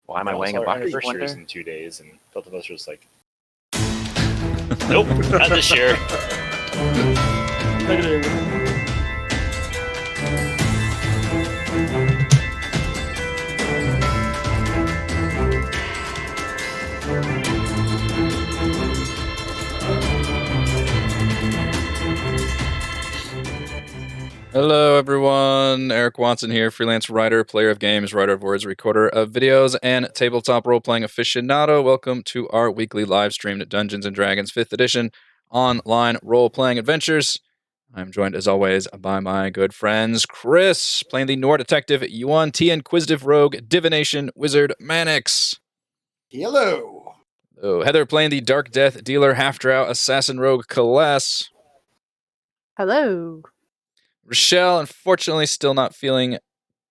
Why am I weighing a our bucket? anniversaries in 2 days, and both of us were just like, nope, not this year. Hello, everyone. Eric Watson here, freelance writer, player of games, writer of words, recorder of videos, and tabletop role-playing aficionado. Welcome to our weekly live streamed Dungeons & Dragons 5th edition online role-playing adventures. I'm joined, as always, by my good friends, Chris, playing the Nord Detective, Yuan T, Inquisitive Rogue, Divination Wizard, Mannix. Hello. Oh, Heather, playing the Dark Death Dealer, Half-Drow, Assassin Rogue, Kaless. Hello. Rochelle, unfortunately, still not feeling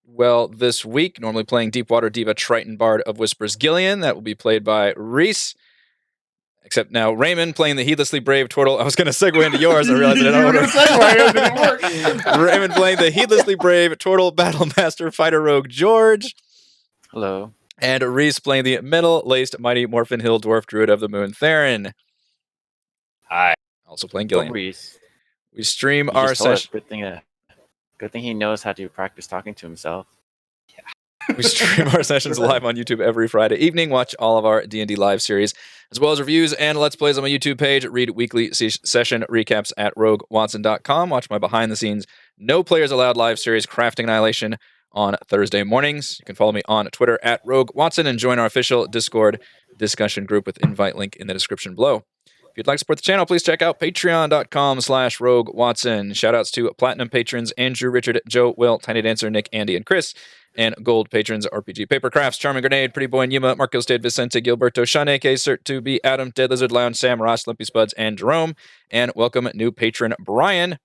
well this week. Normally playing Deepwater Diva Triton Bard of Whispers Gillian. That will be played by Reese. Except now Raymond playing the Heedlessly Brave Turtle. I was going to segue into yours. I realized I didn't order. It didn't work. Raymond playing the Heedlessly Brave Turtle Battlemaster Fighter Rogue George. Hello. And Reese playing the Metal-Laced Mighty Morphin Hill Dwarf Druid of the Moon Theron. Hi. Also playing Gillian. Reese. We stream He our just told us. session. Good thing he knows how to practice talking to himself. We stream our sessions live on YouTube every Friday evening. Watch all of our D&D live series, as well as reviews and Let's Plays on my YouTube page. Read weekly session recaps at roguewatson.com. Watch my behind-the-scenes No Players Allowed live series, Crafting Annihilation, on Thursday mornings. You can follow me on Twitter at roguewatson and join our official Discord discussion group with invite link in the description below. If you'd like to support the channel, please check out patreon.com/roguewatson. Shoutouts to platinum patrons Andrew, Richard, Joe, Will, Tiny Dancer, Nick, Andy, and Chris. And gold patrons RPG Papercrafts, Charming Grenade, Pretty Boy, Yuma, Marcos Dade, Vicente, Gilberto, Sean, A.K., Cert2B, Adam, Dead Lizard Lounge, Sam, Ross, Limpy Spuds, and Jerome. And welcome new patron Brian.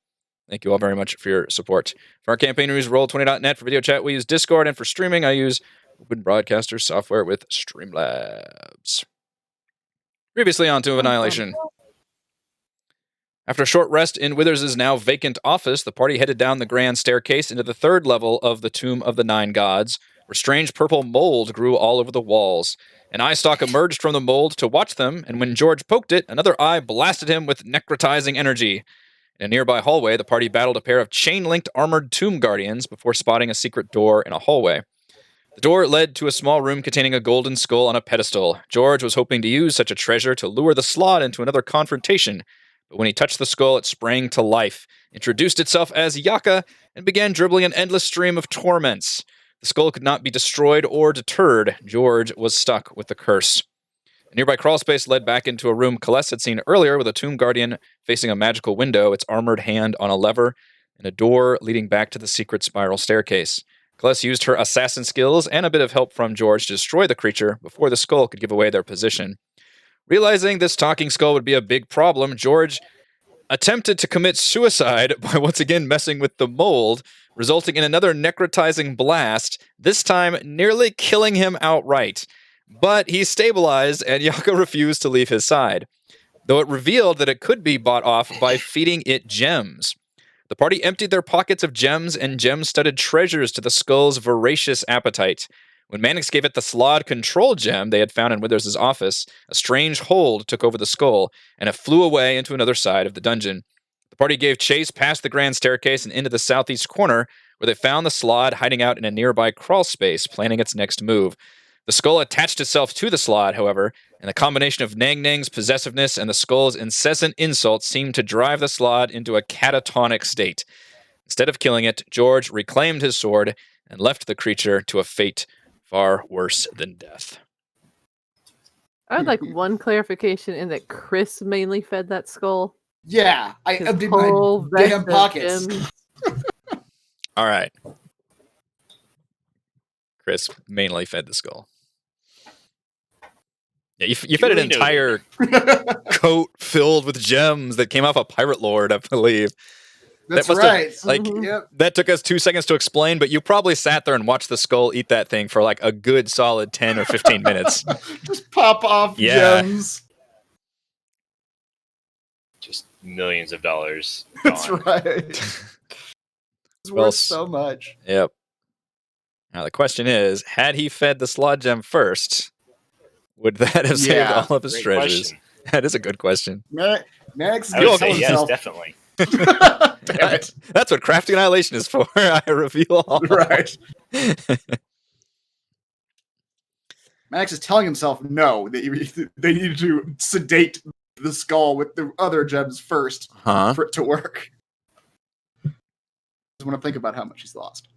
Thank you all very much for your support. For our campaign, we use Roll20.net. For video chat, we use Discord. And for streaming, I use Open Broadcaster software with Streamlabs. Previously on to Annihilation. After a short rest in Withers' now vacant office, the party headed down the grand staircase into the third level of the Tomb of the Nine Gods, where strange purple mold grew all over the walls. An eye stalk emerged from the mold to watch them, and when George poked it, another eye blasted him with necrotizing energy. In a nearby hallway, the party battled a pair of chain-linked armored tomb guardians before spotting a secret door in a hallway. The door led to a small room containing a golden skull on a pedestal. George was hoping to use such a treasure to lure the slot into another confrontation, but when he touched the skull, it sprang to life, introduced itself as Yaka, and began dribbling an endless stream of torments. The skull could not be destroyed or deterred. George was stuck with the curse. A nearby crawlspace led back into a room Kaless had seen earlier, with a tomb guardian facing a magical window, its armored hand on a lever, and a door leading back to the secret spiral staircase. Kaless used her assassin skills and a bit of help from George to destroy the creature before the skull could give away their position. Realizing this talking skull would be a big problem, George attempted to commit suicide by once again messing with the mold, resulting in another necrotizing blast, this time nearly killing him outright. But he stabilized, and Yaka refused to leave his side, though it revealed that it could be bought off by feeding it gems. The party emptied their pockets of gems and gem-studded treasures to the skull's voracious appetite. When Mannix gave it the Slod control gem they had found in Withers' office, a strange hold took over the skull, and it flew away into another side of the dungeon. The party gave chase past the grand staircase and into the southeast corner, where they found the Slod hiding out in a nearby crawl space, planning its next move. The skull attached itself to the Slod, however, and the combination of Nang Nang's possessiveness and the skull's incessant insults seemed to drive the Slod into a catatonic state. Instead of killing it, George reclaimed his sword and left the creature to a fate far worse than death. I would like one clarification in that Chris mainly fed that skull. Yeah, I His emptied my whole damn vest of pockets. gems. All right. Chris mainly fed the skull. Yeah, you fed an really entire coat filled with gems that came off a pirate lord, I believe. That's That must have- right. Like, Mhm. Yep. that took us 2 seconds to explain, but you probably sat there and watched the skull eat that thing for like a good solid 10 or 15 minutes. Just pop off Yeah. gems. Just millions of dollars. That's gone. right. It's Well, worth so much. Yep. Now the question is, had he fed the slot gem first, would that have saved Yeah, all of his Great treasures? question. That is a good question. Max is I gonna would tell say yes, himself. definitely. Damn it! That's what crafting annihilation is for. I reveal all. Right. Max is telling himself no. That they need to sedate the skull with the other gems first Huh? for it to work. I want to think about how much he's lost.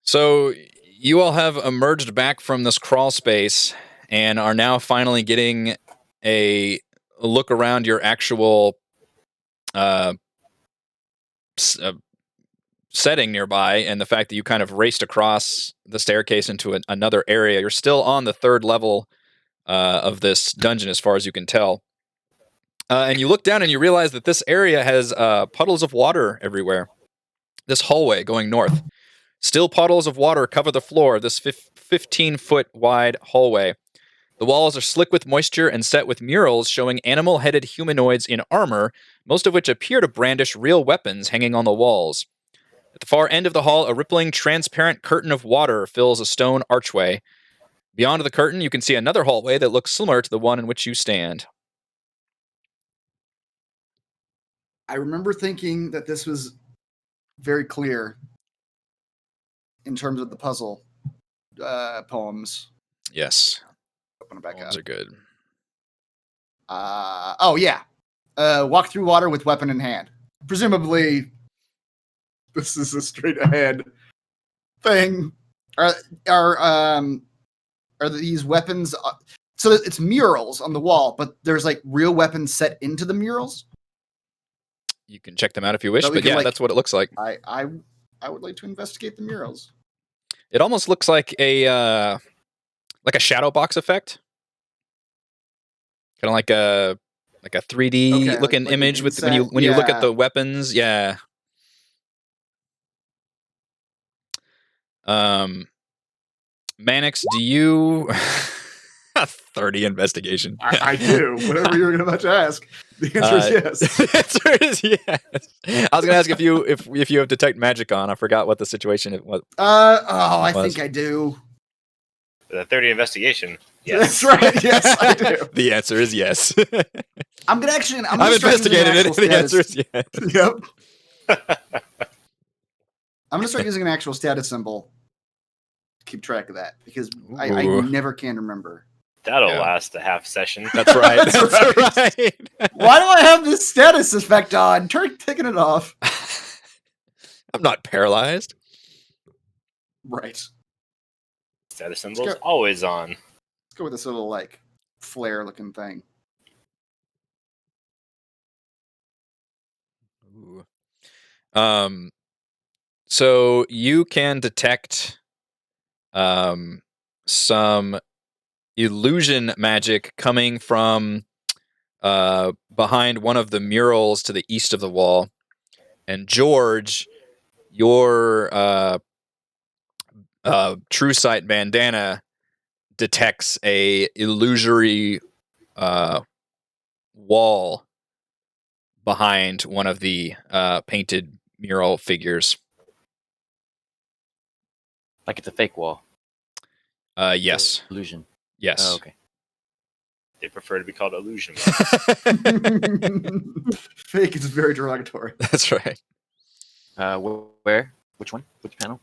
So you all have emerged back from this crawl space and are now finally getting a look around your actual setting nearby, and the fact that you kind of raced across the staircase into another area. You're still on the third level of this dungeon as far as you can tell. And you look down and you realize that this area has puddles of water everywhere. This hallway going north. Still puddles of water cover the floor of this 15-foot wide hallway. The walls are slick with moisture and set with murals showing animal-headed humanoids in armor, most of which appear to brandish real weapons hanging on the walls. At the far end of the hall, a rippling, transparent curtain of water fills a stone archway. Beyond the curtain, you can see another hallway that looks similar to the one in which you stand. I remember thinking that this was very clear in terms of the puzzle poems. Yes, Open it back poems up. are good. Oh yeah, walk through water with weapon in hand. Presumably, this is a straight ahead thing. Are these weapons? So it's murals on the wall, but there's like real weapons set into the murals. You can check them out if you wish, So we but can, yeah, like- that's what it looks like. I would like to investigate the murals. It almost looks like a shadow box effect, kind of like a 3D Okay, looking like an image with inset, when you look at yeah. the weapons. Yeah. Mannix, do you 30 investigation? I do. Whatever you're about to ask, the answer is yes. The answer is yes. I was gonna ask if you have detect magic on. I forgot what the situation was. I Was. think I do. The 30 investigation. Yes. That's right. Yes, I do. The answer is yes. I'm gonna actually. I'm I've gonna start using an investigated it. actual The answer status. is yes. Yep. I'm gonna start using an actual status symbol to keep track of that because I Ooh. never can remember. That'll Yeah. last a half session. That's right. That's That's right. Why do I have this status effect on? Taking it off. I'm not paralyzed. Right. Status symbols go. always on. Let's go with this little like flare looking thing. Ooh. So you can detect some illusion magic coming from behind one of the murals to the east of the wall. And George, your true sight bandana detects a illusory wall behind one of the painted mural figures. Like it's a fake wall. Yes. Illusion. Yes. Oh, okay. They prefer to be called illusion. Fake is very derogatory. That's right. Where? Which one? Which panel?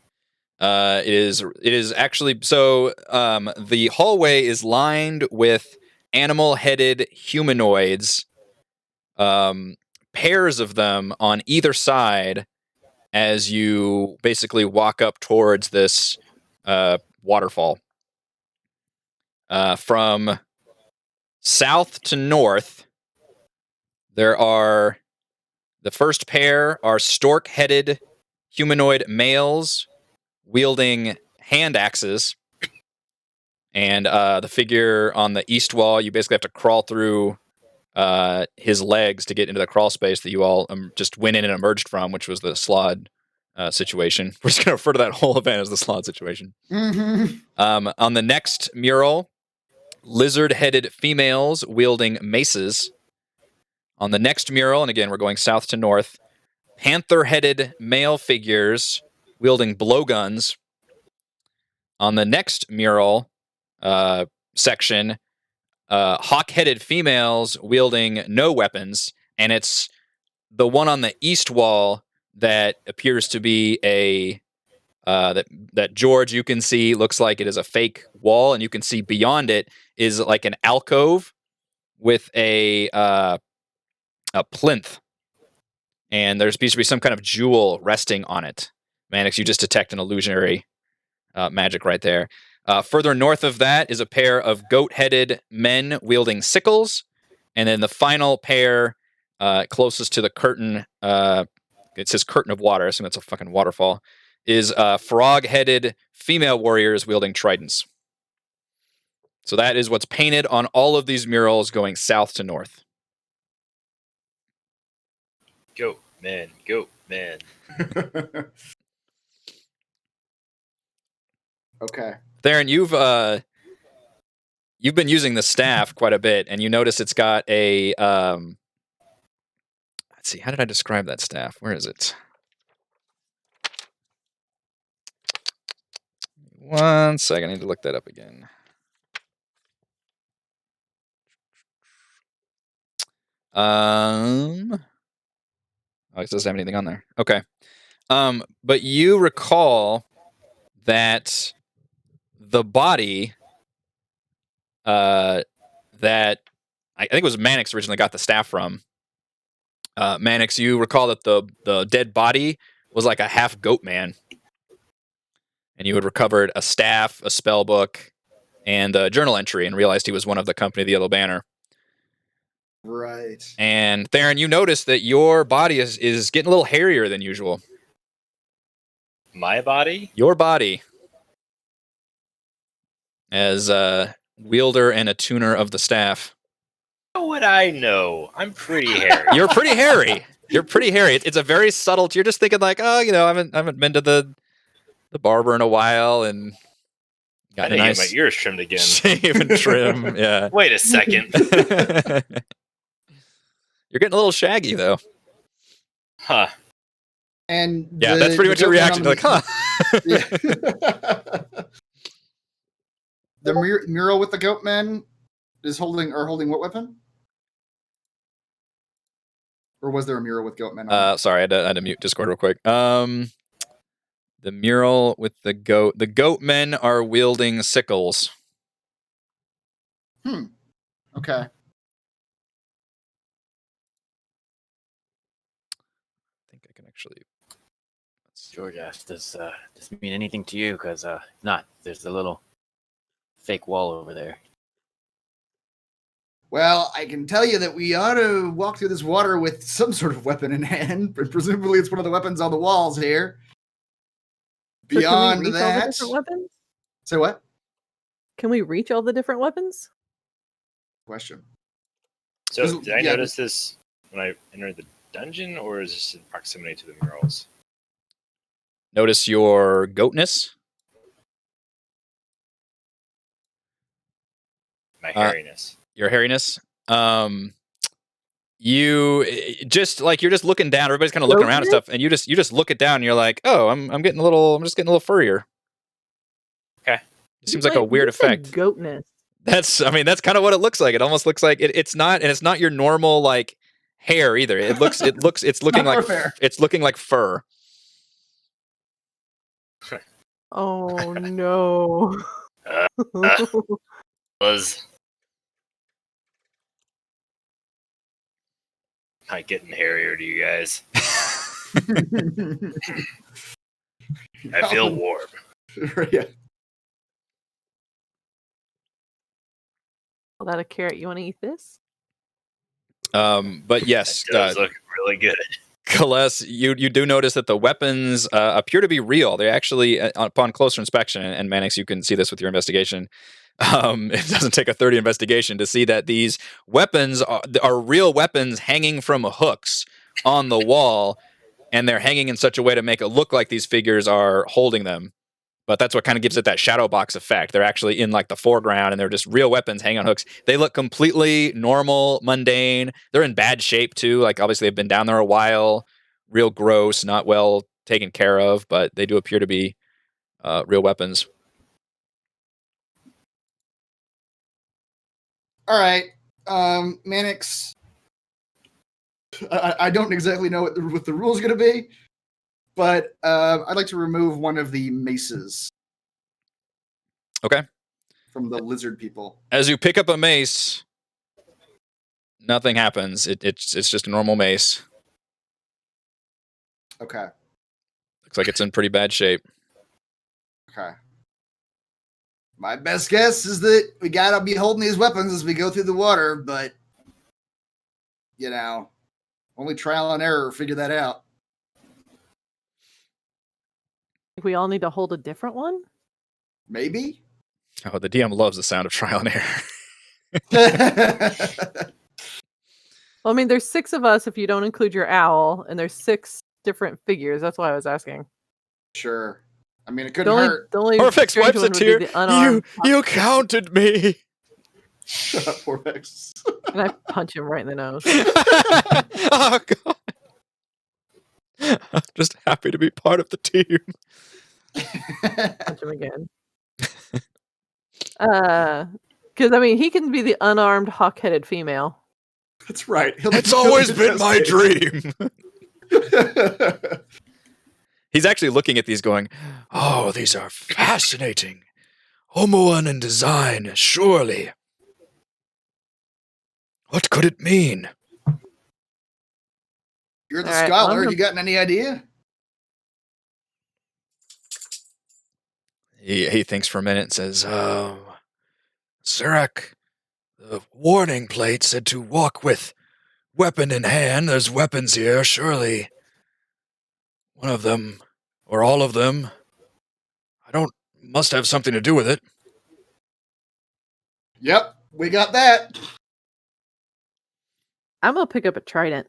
It is actually so. The hallway is lined with animal-headed humanoids, pairs of them on either side, as you basically walk up towards this waterfall. From south to north, there are the first pair are stork-headed humanoid males wielding hand axes, and the figure on the east wall, you basically have to crawl through his legs to get into the crawl space that you all just went in and emerged from, which was the Slod situation. We're just going to refer to that whole event as the Slod situation. On the next mural, lizard-headed females wielding maces. On the next mural, and again, we're going south to north, panther-headed male figures wielding blowguns. On the next mural section, hawk-headed females wielding no weapons, and it's the one on the east wall that appears to be a that George, you can see, looks like it is a fake wall, and you can see beyond it is like an alcove with a plinth, and there's supposed to be some kind of jewel resting on it. Mannix, you just detect an illusionary magic right there. Further north of that is a pair of goat-headed men wielding sickles, and then the final pair closest to the curtain, it says curtain of water, I assume that's a fucking waterfall, is frog-headed female warriors wielding tridents. So that is what's painted on all of these murals going south to north. Goat man, goat man. Okay. Theron, you've been using the staff quite a bit, and you notice it's got a let's see, how did I describe that staff? Where is it? 1 second, I need to look that up again. Oh, it doesn't have anything on there. Okay. But you recall that the body that I think it was Mannix originally got the staff from. Mannix, you recall that the dead body was like a half goat man. And you had recovered a staff, a spell book, and a journal entry, and realized he was one of the company of the Yellow Banner. Right. And Theron, you notice that your body is getting a little hairier than usual. My body? Your body, as a wielder and a tuner of the staff. How would I know? I'm pretty hairy. You're pretty hairy. You're pretty hairy. It's a very subtle. You're just thinking like, oh, I haven't been to the barber in a while, and I got need a to nice get my ears trimmed again. shave and trim. Yeah. Wait a second. You're getting a little shaggy though. Huh. And Yeah, that's pretty much your reaction. Like, huh? Yeah. The mural with the goat men is holding what weapon? Or was there a mural with goat men on it? Sorry, I had to mute Discord real quick. The mural with the goat men are wielding sickles. Okay. I think I can actually. Georgia, does this mean anything to you? Because if not, there's a little fake wall over there. Well, I can tell you that we ought to walk through this water with some sort of weapon in hand. Presumably it's one of the weapons on the walls here. So Beyond can we reach all the that... different weapons? Say what? Can we reach all the different weapons? Question. So did I Yeah. notice this when I entered the dungeon, or is this in proximity to the murals? Notice your goatness. My hairiness. Your hairiness. You just like you're just looking down. Everybody's kind of looking around and stuff, and you just look it down, and you're like, oh, I'm just getting a little furrier. Okay. It seems like a weird effect. Goatness. That's kind of what it looks like. It almost looks like it's not your normal like hair either. It's looking Not like fair. it's looking like fur. Oh no. Was am I getting hairier to you guys? I feel warm. Yeah. Call that a carrot. You want to eat this? But yes, It does look really good. Kales, you do notice that the weapons appear to be real. They actually, upon closer inspection, and Mannix, you can see this with your investigation. It doesn't take a 30 investigation to see that these weapons are real weapons hanging from hooks on the wall, and they're hanging in such a way to make it look like these figures are holding them. But that's what kind of gives it that shadow box effect. They're actually in like the foreground, and they're just real weapons hanging on hooks. They look completely normal, mundane. They're in bad shape too. Like obviously they've been down there a while. Real gross, not well taken care of, but they do appear to be real weapons. All right, Mannix. I don't exactly know what the rule's going to be, but I'd like to remove one of the maces. Okay. From the lizard people. As you pick up a mace, nothing happens. It's just a normal mace. Okay. Looks like it's in pretty bad shape. Okay. My best guess is that we gotta be holding these weapons as we go through the water, but only trial and error figure that out. We all need to hold a different one? Maybe? Oh, the DM loves the sound of trial and error. Well, I mean, there's 6 of us if you don't include your owl, and there's 6 different figures. That's why I was asking. Sure. I mean, it couldn't hurt. The only Porfix strange wipes a one would be tear. the unarmed You counted me. Shut up, Porfix. and I punch him right in the nose. Oh, God. I'm just happy to be part of the team. Punch him again. Because I mean, he can be the unarmed, hawk-headed female. That's right. It's always been my dream. He's actually looking at these going, oh, these are fascinating. Homoan in design, surely. What could it mean? You're the All right, scholar. well, You got any idea? He thinks for a minute and says, Sirach, the warning plate said to walk with weapon in hand. There's weapons here, surely. One of them, or all of them, must have something to do with it. Yep, we got that. I'm gonna pick up a trident.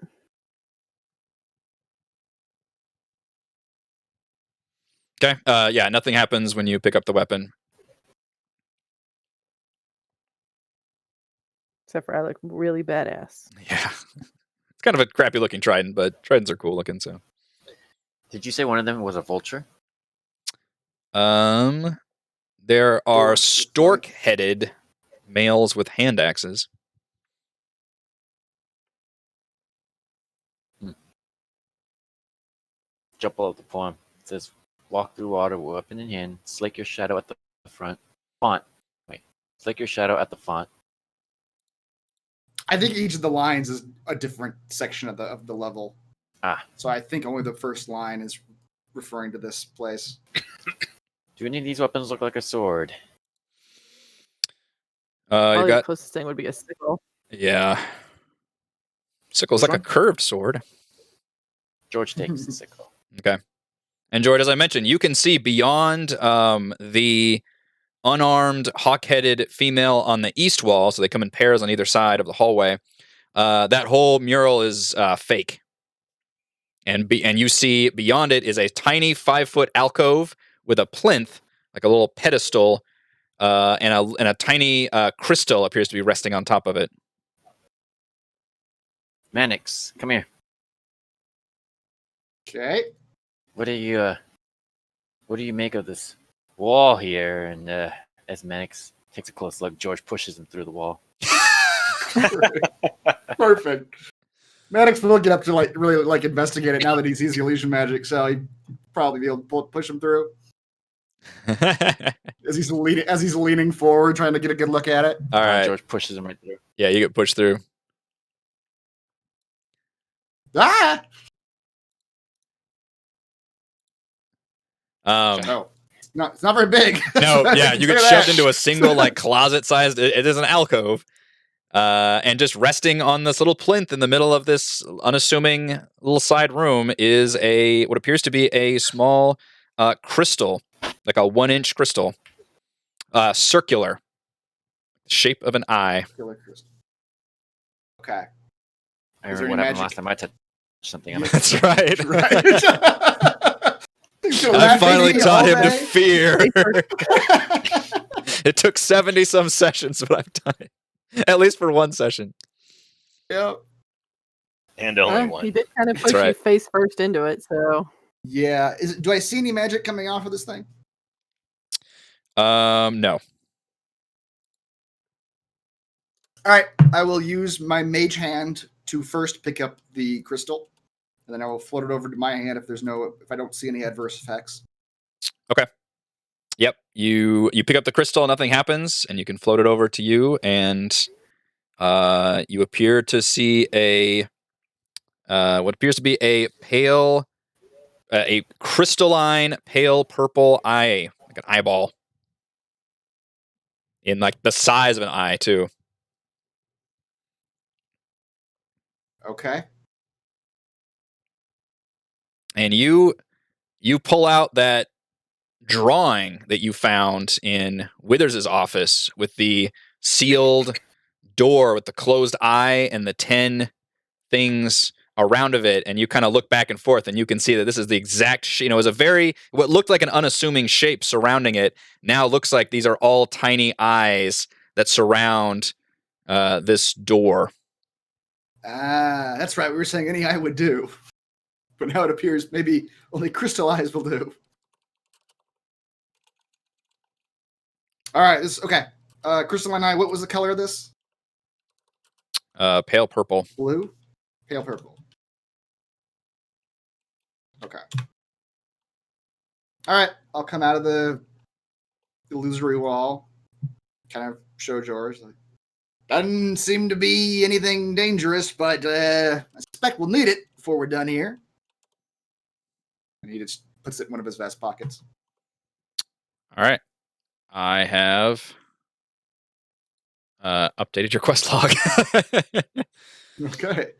Okay, yeah, nothing happens when you pick up the weapon. Except for I look really badass. Yeah. It's kind of a crappy looking trident, but tridents are cool looking, so. Did you say one of them was a vulture? There are stork-headed males with hand axes. Jump all of the poem. It says, walk through water, weapon in hand, slake your shadow at the front. Slake your shadow at the font. I think each of the lines is a different section of the level. Ah. So I think only the first line is referring to this place. Do any of these weapons look like a sword? You Probably the got, closest thing would be a sickle. yeah. Sickle's Which like one? a curved sword. George takes the sickle. Okay. And George, as I mentioned, you can see beyond the unarmed, hawk-headed female on the east wall, so they come in pairs on either side of the hallway. That whole mural is fake. And you see beyond it is a tiny 5-foot alcove with a plinth, like a little pedestal, and a tiny crystal appears to be resting on top of it. Mannix, come here. Okay. What do you make of this wall here? And as Mannix takes a close look, George pushes him through the wall. Perfect. Maddox will get up to really investigate it now that he sees the illusion magic, so he'd probably be able to push him through as he's leaning forward, trying to get a good look at it. All right. George pushes him right through. Yeah, you get pushed through. Ah! No, No, it's not very big. yeah, you get shoved into a single closet-sized. It is an alcove, and just resting on this little plinth in the middle of this unassuming little side room is what appears to be a small crystal, like a 1-inch crystal, circular, shape of an eye. Okay. I Is there remember what any happened magic? last time I touched something. That's right. Right. I finally taught him to day. fear. It took 70-some sessions, but I've done it. At least for one session. Yep. And only He one. did kind of That's push you right. face first into it, so Yeah. Do I see any magic coming off of this thing? No. All right. I will use my mage hand to first pick up the crystal, and then I will float it over to my hand if I don't see any adverse effects. Yep. You pick up the crystal, nothing happens, and you can float it over to you, and you appear to see what appears to be a pale, a crystalline pale purple eye, like an eyeball, in like the size of an eye too. Okay. And you pull out that drawing that you found in Withers' office with the sealed door with the closed eye and the 10 things around of it, and you kind of look back and forth, and you can see that this is the exact it was what looked like an unassuming shape surrounding it now looks like these are all tiny eyes that surround this door. That's right. We were saying any eye would do, but now it appears maybe only crystal eyes will do. All right. Okay. Crystalline eye. What was the color of this? Pale purple. Blue. Pale purple. Okay. All right. I'll come out of the illusory wall. Kind of show George. Like, doesn't seem to be anything dangerous, but I suspect we'll need it before we're done here. And he just puts it in one of his vest pockets. All right. I have updated your quest log. Okay.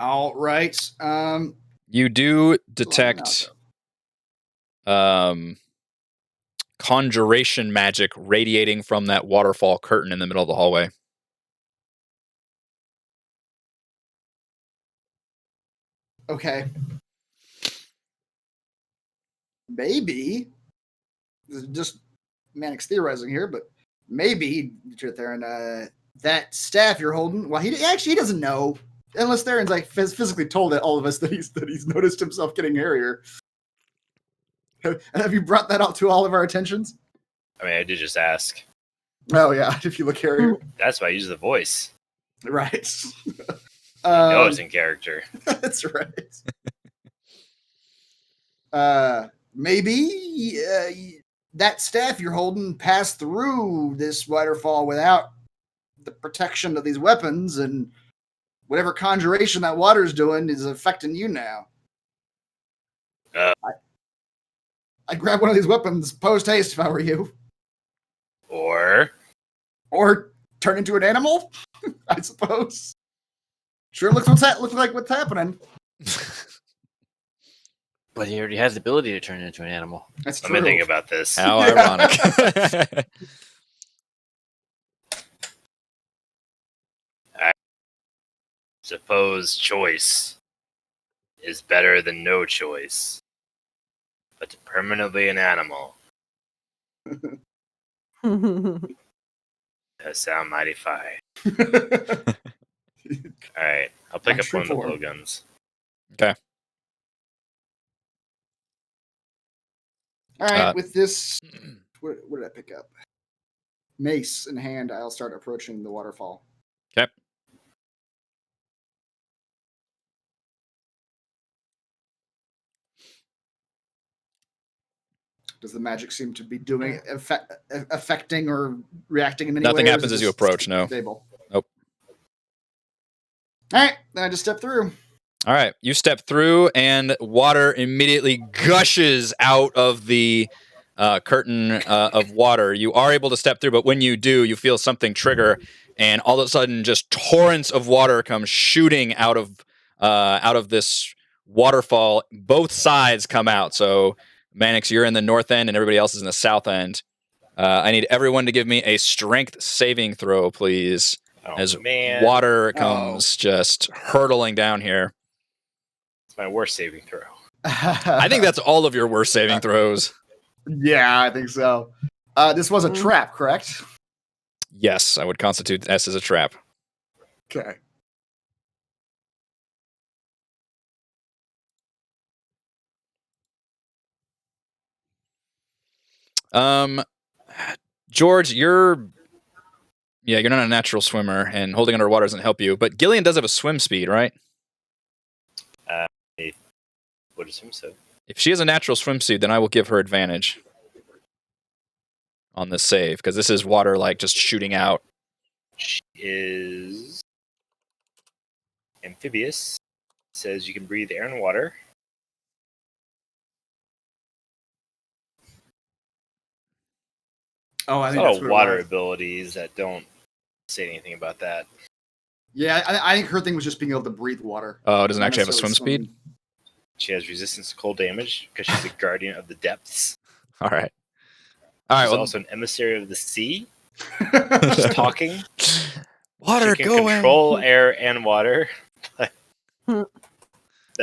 All right. You do detect conjuration magic radiating from that waterfall curtain in the middle of the hallway. Okay. Maybe this is just Manic's theorizing here, but maybe Theron, that staff you're holding. Well, he doesn't know unless Theron's like physically told all of us that he's noticed himself getting hairier. Have you brought that out to all of our attentions? I mean, I did just ask. Oh yeah, if you look hairier, That's why I use the voice. right? No, it's in character. That's right. Maybe that staff you're holding passed through this waterfall without the protection of these weapons, and whatever conjuration that water's doing is affecting you now. I'd grab one of these weapons post haste if I were you. Or Turn into an animal, I suppose. Sure looks like what's happening. But he already has the ability to turn into an animal. That's let true. me think about this. How ironic. I suppose choice is better than no choice. But to permanently an animal, that sound mighty fine. Alright, I'll pick up one of the blowguns. Okay. All right, with this, what did I pick up? Mace in hand, I'll start approaching the waterfall. Okay. Does the magic seem to be doing affecting or reacting in any way? Nothing happens as you approach, no. Stable? Nope. All right, then I just step through. All right, you step through, and water immediately gushes out of the curtain of water. You are able to step through, but when you do, you feel something trigger, and all of a sudden, just torrents of water come shooting out of this waterfall. Both sides come out. So, Mannix, you're in the north end, and everybody else is in the south end. I need everyone to give me a strength saving throw, please, as water comes just hurtling down here. It's my worst saving throw. I think that's all of your worst saving throws. Yeah, I think so. This was a trap, correct? Yes, I would constitute S as a trap. Okay. George, you're not a natural swimmer, and holding underwater doesn't help you. But Gillian does have a swim speed, right? I would assume so. If she has a natural swimsuit, then I will give her advantage on this save, because this is water like just shooting out. She is amphibious. Says you can breathe air and water. Oh, I think There's that's a lot what of water it was. abilities that don't say anything about that. Yeah, I think her thing was just being able to breathe water. Oh, it doesn't Not actually have a swim necessarily speed? swimming. She has resistance to cold damage because she's a guardian of the depths. All right. All right. She's Well, also an emissary of the sea. She's She's talking. water, She can go control away. air and water. I think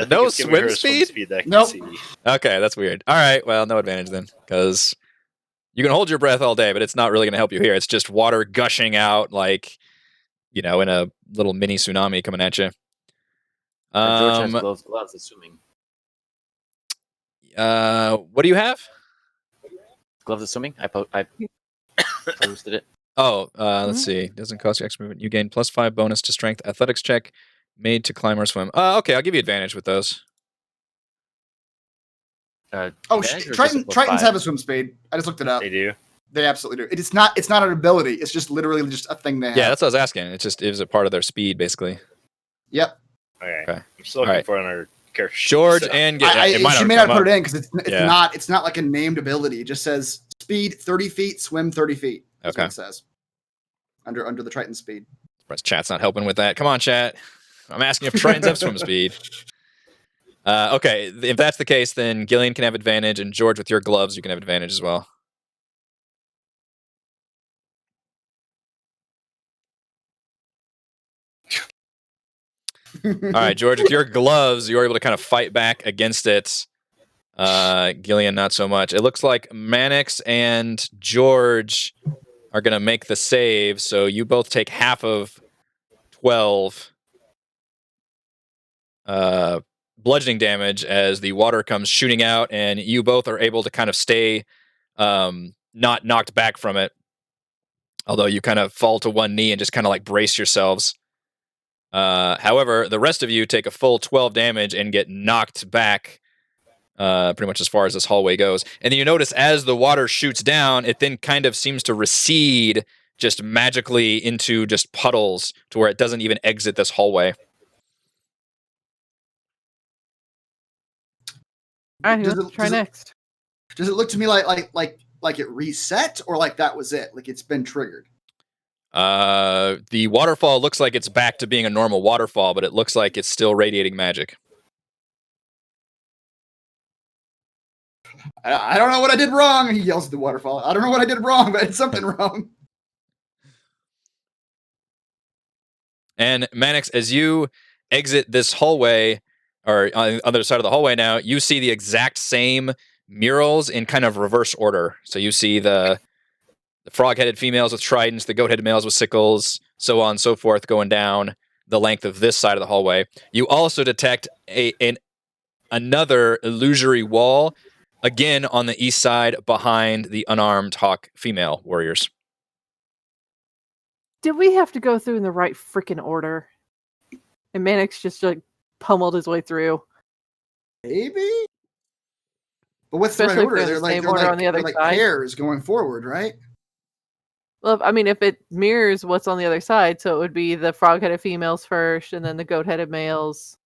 No it's giving her a swim speed? that I can Nope. see. Okay, that's weird. All right. Well, no advantage then, because you can hold your breath all day, but it's not really going to help you here. It's just water gushing out like, in a little mini tsunami coming at you. George has gloves, assuming. What do you have? Gloves, assuming? I posted it. Oh, let's see. Doesn't cost you extra movement. You gain +5 bonus to strength athletics check made to climb or swim. Okay, I'll give you advantage with those. Advantage or just a Tritons +5? have a swim speed. I just looked it up. They do. They absolutely do. It's not an ability. It's just literally just a thing they have. Yeah, that's what I was asking. It was a part of their speed, basically. Yep. Okay. Okay. I'm still looking All right. for another character. George So, and She may not put it in because it's Yeah. not like a named ability. It just says speed 30 feet, swim 30 feet. That's Okay. what it says. Under the Triton speed. Chat's not helping with that. Come on, chat. I'm asking if Tritons have swim speed. Okay, if that's the case, then Gillian can have advantage, and George, with your gloves, you can have advantage as well. All right, George, with your gloves, you're able to kind of fight back against it. Gillian, not so much. It looks like Mannix and George are going to make the save, so you both take half of 12 bludgeoning damage as the water comes shooting out, and you both are able to kind of stay not knocked back from it, although you kind of fall to one knee and just kind of like brace yourselves. However, the rest of you take a full 12 damage and get knocked back pretty much as far as this hallway goes. And then you notice as the water shoots down, it then kind of seems to recede just magically into just puddles to where it doesn't even exit this hallway. All right, Does let's it- try does it- next. Does it look to me like it reset or like that was it? Like it's been triggered? The waterfall looks like it's back to being a normal waterfall, but it looks like it's still radiating magic. I don't know what I did wrong. He yells at the waterfall. I don't know what I did wrong, but I did something wrong. And Mannix, as you exit this hallway, or on the other side of the hallway now, you see the exact same murals in kind of reverse order. So you see the frog-headed females with tridents, the goat-headed males with sickles, so on and so forth, going down the length of this side of the hallway. You also detect another illusory wall, again on the east side behind the unarmed hawk female warriors. Did we have to go through in the right freaking order? And Mannix just like pummeled his way through. Maybe. But what's Especially the if right they're order? the same order on the other they're like side. pairs going forward, right? Well, I mean, if it mirrors what's on the other side, so it would be the frog-headed females first, and then the goat-headed males.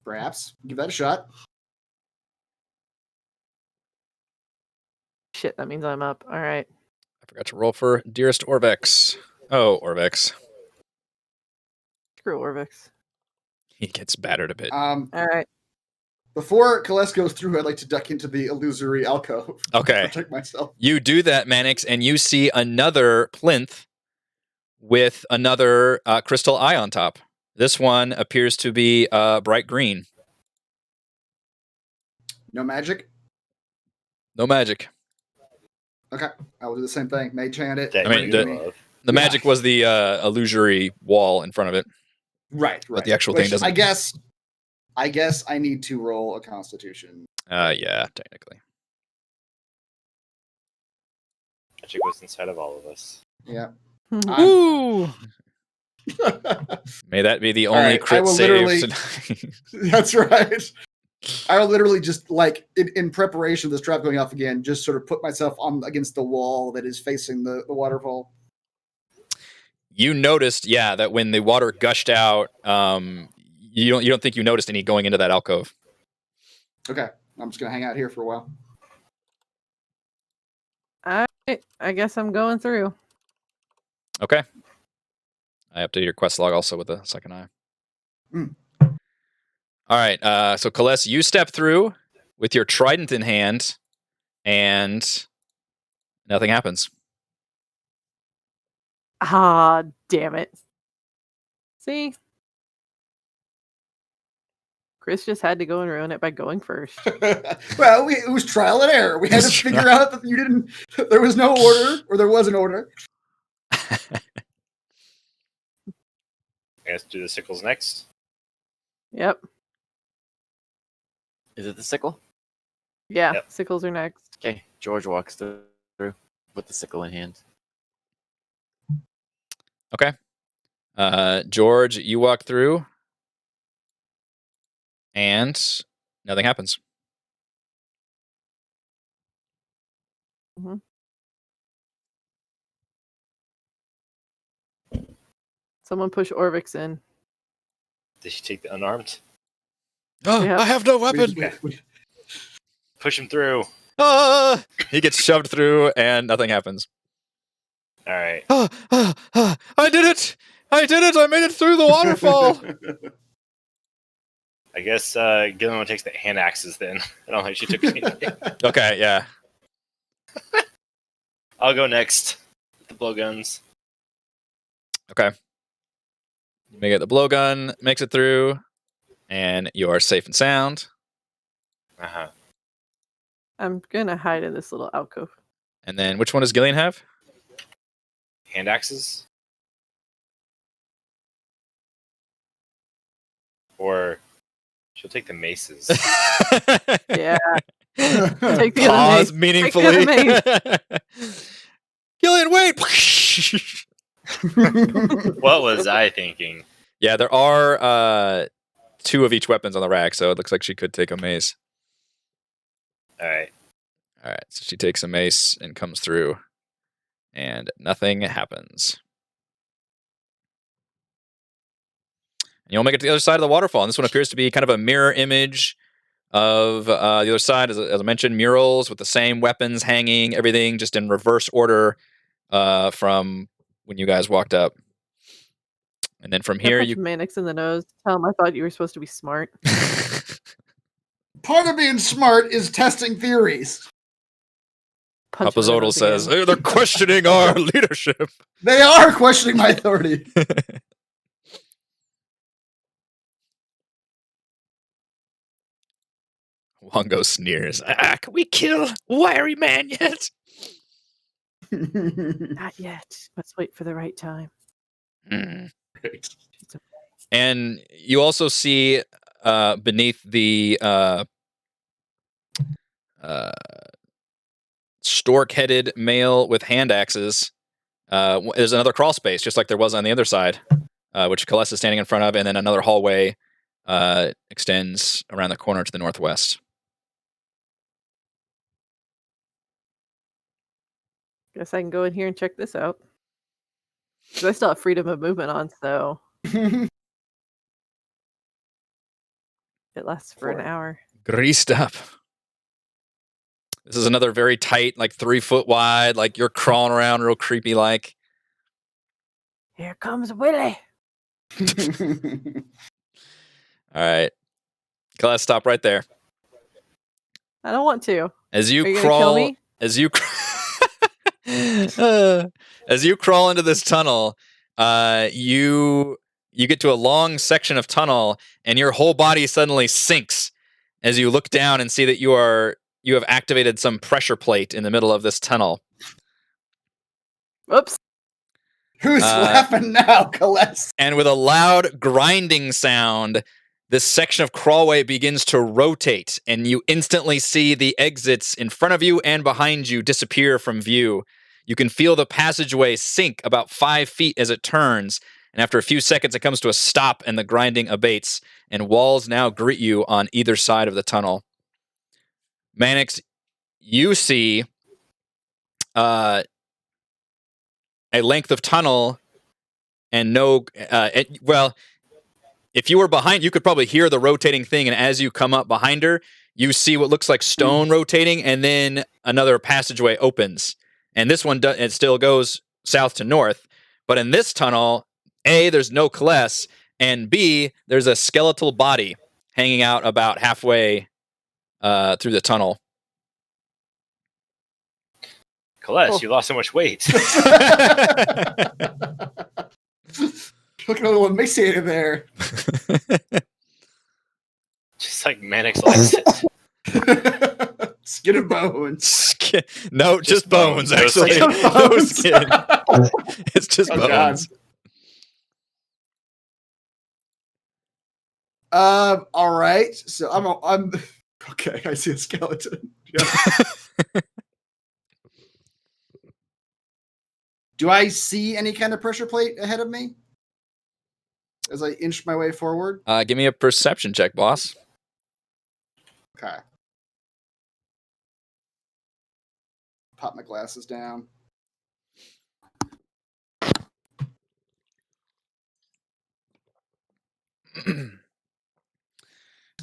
Perhaps. Give that a shot. Shit, that means I'm up. All right. I forgot to roll for Dearest Orvex. Oh, Orvex. Screw Orvix. He gets battered a bit. All right. Before Celeste goes through, I'd like to duck into the illusory alcove. Okay. To protect myself. You do that, Mannix, and you see another plinth with another crystal eye on top. This one appears to be bright green. No magic? No magic. Okay, I will do the same thing. Mage hand it. That I mean, you the- love. The Yeah. magic was the illusory wall in front of it. Right. But the actual Which thing doesn't- I guess I need to roll a Constitution. Yeah, technically. Magic was inside of all of us. Yeah. Woo! May that be the only right, I crit will save literally- tonight. That's right. I will literally just like in preparation of this trap going off again, just sort of put myself on against the wall that is facing the waterfall. You noticed, yeah, that when the water gushed out, you don't think you noticed any going into that alcove. Okay, I'm just gonna hang out here for a while. I guess I'm going through. Okay. I updated your quest log also with the second eye. Mm. All right. So Kaless, you step through with your trident in hand, and nothing happens. Ah, damn it. See? Chris just had to go and ruin it by going first. Well, it was trial and error. We had to figure out that there was no order, or there was an order. I guess do the sickles next. Yep. Is it the sickle? Yeah, Yep. sickles are next. Okay, George walks through with the sickle in hand. Okay. George, you walk through, and nothing happens. Someone push Orvix in. Did she take the unarmed? Oh, Yeah. I have no weapon. Push him through. Ah! He gets shoved through, and nothing happens. All right. I did it! I did it! I made it through the waterfall! I guess Gillian takes the hand axes then. I don't think she took anything. Okay, yeah. I'll go next. With the blowguns. Okay. You may get the blowgun, makes it through, and you are safe and sound. Uh-huh. I'm gonna hide in this little alcove. And then, which one does Gillian have? Hand axes? Or she'll take the maces. Yeah. Take the other Pause mace. meaningfully. Take Gillian, wait! What was I thinking? Yeah, there are 2 of each weapons on the rack, so it looks like she could take a mace. All right. All right, so she takes a mace and comes through, and nothing happens. And you'll make it to the other side of the waterfall, and this one appears to be kind of a mirror image of the other side. As I mentioned, murals with the same weapons hanging, everything just in reverse order from when you guys walked up. And then from here, Punch Mannix in the nose. Tell him I thought you were supposed to be smart. Part of being smart is testing theories. Punch him in the Papazodal nose says, again. "Hey, they're questioning our leadership." They are questioning my authority. Wongo sneers. Can we kill Wiry Man yet? Not yet. Let's wait for the right time. Mm. Right. And you also see beneath the stork-headed male with hand axes, there's another crawl space, just like there was on the other side, which Kaless is standing in front of, and then another hallway extends around the corner to the northwest. Guess I can go in here and check this out. 'Cause I still have freedom of movement on, so it lasts for an hour. Greased up. This is another very tight, like 3 foot wide, like you're crawling around real creepy like. Here comes Willie. All right. Kaless, stop right there. I don't want to. As you Are you gonna crawl, kill me? as you as you crawl into this tunnel, you get to a long section of tunnel, and your whole body suddenly sinks as you look down and see that you are you have activated some pressure plate in the middle of this tunnel. Oops. Who's laughing now, Celeste? And with a loud grinding sound, this section of crawlway begins to rotate, and you instantly see the exits in front of you and behind you disappear from view. You can feel the passageway sink about 5 feet as it turns, and after a few seconds, it comes to a stop and the grinding abates, and walls now greet you on either side of the tunnel. Mannix, you see a length of tunnel and no... if you were behind, you could probably hear the rotating thing, and as you come up behind her, you see what looks like stone rotating, and then another passageway opens. And this one, it still goes south to north. But in this tunnel, A, there's no Celeste, and B, there's a skeletal body hanging out about halfway through the tunnel. Celeste, you lost so much weight. Looking a little emaciated there. Just like Mannix likes it. Skin and bones. No, just bones, no actually. skin. No skin. It's just bones. God. All right. So I'm okay. I see a skeleton. Yeah. Do I see any kind of pressure plate ahead of me as I inch my way forward? Give me a perception check, boss. Okay. Pop my glasses down.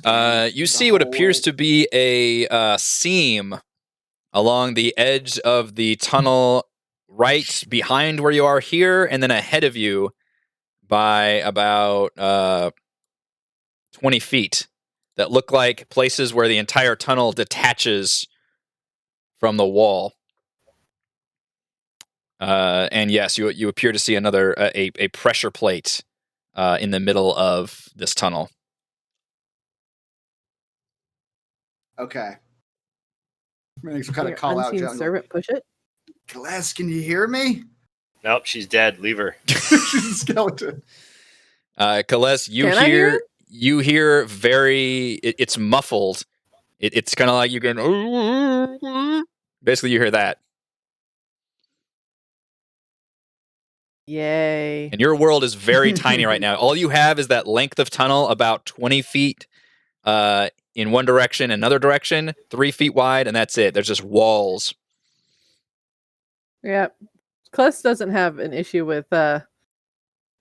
You see what appears to be a seam along the edge of the tunnel right behind where you are here, and then ahead of you by about 20 feet that look like places where the entire tunnel detaches from the wall. And yes, you appear to see another a pressure plate in the middle of this tunnel. Okay. Mannix will kind of call out. Unseen servant, push it. Celeste, can you hear me? Nope, she's dead. Leave her. She's a skeleton. Celeste, you hear very. It's muffled. It's kind of like you can. Basically, you hear that. Yay. And your world is very tiny right now. All you have is that length of tunnel, about 20 feet in one direction, another direction, 3 feet wide, and that's it. There's just walls. Yeah. Kless doesn't have an issue with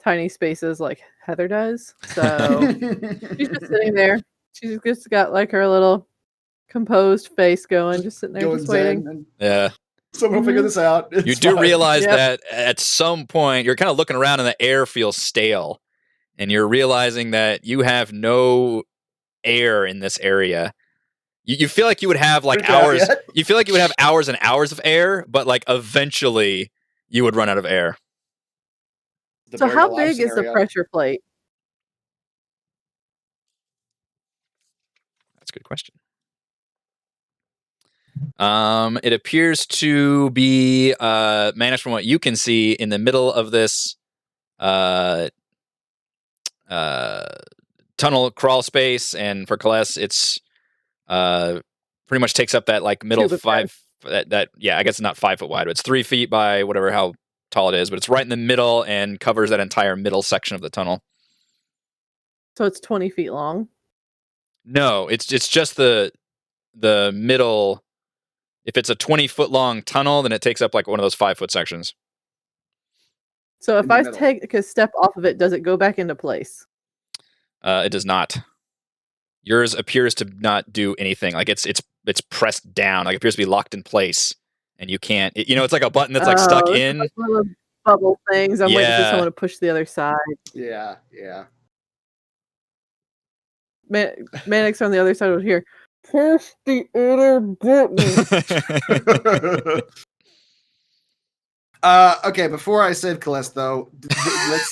tiny spaces like Heather does. So she's just sitting there. She's just got like her little composed face going, just sitting there, just waiting. Yeah. Someone will figure this out. You do realize that at some point you're kind of looking around and the air feels stale, and you're realizing that you have no air in this area. You feel like you would have like hours. You feel like you would have hours and hours of air, but like eventually you would run out of air. So how big is the pressure plate? That's a good question. It appears to be managed from what you can see in the middle of this tunnel crawl space, and for Celeste, it's pretty much takes up that like middle 5. That yeah, I guess it's not 5 foot wide, but it's 3 feet by whatever how tall it is, but it's right in the middle and covers that entire middle section of the tunnel. So it's 20 feet long? No, it's just the middle. If it's a 20-foot long tunnel, then it takes up like one of those 5-foot sections. So if I take a step off of it, does it go back into place? It does not. Yours appears to not do anything. Like it's pressed down. Like it appears to be locked in place, and you can't. It's like a button that's like stuck in. Like little bubble things. I'm waiting for someone to push the other side. Yeah. Mannix on the other side over here. Push the other button. Okay, before I save Celeste, though, let's.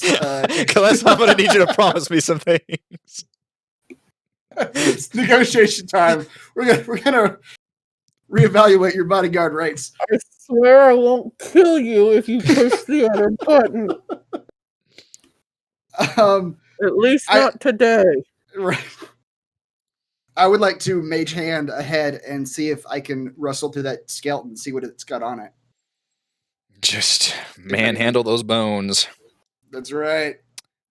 Celeste, I'm gonna need you to promise me some things. It's negotiation time. We're gonna reevaluate your bodyguard rates. I swear I won't kill you if you push the other button. At least not today. Right. I would like to mage hand ahead and see if I can rustle through that skeleton and see what it's got on it. Just manhandle those bones. That's right.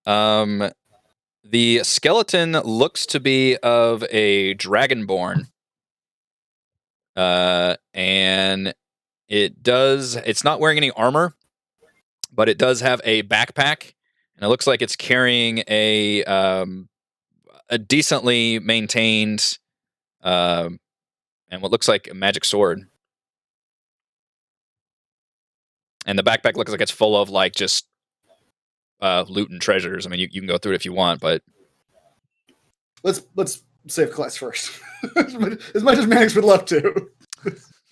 The skeleton looks to be of a dragonborn. And it's not wearing any armor, but it does have a backpack, and it looks like it's carrying a decently maintained and what looks like a magic sword. And the backpack looks like it's full of like just loot and treasures. I mean, you can go through it if you want, but let's save class first. As much as Mannix would love to.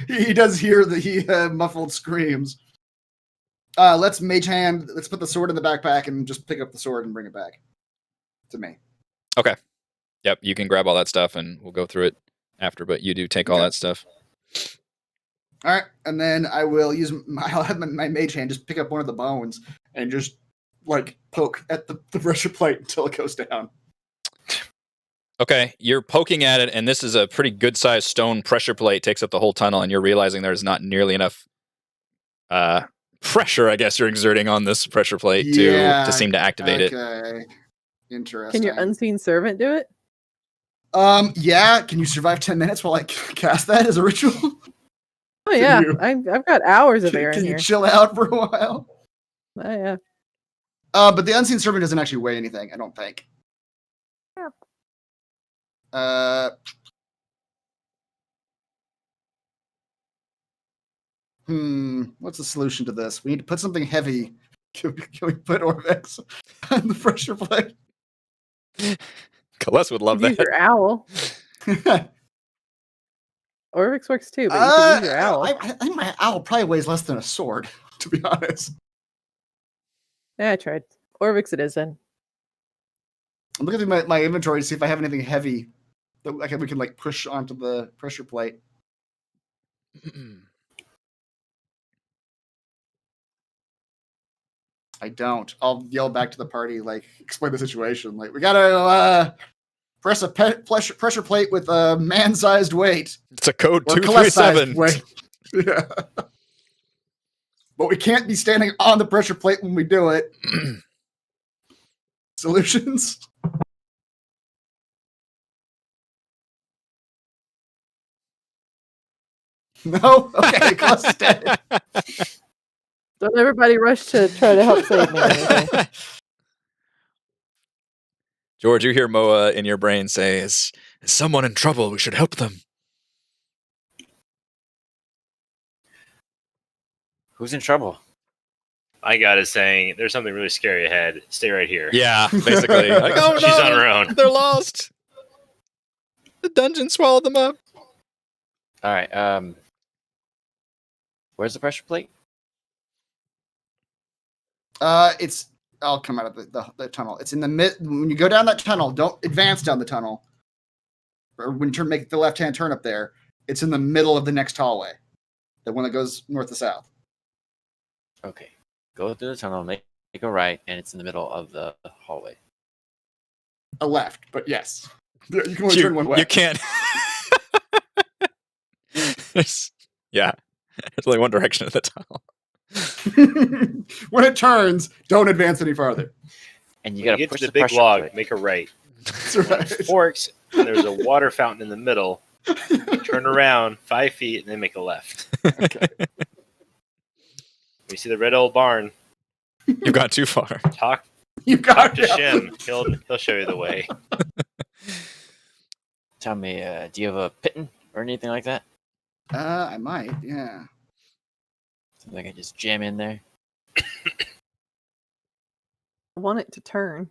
He does hear the muffled screams. Let's mage hand. Let's put the sword in the backpack and just pick up the sword and bring it back to me. Okay. Yep, you can grab all that stuff and we'll go through it after, but you do take all that stuff. All right, and then I'll have my mage hand just pick up one of the bones and just like poke at the pressure plate until it goes down. Okay, you're poking at it, and this is a pretty good-sized stone pressure plate, takes up the whole tunnel, and you're realizing there's not nearly enough pressure, I guess, you're exerting on this pressure plate to seem to activate it. Okay, interesting. Can your unseen servant do it? Yeah. Can you survive 10 minutes while I cast that as a ritual? Oh yeah, I've got hours of air in Can here. you chill out for a while? Oh yeah. But the unseen servant doesn't actually weigh anything, I don't think. What's the solution to this? We need to put something heavy. Can we put Orvex on the pressure plate? Celeste would love that. Use your owl. Orvix works too, but you can use your owl. I think my owl probably weighs less than a sword, to be honest. Yeah, I tried. Orvix it is then. I'm looking through my inventory to see if I have anything heavy that we can like push onto the pressure plate. I don't. I'll yell back to the party, like, explain the situation. Like, we gotta press a pressure plate with a man-sized weight. It's a code Or 237. weight. Yeah. But we can't be standing on the pressure plate when we do it. Solutions? No? Okay, Celeste is dead. Don't everybody rush to try to help save me. Or anything. George, you hear Moa in your brain say, is someone in trouble? We should help them. Who's in trouble? My god is saying, there's something really scary ahead. Stay right here. Yeah, basically. Like, oh no, She's on her own. They're lost. The dungeon swallowed them up. All right. Where's the pressure plate? I'll come out of the tunnel. It's in the mid. When you go down that tunnel, don't advance down the tunnel. Or when you make the left-hand turn up there, it's in the middle of the next hallway. The one that goes north to south. Okay. Go through the tunnel, make a right, and it's in the middle of the hallway. A left, but yes. You can only turn one way. You can't. Yeah. There's only one direction of the tunnel. When it turns, don't advance any farther. And you When gotta you get push to the the big pressure log, plate. make a right. That's right. Forks, and there's a water fountain in the middle. Turn around 5 feet, and then make a left. Okay. When you see the red old barn, You've gone too far. talk You got to Shim. He'll show you the way. Tell me, do you have a pitten or anything like that? I might, yeah. Something I can just jam in there? I want it to turn.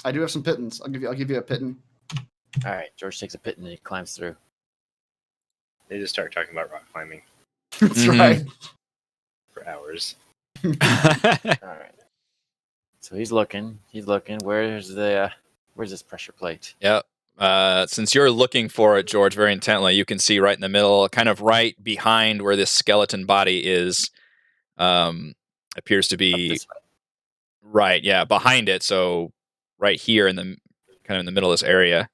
I do have some pittons. I'll give you a pitten. All right. George takes a pitten and he climbs through. They just start talking about rock climbing That's Mhm. right. for hours. All right. So he's looking. Where's this pressure plate? Yeah. Since you're looking for it, George, very intently, you can see right in the middle, kind of right behind where this skeleton body is, appears to be This way. right, yeah, behind it. So right here in the kind of in the middle of this area,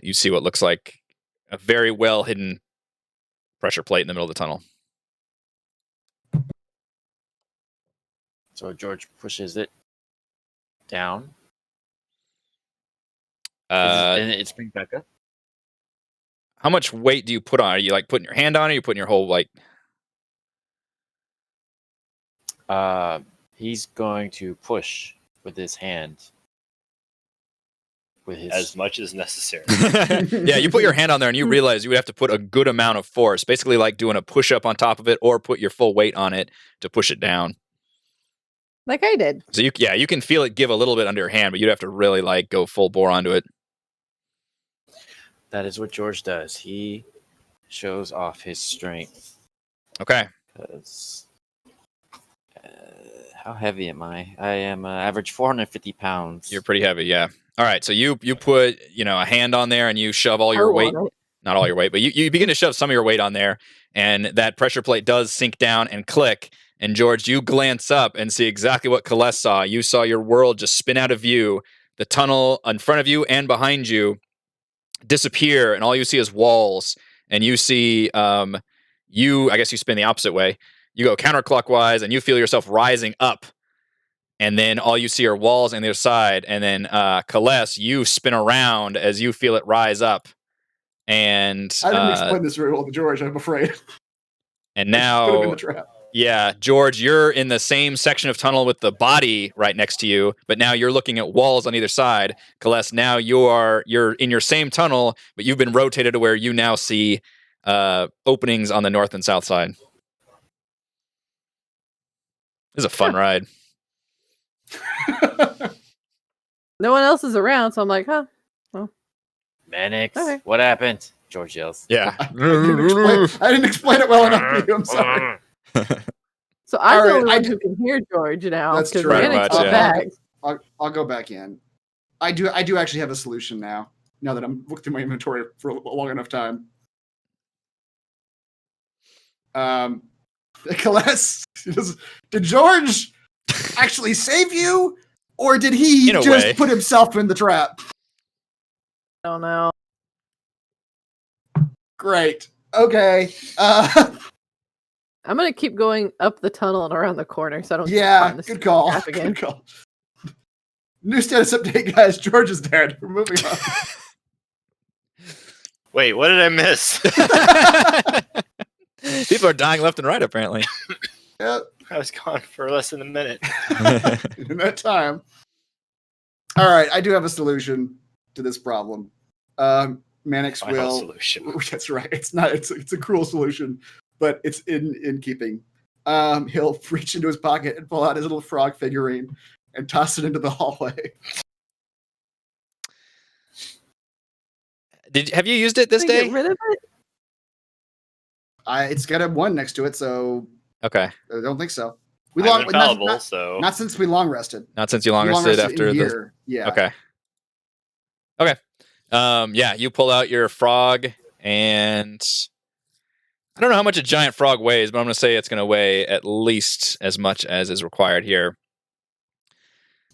you see what looks like a very well hidden pressure plate in the middle of the tunnel. So George pushes it down. And it springs back up. How much weight do you put on it? Are you like putting your hand on it? Or are you putting your whole like? He's going to push with his hand. With his As much as necessary. Yeah, you put your hand on there and you realize you would have to put a good amount of force, basically like doing a push up on top of it, or put your full weight on it to push it down. Like I did. So you can feel it give a little bit under your hand, but you'd have to really like go full bore onto it. That is what George does. He shows off his strength. Okay. 'Cause, how heavy am I? I am average 450 pounds. You're pretty heavy, yeah. All right, so you put a hand on there and you shove all your weight, not all your weight, but you begin to shove some of your weight on there, and that pressure plate does sink down and click. And George, you glance up and see exactly what Kales saw. You saw your world just spin out of view, the tunnel in front of you and behind you disappear, and all you see is walls. And you see, I guess you spin the opposite way. You go counterclockwise, and you feel yourself rising up. And then all you see are walls on the other side. And then, Kales, you spin around as you feel it rise up. And I didn't explain this very well to George, I'm afraid. And Put him in now, the trap. yeah, George, you're in the same section of tunnel with the body right next to you, but now you're looking at walls on either side. Kales, now you're in your same tunnel, but you've been rotated to where you now see openings on the north and south side. This is a fun ride. No one else is around, so I'm like, huh. Mannix, Okay. what happened? George yells. Yeah. I didn't explain it well enough to you. I'm sorry. So I'm All the right, only I one do- who can hear George now. That's 'cause true. Pretty Mannix much, is yeah. back. I'll go back in. I do actually have a solution now. Now that I'm looked through my inventory for a long enough time. Kales, did George actually save you, or did he In a just way. put himself in the trap? I don't know. Great. Okay. I'm gonna keep going up the tunnel and around the corner, so I don't. Yeah. find this Good call. trap again. Good call. New status update, guys. George is dead. We're moving on. Wait, what did I miss? People are dying left and right, apparently. Yeah. I was gone for less than a minute. In that time. All right, I do have a solution to this problem. Mannix Final will. solution. That's right. It's not. It's a cruel solution, but it's in keeping. He'll reach into his pocket and pull out his little frog figurine and toss it into the hallway. Have you used it this Can I day? get rid of it? It's got a 1 next to it, so Okay. I don't think so. I'm infallible, so not since we long rested. Not since you long We rested in after the. here. Yeah. Okay. Yeah, you pull out your frog, and I don't know how much a giant frog weighs, but I'm going to say it's going to weigh at least as much as is required here.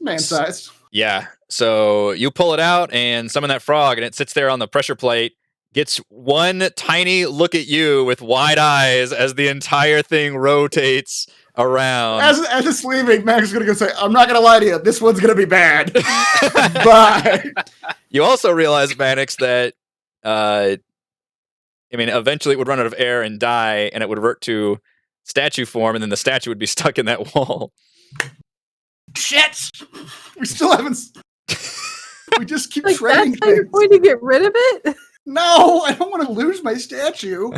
Man-sized. Yeah. So you pull it out and summon that frog, and it sits there on the pressure plate, gets one tiny look at you with wide eyes as the entire thing rotates around. As it's leaving, Max is going to go say, I'm not going to lie to you. This one's going to be bad. Bye. You also realize, Mannix, that eventually it would run out of air and die, and it would revert to statue form, and then the statue would be stuck in that wall. Shit! We still haven't. We just keep Like trading that's how you're things. going to get rid of it? No, I don't want to lose my statue.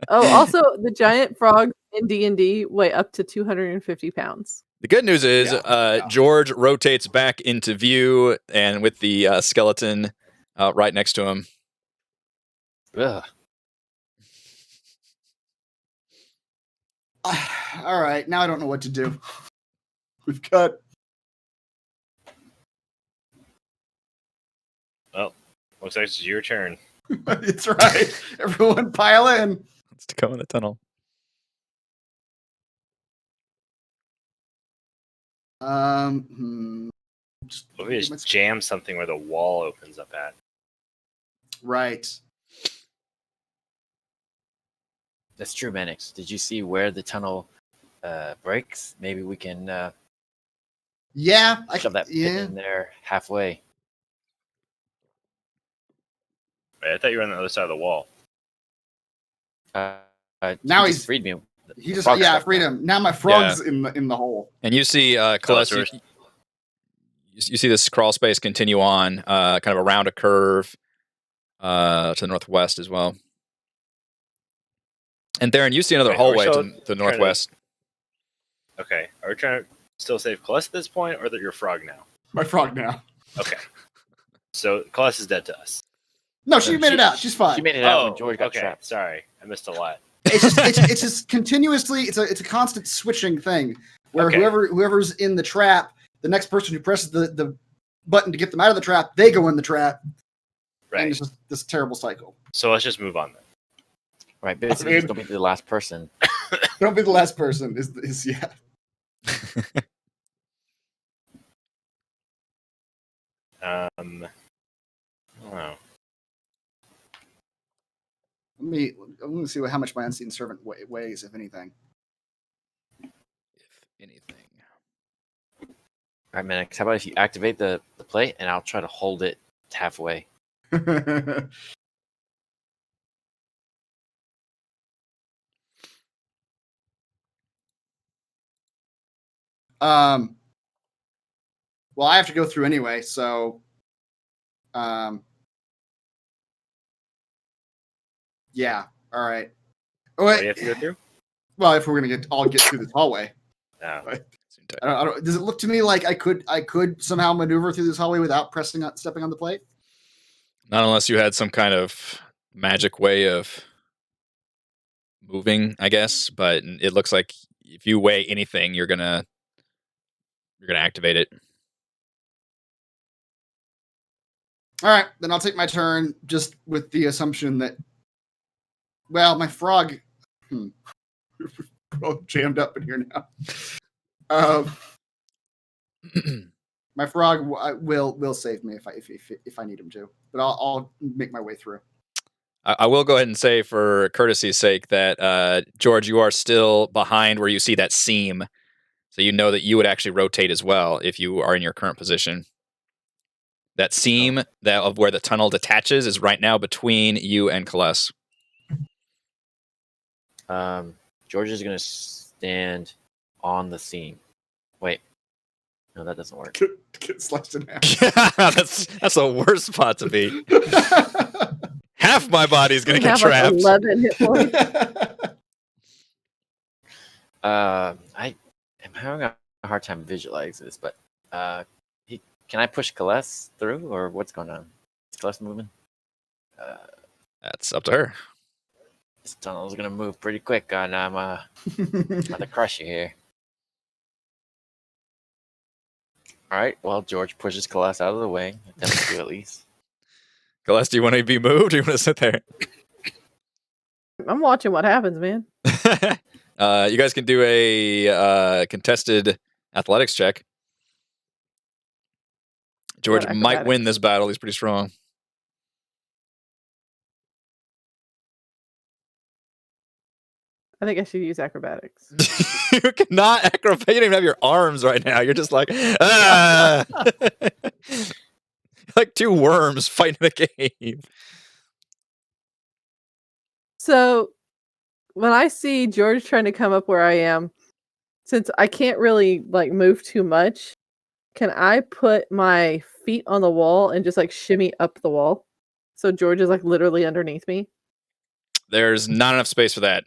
Oh, also the giant frogs in D&D weigh up to 250 pounds. The good news is Yeah. George rotates back into view, and with the skeleton right next to him. Ugh. All right, now I don't know what to do. We've got Looks like it's your turn. It's right. Everyone pile in. Let's go in the tunnel. Just, What if we just jam something where the wall opens up at? right. That's true, Manix. Did you see where the tunnel breaks? Maybe we can Yeah, shove that pit in there halfway. Right, I thought you were on the other side of the wall. Now he he's just freed me. He The just frog's stuck freed now. him. Now my frog's in the hole. And you see, Celeste, you see this crawl space continue on, kind of around a curve to the northwest as well. And Darren, you see another hallway to the northwest. Okay. Are we trying to still save Celeste at this point, or that your frog now? My frog now. Okay. So Celeste is dead to us. No, she made it out. She's fine. She made it out when George got okay. trapped. Sorry, I missed a lot. It's just continuously. It's a constant switching thing where whoever's in the trap, the next person who presses the button to get them out of the trap, they go in the trap. Right. And it's just this terrible cycle. So let's just move on then. Right, basically, just don't be the last person. Don't be the last person. Is yeah. I don't know. Let me see how much my unseen servant weighs, if anything. If anything. All right, Manix, how about if you activate the plate and I'll try to hold it halfway. Well, I have to go through anyway, so yeah. All right. Oh, What do you have to go through? Well, if we're gonna all get through this hallway. No. I don't, does it look to me like I could somehow maneuver through this hallway without stepping on the plate? Not unless you had some kind of magic way of moving, I guess. But it looks like if you weigh anything, you're gonna activate it. All right, then I'll take my turn, just with the assumption that, well, my frog, we're all jammed up in here now. My frog will save me if I need him to, but I'll make my way through. I will go ahead and say, for courtesy's sake, that George, you are still behind where you see that seam, so you know that you would actually rotate as well if you are in your current position. That seam of where the tunnel detaches is right now between you and Celeste. George is going to stand on the seam. Wait. No, that doesn't work. Get sliced in half. that's the worst spot to be. Half my body's going to get trapped. 11 hit points. I am having a hard time visualizing this, but can I push Celeste through, or what's going on? Is Celeste moving? That's up to her. This tunnel is going to move pretty quick, and I'm about to crush you here. All right, well, George pushes Celeste out of the way. Attempts to, at least. Celeste, do you want to be moved, or do you want to sit there? I'm watching what happens, man. You guys can do a contested athletics check. George might win this battle. He's pretty strong. I think I should use acrobatics. You cannot acrobat. You don't even have your arms right now. You're just like, ah! Like two worms fighting in a cave. So when I see George trying to come up where I am, since I can't really move too much, can I put my feet on the wall and just shimmy up the wall? So George is literally underneath me. There's not enough space for that.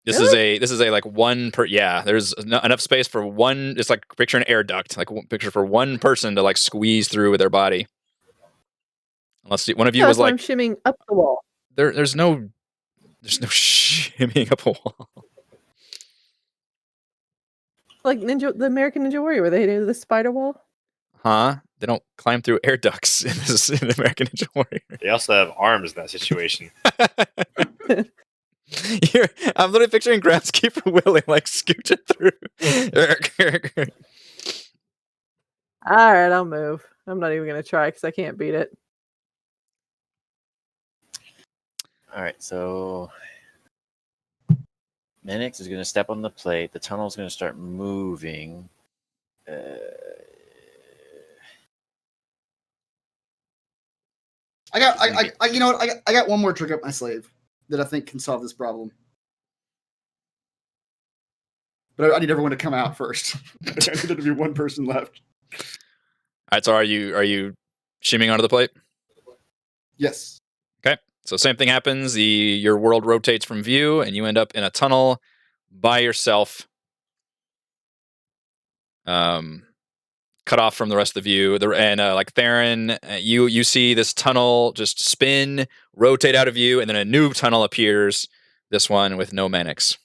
This Really? is a one per. Yeah, there's enough space for one. It's like picture an air duct, picture for one person to squeeze through with their body. Unless one of you was I'm shimmying up the wall. There's no shimmying up a wall. Like the American Ninja Warrior, where they do the spider wall. Huh? they don't climb through air ducts in American Ninja Warrior. They also have arms in that situation. I'm literally picturing Groundskeeper Willie like scooching through. All right, I'll move. I'm not even gonna try because I can't beat it. All right, so Manix is going to step on the plate. The tunnel is going to start moving. I you know what? I got one more trick up my sleeve that I think can solve this problem. But I need everyone to come out first. I need there to be one person left. All right, so are you shimmying onto the plate? Yes. Okay, so same thing happens. Your world rotates from view, and you end up in a tunnel by yourself, cut off from the rest of the view. Like Theron, you see this tunnel just spin, rotate out of view, and then a new tunnel appears. This one with no Manix.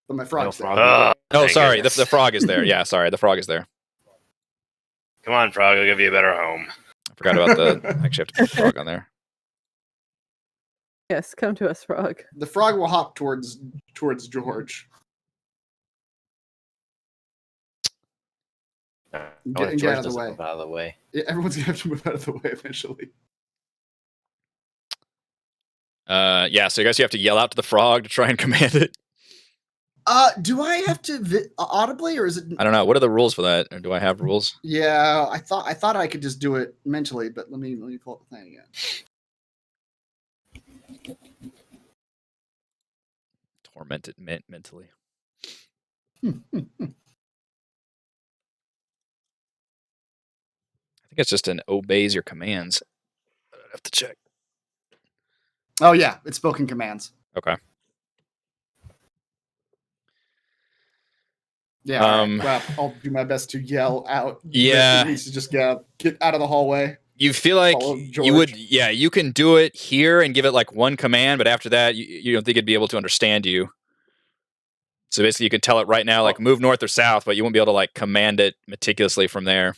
But my frog's there. Oh, Oh, sorry, the frog is there. Yeah, sorry, the frog is there. Come on, frog. I'll give you a better home. I forgot about the. Actually, have to put the frog on there. Yes, come to us, frog. The frog will hop towards George. Get out of the way. Move out of the way. Yeah, everyone's gonna have to move out of the way eventually. Yeah, so I guess you have to yell out to the frog to try and command it. Do I have to audibly, or is it? I don't know. What are the rules for that? Or do I have rules? Yeah, I thought I could just do it mentally, but let me pull up the thing again. Tormented mentally. I think it's just an obeys your commands. I'd have to check. Oh yeah, it's spoken commands. Okay. Yeah. Well, I'll do my best to yell out. Yeah. It needs to just get out of the hallway. You feel like Follow you George. would, yeah, you can do it here and give it like one command, but after that, you don't think it'd be able to understand you. So basically, you could tell it right now, like move north or south, but you won't be able to like command it meticulously from there.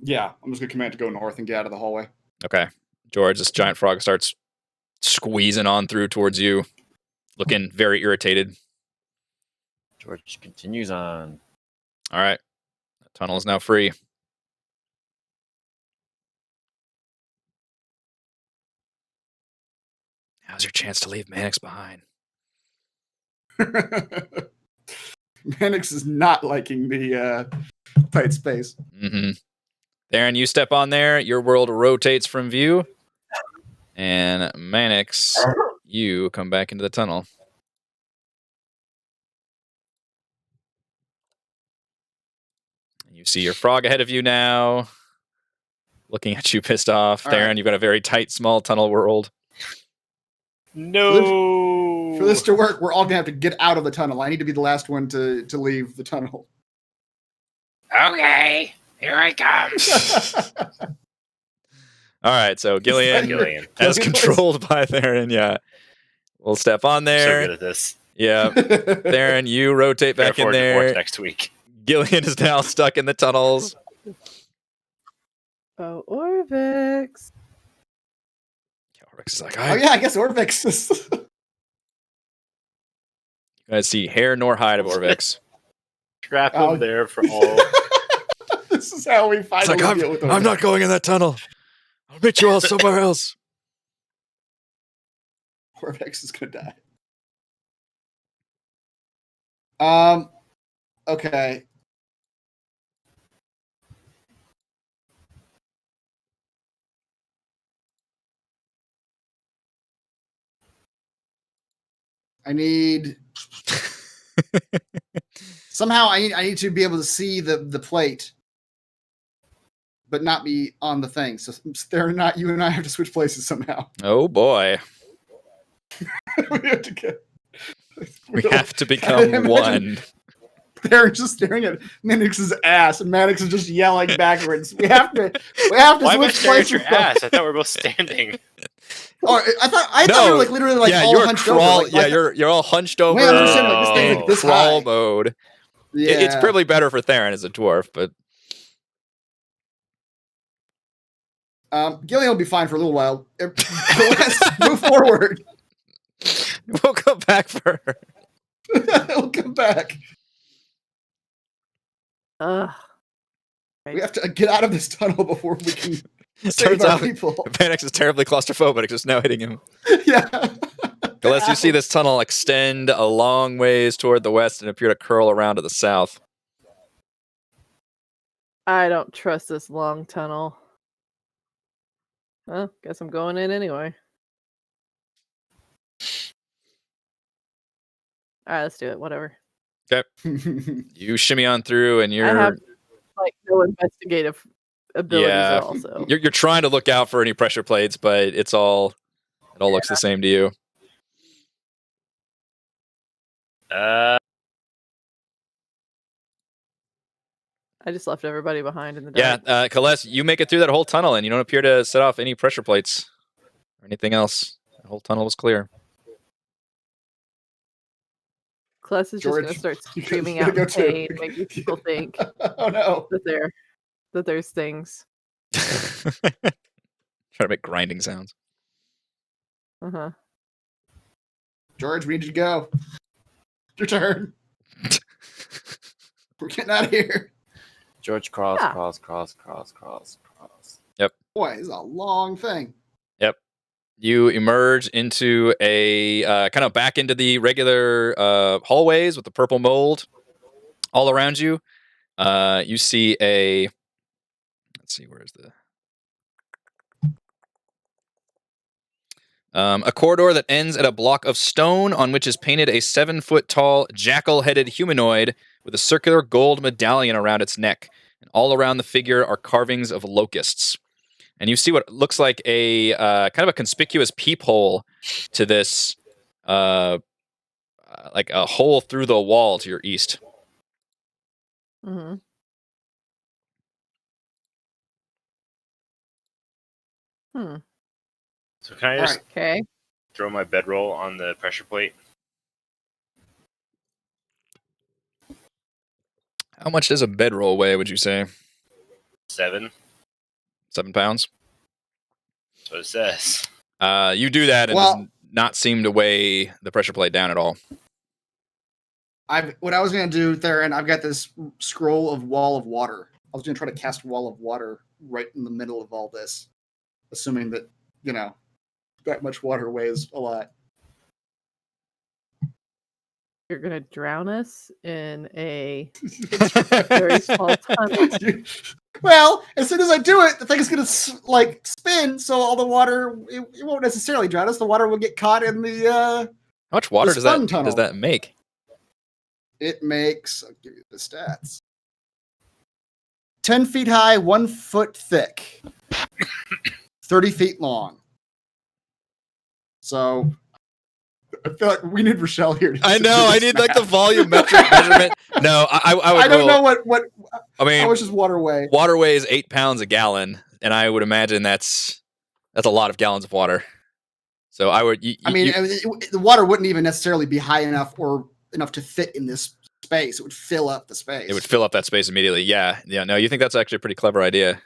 Yeah, I'm just gonna command it to go north and get out of the hallway. Okay. George, this giant frog starts squeezing on through towards you, looking very irritated. George continues on. All right. The tunnel is now free. Now's your chance to leave Manix behind. Manix is not liking the tight space. Mm-hmm. Theron, you step on there. Your world rotates from view. And Manix, you come back into the tunnel. You see your frog ahead of you now, looking at you pissed off. All Theron, right. you've got a very tight, small tunnel world. No. For this to work, we're all gonna have to get out of the tunnel. I need to be the last one to leave the tunnel. Okay, here I come. All right, so Gillian, Gillian. as controlled by Theron, yeah. We'll step on So there. good at this. Yeah. Theron, you rotate back in Forward to there. Forge next week. Gillian is now stuck in the tunnels. Oh, Orvix. Orvix is like, Oh yeah, I guess Orvix is. You guys see hair nor hide of Orvix. Trap him Oh. there for all. This is how we It's finally like, deal with I'm Orvix. not going in that tunnel. I'll meet you all somewhere else. Orvix is gonna die. Okay. I need somehow I need to be able to see the plate, but not be on the thing. So they're not. You and I have to switch places somehow. Oh boy. We have to get. We have to become one. They're just staring at Manix's ass, and Manix is just yelling backwards. We have to Why am I switch staring at places. your ass? I thought we were both standing. Oh, I thought No. we were like literally like Yeah, all you're hunched crawl. over. Like, Yeah, like- you're all hunched over. Wait, I'm understanding, like, this thing's like this crawl high. mode. Yeah. It's probably better for Theron as a dwarf, but Gillian will be fine for a little while. Let's move forward. We'll come back for her. We'll come back. Ugh. We have to get out of this tunnel before we can save Turns our out people. Panix is terribly claustrophobic. It's now hitting him. Yeah. Unless you see this tunnel extend a long ways toward the west and appear to curl around to the south. I don't trust this long tunnel. Well, guess I'm going in anyway. All right, let's do it. Whatever. You shimmy on through, and I you're have like no investigative abilities at all. So you're trying to look out for any pressure plates, but it all looks the same to you. I just left everybody behind in the dark. Yeah, Kales, you make it through that whole tunnel, and you don't appear to set off any pressure plates or anything else. The whole tunnel was clear. Kless is just George, gonna start you gotta screaming out go in too. pain, making people think Oh no. that there's things. Try to make grinding sounds. Uh-huh. George, we need you to go. Your turn. We're getting out of here. George crawls. Yeah. Boy, this is a long thing. You emerge into a kind of back into the regular hallways with the purple mold all around you. You see let's see, where's a corridor that ends at a block of stone on which is painted a 7-foot-tall jackal-headed humanoid with a circular gold medallion around its neck. And all around the figure are carvings of locusts. And you see what looks like a kind of a conspicuous peephole to this, like a hole through the wall to your east. Mm-hmm. So can I just Okay. throw my bedroll on the pressure plate? How much does a bedroll weigh, would you say? 7. 7 pounds? That's what it says. You do that and Well- does not seem to weigh the pressure plate down at all. What I was gonna do, Theron, I've got this scroll of wall of water. I was gonna try to cast wall of water right in the middle of all this, assuming that, that much water weighs a lot. You're gonna drown us in a very small tunnel. Well, as soon as I do it, the thing is gonna spin, so all the water it won't necessarily drown us. The water will get caught in the. How much water The does spun tunnel. that make? It makes. I'll give you the stats. 10 feet high, 1 foot thick, 30 feet long. So I feel like we need Rochelle here. I know. I need like the volumetric measurement. No, I would. I don't roll- know what. I mean, How much does water weigh? water weighs 8 pounds a gallon, and I would imagine that's a lot of gallons of water. So I would. The water wouldn't even necessarily be high enough or enough to fit in this space. It would fill up the space. It would fill up that space immediately. Yeah. No, you think that's actually a pretty clever idea.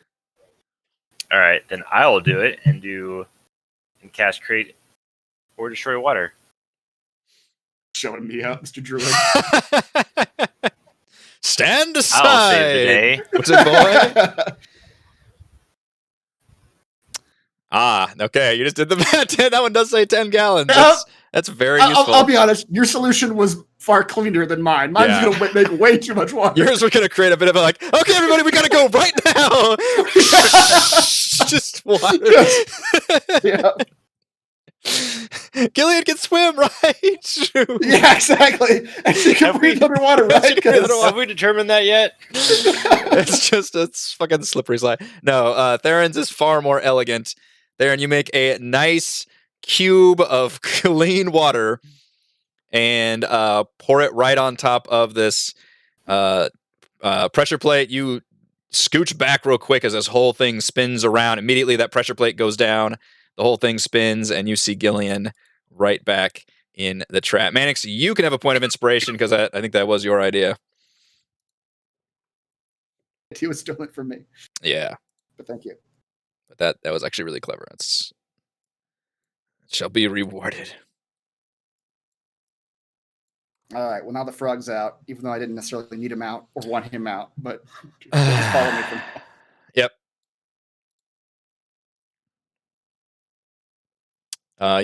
All right, then I'll do it and cast create or destroy water. Showing me out, Mr. Druid. Stand aside. I'll save the day. What's it, boy? Okay. You just did the math. That one does say 10 gallons. That's very useful. I'll be honest. Your solution was far cleaner than mine. Mine's going to make way too much water. Yours were going to create a bit of a okay, everybody, we got to go right now. Just water. Yeah. Gillian can swim, right? Shoot. Yeah, exactly. And she can breathe underwater, right? Have we determined that yet? It's fucking slippery slide. No, Theron's is far more elegant. Theron, you make a nice cube of clean water and pour it right on top of this pressure plate. You scooch back real quick as this whole thing spins around. Immediately, that pressure plate goes down. The whole thing spins, and you see Gillian right back in the trap. Mannix, you can have a point of inspiration because I think that was your idea. He was stolen from me. Yeah. But thank you. But that was actually really clever. It shall be rewarded. All right. Well, now the frog's out, even though I didn't necessarily need him out or want him out, but just follow me from now. Yep.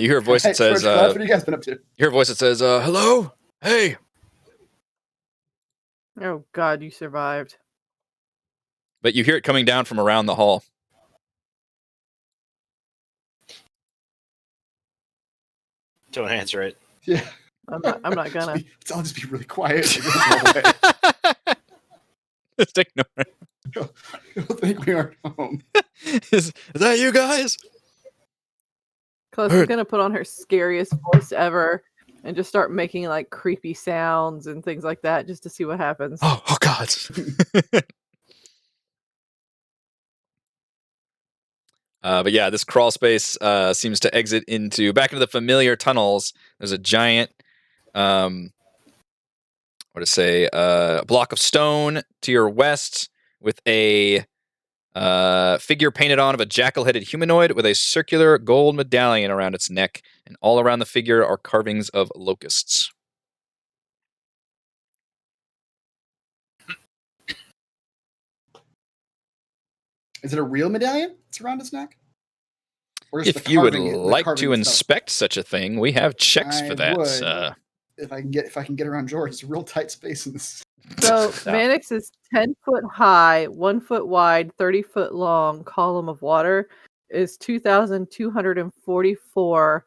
You hear a voice that says, George, what have you guys been up to? You hear a voice that says, hello? Hey. Oh God, you survived. But you hear it coming down from around the hall. Don't answer it. Yeah. I'm not gonna. I'll just be really quiet. Just ignore it. You'll think we aren't home. Is that you guys? Close is gonna put on her scariest voice ever and just start making like creepy sounds and things like that just to see what happens. Oh God. But yeah, this crawl space seems to exit back into the familiar tunnels. There's a giant, a block of stone to your west with a figure painted on of a jackal-headed humanoid with a circular gold medallion around its neck, and all around the figure are carvings of locusts. Is it a real medallion? It's around his neck? Or is If the you would carving- the like carving to itself? inspect such a thing, we have checks for I that. would. If I can get around George, it's a real tight space in this. So Mannix is 10 foot high, 1 foot wide, 30 foot long column of water is 2,244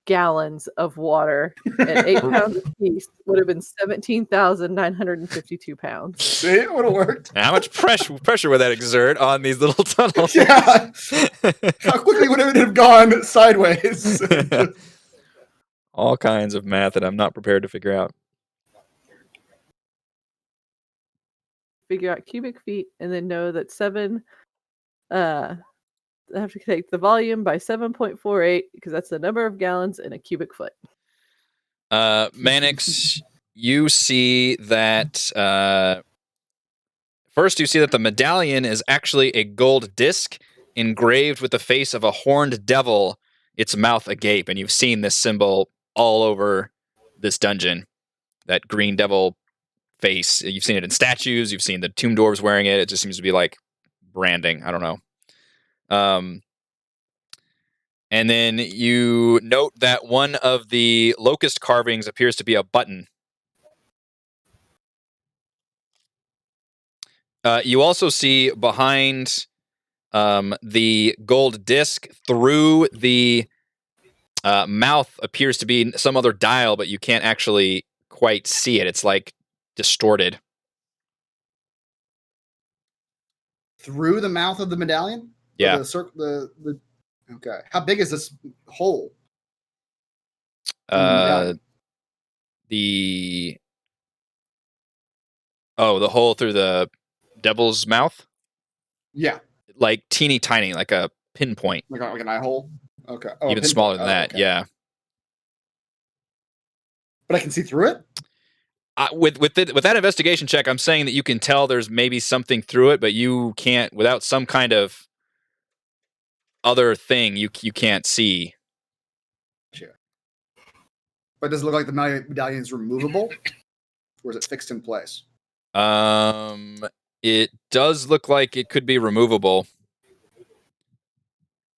gallons of water at 8 pounds a piece would have been 17,952 pounds. See, it would have worked. How much pressure would that exert on these little tunnels? Yeah. How quickly would it have gone sideways? All kinds of math that I'm not prepared to figure out. Figure out cubic feet and then know that I have to take the volume by 7.48 because that's the number of gallons in a cubic foot. Mannix, you see that first you see that the medallion is actually a gold disc engraved with the face of a horned devil, its mouth agape, and you've seen this symbol all over this dungeon. That green devil face. You've seen it in statues, you've seen the tomb dwarves wearing it. It just seems to be like branding. I don't know. And then you note that one of the locust carvings appears to be a button. You also see behind the gold disc, through the mouth, appears to be some other dial, but you can't actually quite see it. It's like distorted. Through the mouth of the medallion? Yeah. Okay. How big is this hole? The hole through the devil's mouth? Yeah. Like teeny tiny, like a pinpoint. Like an eye hole? Okay. Oh, Even smaller than that, okay. yeah. But I can see through it? With that investigation check, I'm saying that you can tell there's maybe something through it, but you can't, without some kind of other thing, you can't see. Sure. But does it look like the medallion is removable? Or is it fixed in place? It does look like it could be removable.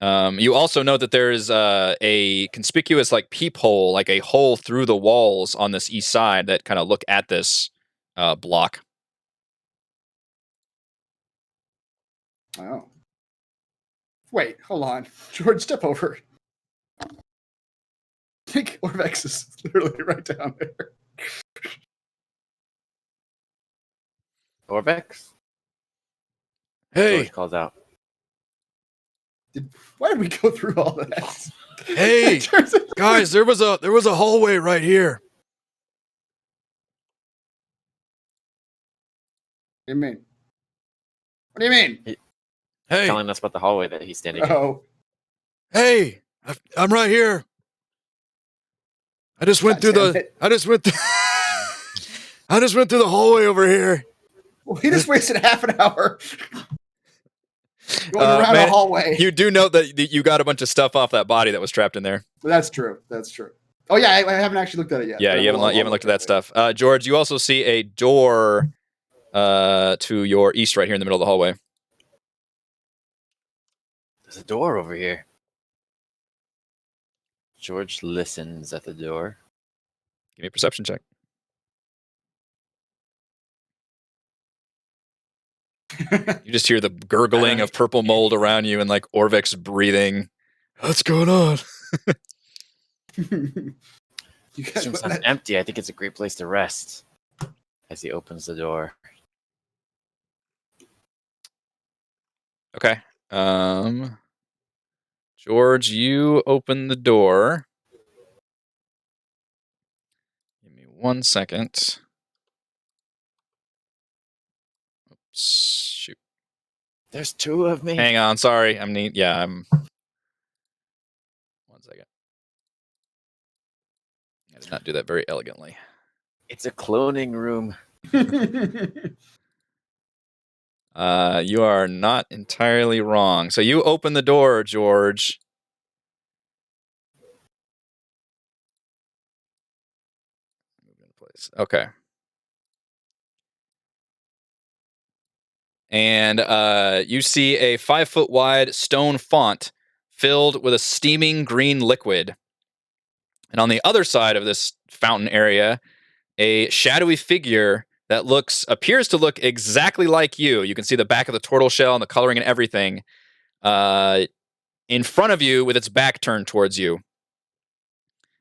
You also note that there is a conspicuous like peephole, like a hole through the walls on this east side that kind of look at this block. Oh. Wait, hold on. George, step over. I think Orvex is literally right down there. Orbex? Hey, George calls out. Why did we go through all that? hey, guys! There was a hallway right here. What do you mean? What do you mean? Hey, Telling us about the hallway that he's standing in. Oh. hey! I'm right here. I just went through God damn the. it. I just went through the hallway over here. Well, he just wasted half an hour. Going around man, a hallway. You do note that you got a bunch of stuff off that body that was trapped in there. That's true. Oh yeah, I haven't actually looked at it yet. Yeah, but you haven't looked at that stuff. George, you also see a door to your east right here in the middle of the hallway. There's a door over here. George listens at the door. Give me a perception check. You just hear the gurgling of purple mold around you and like Orvek's breathing. What's going on? You This guys, room sounds empty. I think it's a great place to rest. As he opens the door. Okay. George, you open the door. Give me 1 second. Oops, shoot. There's two of me. Hang on, sorry. I'm 1 second. I did not do that very elegantly. It's a cloning room. You are not entirely wrong. So you open the door, George. Move into place. Okay. And you see a 5-foot wide stone font filled with a steaming green liquid. And on the other side of this fountain area, a shadowy figure that appears to look exactly like you. You can see the back of the turtle shell and the coloring and everything in front of you with its back turned towards you.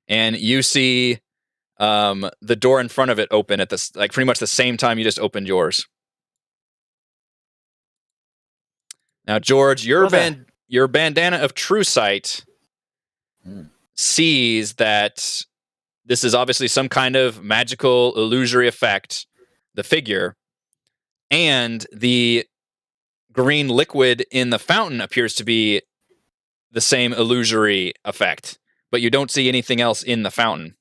And you see the door in front of it open at this, like pretty much the same time you just opened yours. Now, George, your bandana of true sight sees that this is obviously some kind of magical illusory effect, the figure, and the green liquid in the fountain appears to be the same illusory effect, but you don't see anything else in the fountain.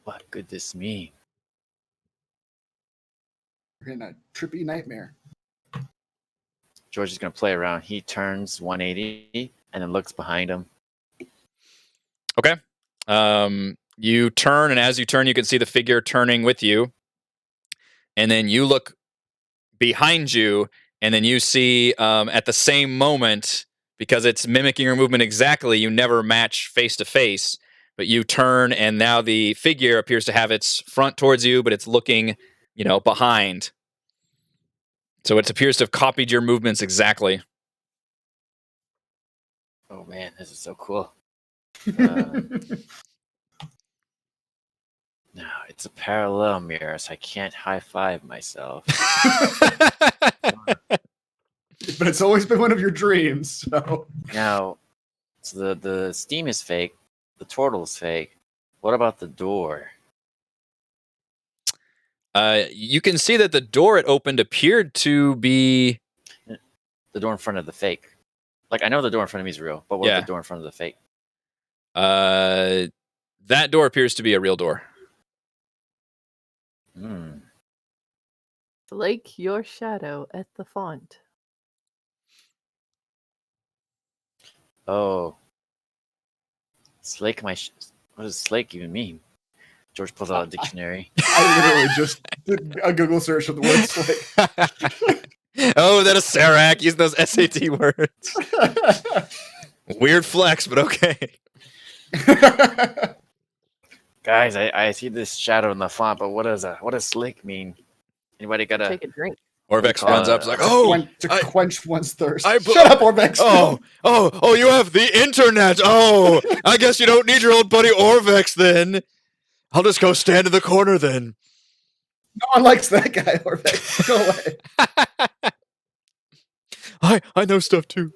What could this mean? We're in a trippy nightmare. George is going to play around. He turns 180 and then looks behind him. Okay. You turn, and as you turn, you can see the figure turning with you. And then you look behind you, and then you see at the same moment, because it's mimicking your movement exactly, you never match face to face. But you turn, and now the figure appears to have its front towards you, but it's looking, behind. So it appears to have copied your movements exactly. Oh man, this is so cool. No, it's a parallel mirror, so I can't high five myself. But it's always been one of your dreams. So Now, so the steam is fake, the turtle's fake. What about the door? You can see that the door it opened appeared to be The door in front of the fake. Like, I know the door in front of me is real, but what Yeah. about the door in front of the fake? that door appears to be a real door. Flake your shadow at the font. Oh. Slake my... What does slake even mean? George pulls out a dictionary. I literally just did a Google search of the word slate. Oh, that is Sarac using those SAT words. Weird flex, but okay. Guys, I see this shadow in the font, but what does slake mean? Anybody got Take a drink. Orvex runs up, is like, "Oh, to quench one's thirst. I- Shut up, Orvex. oh, you have the internet. Oh, I guess you don't need your old buddy Orvex then. I'll just go stand in the corner then." No one likes that guy, Orvex. Go away. I know stuff too.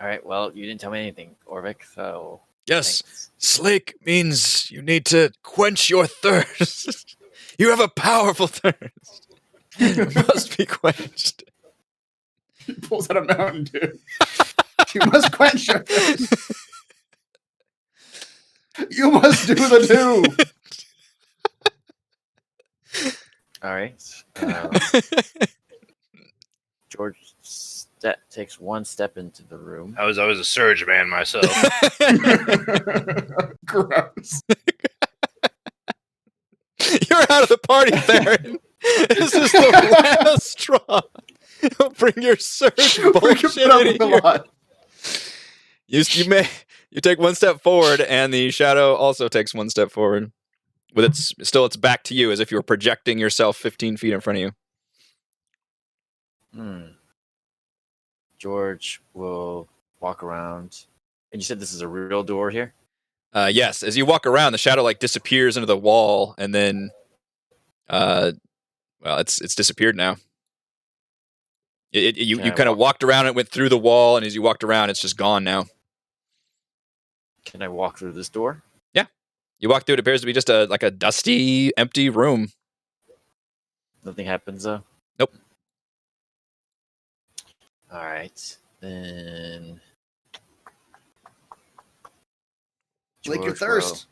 All right, well, you didn't tell me anything, Orvik, so... Yes, thanks. slake means you need to quench your thirst. You have a powerful thirst. It must be quenched. He pulls out a Mountain Dew. You must quench your thirst. You must do the do. All right. George takes one step into the room. I was always a surge man myself. Gross. You're out of the party, Theron. This is the last straw. Don't bring your surge bullshit in here. You take one step forward, and the shadow also takes one step forward. With its back to you, as if you were projecting yourself 15 feet in front of you. George will walk around. And you said this is a real door here? Yes. As you walk around, the shadow like disappears into the wall, and then, well, it's disappeared now. You kind of walked around, it went through the wall, and as you walked around, it's just gone now. Can I walk through this door? Yeah. You walk through, it appears to be just a dusty, empty room. Nothing happens, though? Nope. All right. Then... Like your thirst.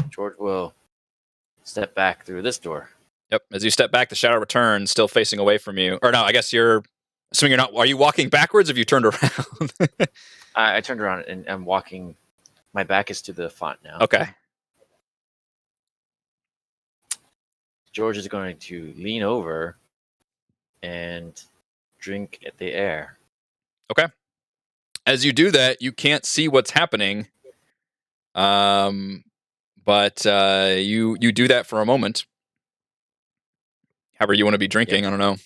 George will step back through this door. Yep. As you step back, the shadow returns, still facing away from you. Or no, I guess you're... Assuming you're not... Are you walking backwards, or have you turned around? I turned around and I'm walking... My back is to the font now. Okay. George is going to lean over and drink at the air. Okay. As you do that, you can't see what's happening. But you do that for a moment. However you want to be drinking, I don't know.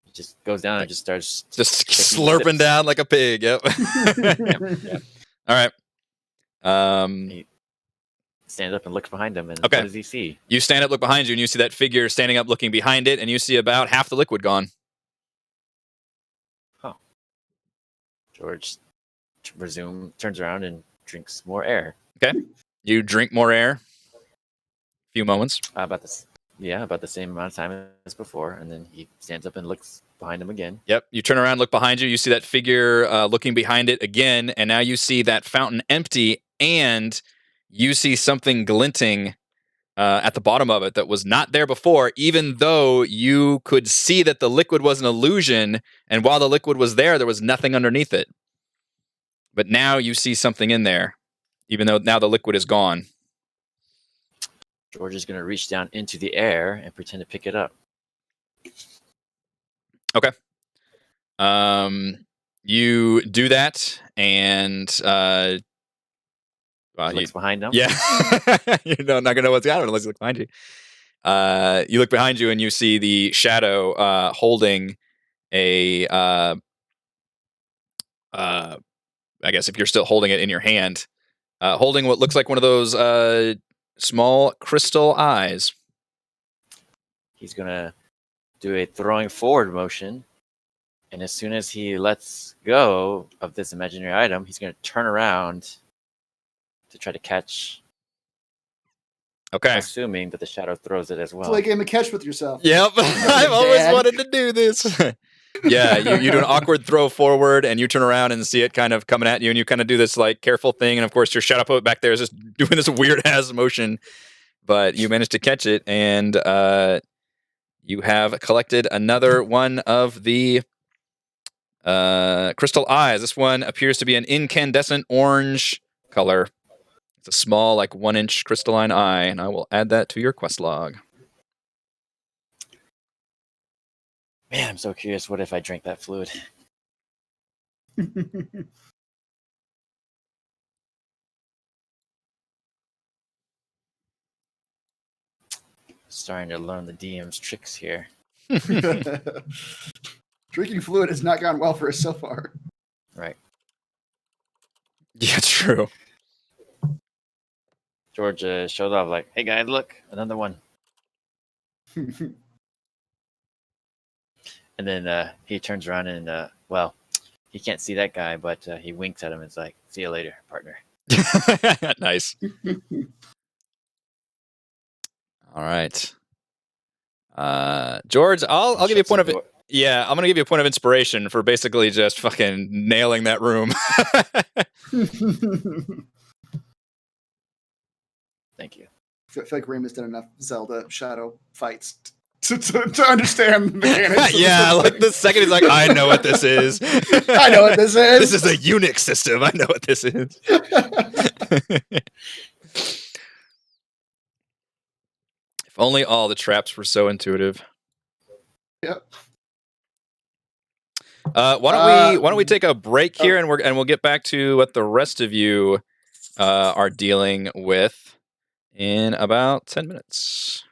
It just goes down and just starts... Just slurping down like a pig, yep. Yep. All right. He stands up and looks behind him, and okay. What does he see? You stand up, look behind you, and you see that figure standing up looking behind it, and you see about half the liquid gone. Oh. George turns around and drinks more air. Okay. You drink more air. A few moments. About the same amount of time as before, and then he stands up and looks behind him again. Yep. You turn around, look behind you. You see that figure looking behind it again, and now you see that fountain empty, and you see something glinting at the bottom of it that was not there before, even though you could see that the liquid was an illusion, and while the liquid was there was nothing underneath it. But now you see something in there, even though now the liquid is gone. George is going to reach down into the air and pretend to pick it up. Okay. You do that, and looks behind him. Yeah, you're not gonna know what's going on unless you look behind you. You look behind you, and you see the shadow holding a. I guess if you're still holding it in your hand, holding what looks like one of those small crystal eyes. He's gonna do a throwing forward motion, and as soon as he lets go of this imaginary item, he's gonna turn around to try to catch. Okay. Assuming that the shadow throws it as well. It's like a game of catch with yourself. Yep. I've always wanted to do this. Yeah, you do an awkward throw forward, and you turn around and see it kind of coming at you, and you kind of do this like careful thing, and of course your shadow poet back there is just doing this weird ass motion, but you managed to catch it, and you have collected another one of the crystal eyes. This one appears to be an incandescent orange color. It's a small, like 1-inch crystalline eye, and I will add that to your quest log. Man, I'm so curious. What if I drank that fluid? Starting to learn the DM's tricks here. Drinking fluid has not gone well for us so far. Right. Yeah, true. George shows off like, hey guys, look, another one. And then he turns around and, well, he can't see that guy, but he winks at him and is like, see you later, partner. Nice. All right. George, I'll give you a point of it. Yeah, I'm going to give you a point of inspiration for basically just fucking nailing that room. feel like Remus did enough Zelda Shadow fights to understand the mechanics. Yeah, like the second he's like, I know what this is. I know what this is. This is a Unix system. I know what this is. If only all the traps were so intuitive. Yep. Why don't we take a break here and we'll get back to what the rest of you are dealing with in about 10 minutes.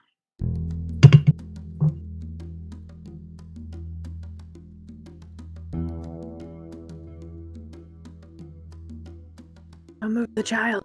I'll move the child.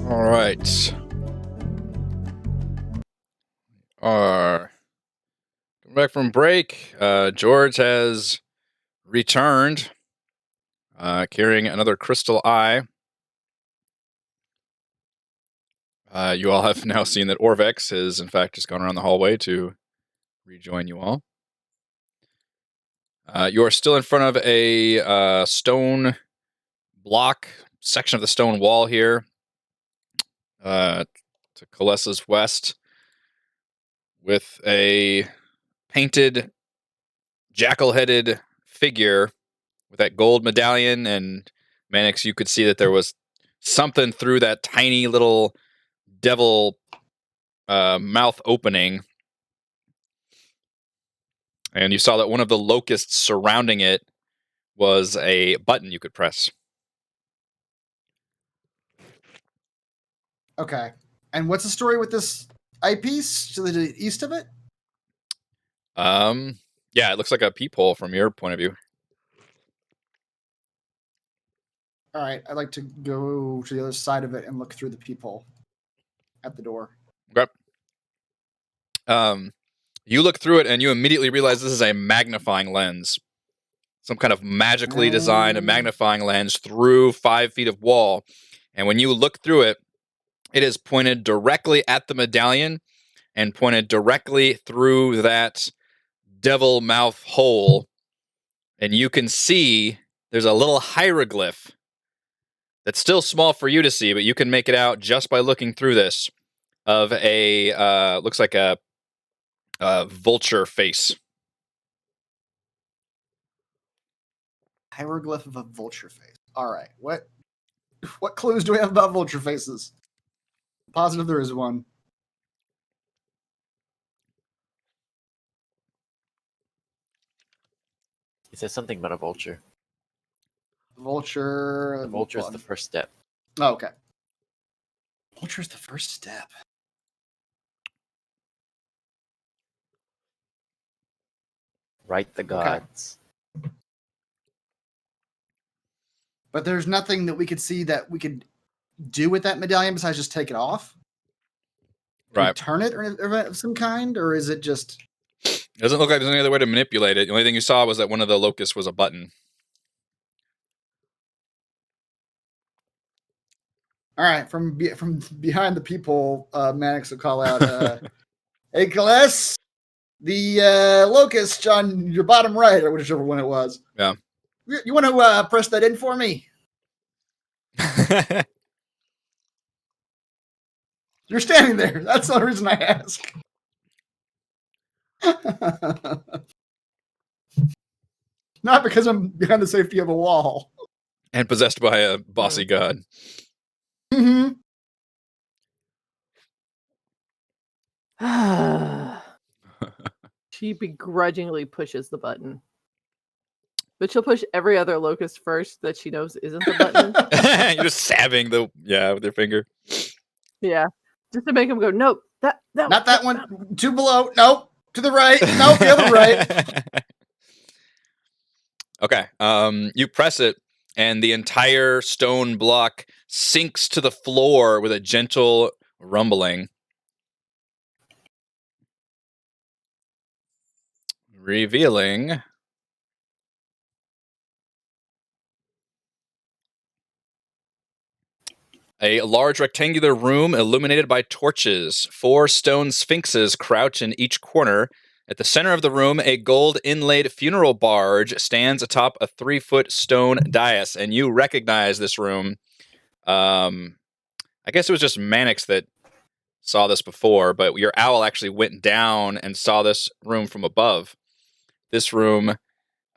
All right. Coming back from break. George has returned, carrying another crystal eye. You all have now seen that Orvex has, in fact, just gone around the hallway to rejoin you all. You are still in front of a stone block section of the stone wall here, to Colesa's west, with a painted jackal-headed figure with that gold medallion. And Mannix, you could see that there was something through that tiny little devil mouth opening. And you saw that one of the locusts surrounding it was a button you could press. Okay. And what's the story with this eyepiece to the east of it? Yeah, it looks like a peephole from your point of view. All right. I'd like to go to the other side of it and look through the peephole at the door. Okay. You look through it and you immediately realize this is a magnifying lens. Some kind of magically designed a magnifying lens through 5 feet of wall. And when you look through it, it is pointed directly at the medallion and pointed directly through that devil mouth hole. And you can see there's a little hieroglyph that's still small for you to see, but you can make it out just by looking through this, of a, looks like a vulture face. Hieroglyph of a vulture face. All right. What clues do we have about vulture faces? Positive there is one. He says something about a vulture. Vulture. The vulture is the first step. Oh, okay. Vulture is the first step. Right the gods. Okay. But there's nothing that we could see that we could do with that medallion besides just take it off? Can we turn it or of some kind? Or is it just... It doesn't look like there's any other way to manipulate it. The only thing you saw was that one of the locusts was a button. All right, from behind the peephole, Mannix will call out, "Hey, Celeste, the locust on your bottom right," or whichever one it was. Yeah. You want to press that in for me? You're standing there. That's the only reason I ask. Not because I'm behind the safety of a wall. And possessed by a bossy god. Mm-hmm. She begrudgingly pushes the button. But she'll push every other locust first that she knows isn't the button. You're just stabbing with your finger. Yeah. Just to make him go, nope. Not that one. Two below. Nope. To the right. Nope. The other right. Okay. You press it, and the entire stone block sinks to the floor with a gentle rumbling, revealing a large rectangular room illuminated by torches. 4 stone sphinxes crouch in each corner. At the center of the room, a gold inlaid funeral barge stands atop a 3-foot stone dais, and you recognize this room. I guess it was just Mannix that saw this before, but your owl actually went down and saw this room from above. This room,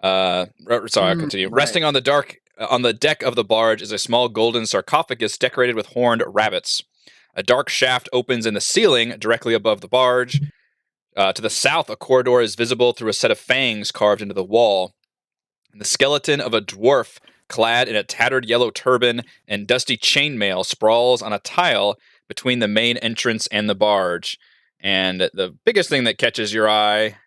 I'll continue. Right. Resting on the deck of the barge is a small golden sarcophagus decorated with horned rabbits. A dark shaft opens in the ceiling directly above the barge. To the south, a corridor is visible through a set of fangs carved into the wall. And the skeleton of a dwarf clad in a tattered yellow turban and dusty chainmail sprawls on a tile between the main entrance and the barge. And the biggest thing that catches your eye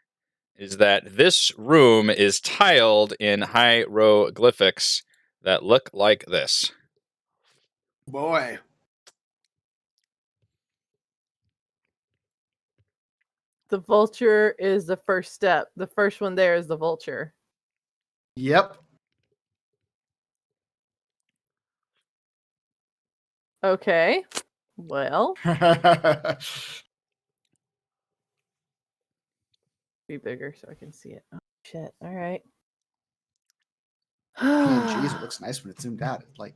is that this room is tiled in hieroglyphics that look like this. Boy. The vulture is the first step. The first one there is the vulture. Yep. Okay. Well, be bigger so I can see it. Oh, shit. All right. PNGs, it looks nice when it's zoomed out. It's like,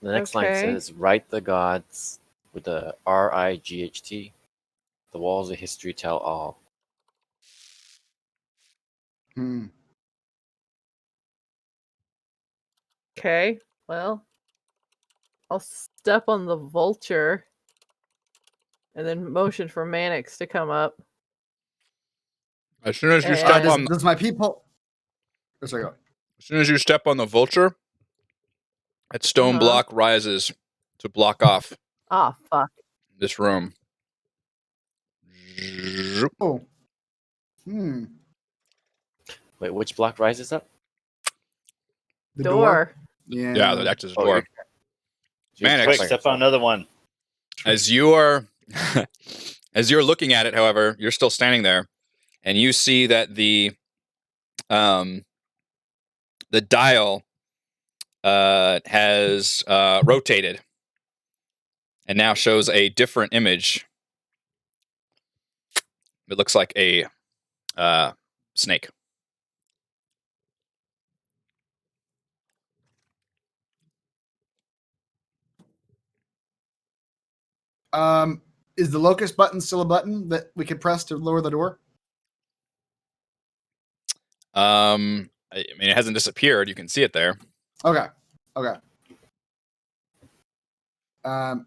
The next line Okay. says, "Write the gods," with the RIGHT. "The walls of history tell all." Okay. Well, I'll step on the vulture and then motion for Mannix to come up. As soon as you And- step on, does my people? Oh, sorry, go. as soon as you step on the vulture, that stone block rises to block off Ah, fuck. this room. Oh. Wait, which block rises up? The Door. Yeah. Yeah, that acts as a Oh, door. Mannix. Quick, step on another one. As you are, as you're looking at it, however, you're still standing there, and you see that the dial has rotated, and now shows a different image. It looks like a snake. Is the locust button still a button that we could press to lower the door? I mean, it hasn't disappeared. You can see it there, Okay. All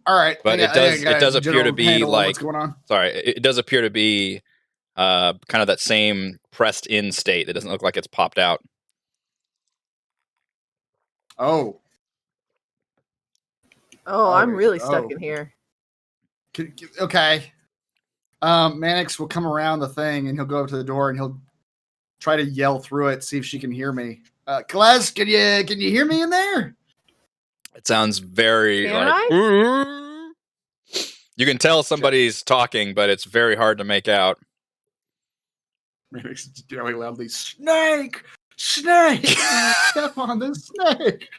right. but it does appear to be handle on like. what's going on. Sorry, it does appear to be kind of that same pressed in state. It doesn't look like it's popped out. Oh. Oh, I'm really Oh. stuck in here. Okay. Mannix will come around the thing and he'll go up to the door and he'll try to yell through it, see if she can hear me. Kales, can you hear me in there? It sounds very Can like. You can tell somebody's talking, but it's very hard to make out. Mannix is yelling loudly, "Snake! Snake! Step on the snake!"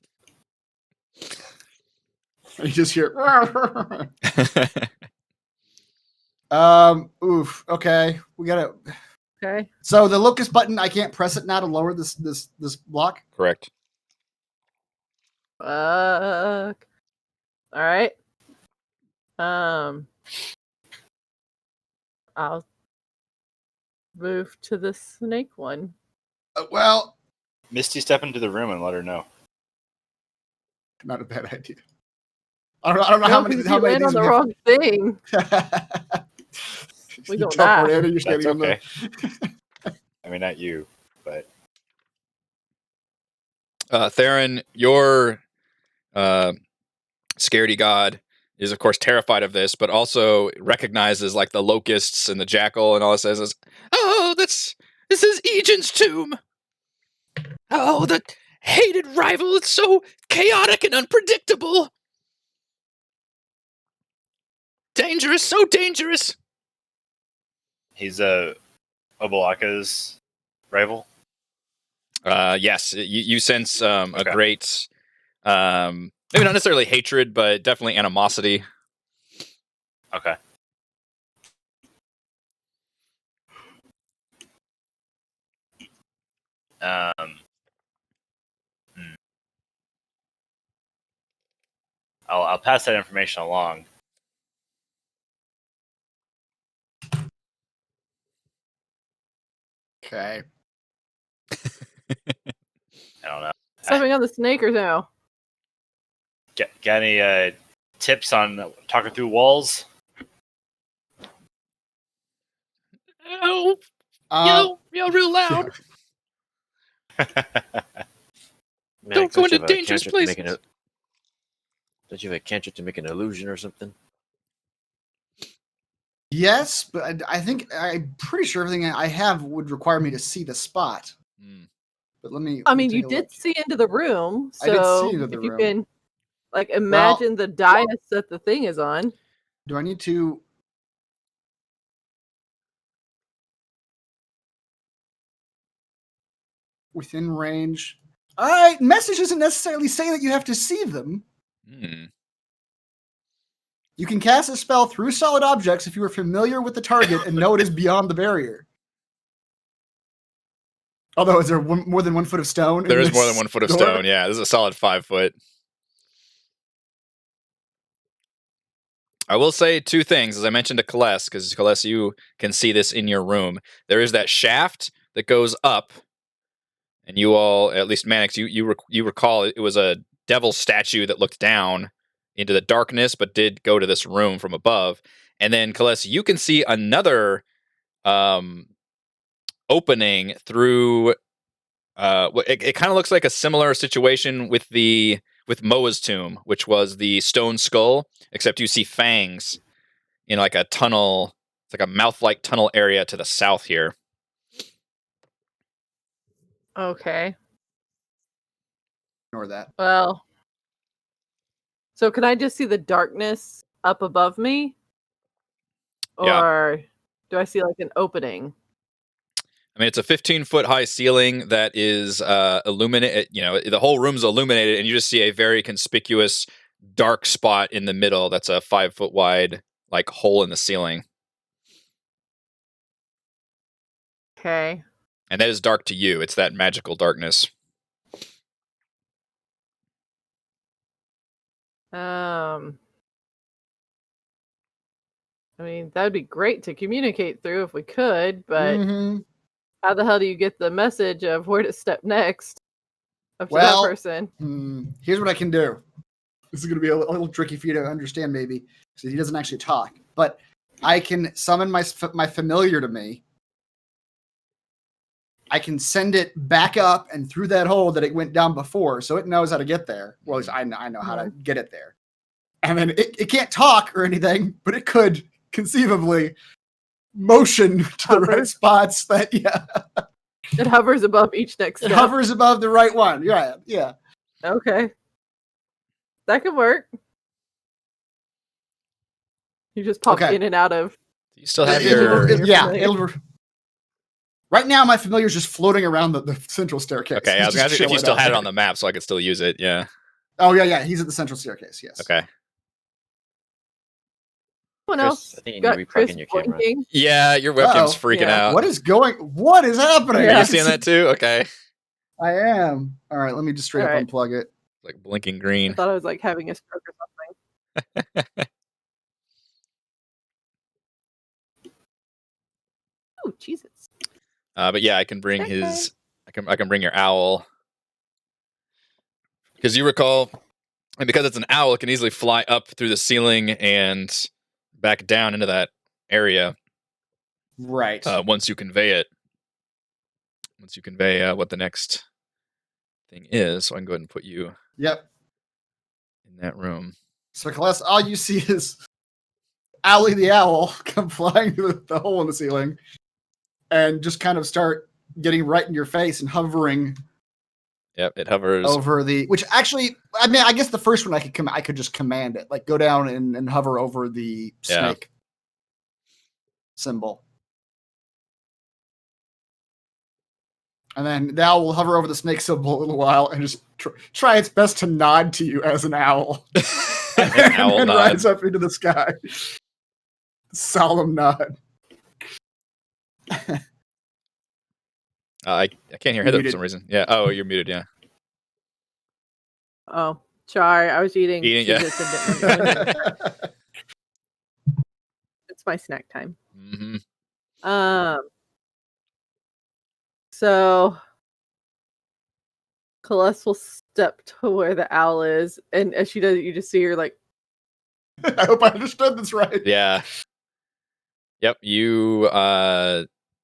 And you just hear. Oof. Okay, we gotta. Okay. So the locust button, I can't press it now to lower this block. Correct. Fuck. All right. I'll move to the snake one. Well, Misty, step into the room and let her know. not a bad idea. I don't know how many. Because How you many land of on these the wrong thing. We you don't jump right die. in and you're That's standing on okay. the. I mean, not you, but Theron, your scaredy god is of course terrified of this, but also recognizes like the locusts and the jackal and all it says is, "Oh, this is Aegon's tomb." Oh, the hated rival! It's so chaotic and unpredictable. Dangerous, so dangerous. He's Obolaka's rival. Yes, you sense a Okay. great, maybe not necessarily hatred, but definitely animosity. Okay. I'll pass that information along. Okay. I don't know. Stepping on the snake or no? Got any tips on talking through walls? Oh, yell real loud. Don't go into dangerous places. Don't you have a cantrip to make an illusion or something? Yes, but I'm pretty sure everything I have would require me to see the spot. But let me. I mean, you take a did look. see into the room, I did so see into the if you room. can, like, imagine the dais that the thing is on. Do I need to? Within range. All right. Message doesn't necessarily say that you have to see them. You can cast a spell through solid objects if you are familiar with the target and know it is beyond the barrier. Although, is there more than 1 foot of stone? There is more than 1 foot of stone. Yeah, this is a solid 5 foot. I will say 2 things, as I mentioned to Celeste, because Celeste, you can see this in your room. There is that shaft that goes up, and you all, at least Mannix, you recall it was a devil statue that looked down into the darkness, but did go to this room from above. And then, Celeste, you can see another opening through. It kind of looks like a similar situation with Moa's tomb, which was the stone skull, except you see fangs in like a tunnel. It's like a mouth-like tunnel area to the south here. Okay. Ignore that. Well, so can I just see the darkness up above me? Yeah. Or do I see like an opening? I mean, it's a 15-foot high ceiling that is illuminated. You know, the whole room's illuminated, and you just see a very conspicuous dark spot in the middle. That's a 5 foot wide like hole in the ceiling, Okay. and that is dark to you. It's that magical darkness. I mean, that'd be great to communicate through if we could, but Mhm. how the hell do you get the message of where to step next up to Well, that person? Here's what I can do. This is going to be a little tricky for you to understand, maybe, because he doesn't actually talk. But I can summon my familiar to me. I can send it back up and through that hole that it went down before, so it knows how to get there. Well, at least I know how to get it there. And then it can't talk or anything, but it could conceivably motion to the right spots. That It hovers above each next it step. hovers above the right one. Yeah. Okay. That could work. You just pop in and out of. You still have your Right now, my familiar is just floating around the central staircase. Okay, I was gonna ask if you still had it on the map, so I could still use it. Yeah. Oh yeah. He's at the central staircase. Yes. Okay. Someone else I think you got need to Chris replug in your camera. blinking. Yeah, your webcam's freaking out. What is happening? Are you seeing that too? Okay. I am. All right, let me just straight up unplug it. Like blinking green. I thought I was like having a stroke or something. Oh, Jesus. But yeah, I can bring I can bring your owl. Because you recall, and because it's an owl, it can easily fly up through the ceiling and back down into that area. Right. Once you convey what the next thing is, so I can go ahead and put you. Yep. In that room. So, Celeste, all you see is Owly the owl come flying through the hole in the ceiling, and just kind of start getting right in your face and hovering Yep, it hovers over the. Which actually, I mean, I guess the first one I could just command it, like go down and hover over the snake symbol, and then the owl will hover over the snake symbol a little while and just try its best to nod to you as an owl, and rides up into the sky. Solemn nod. I can't hear Heather for some reason. Yeah. Oh, you're muted. Yeah. Oh, sorry. I was eating. Yeah. It's my snack time. Mm-hmm. So Celeste will step to where the owl is, and as she does it, you just see her like. I hope I understood this right. Yeah. Yep. You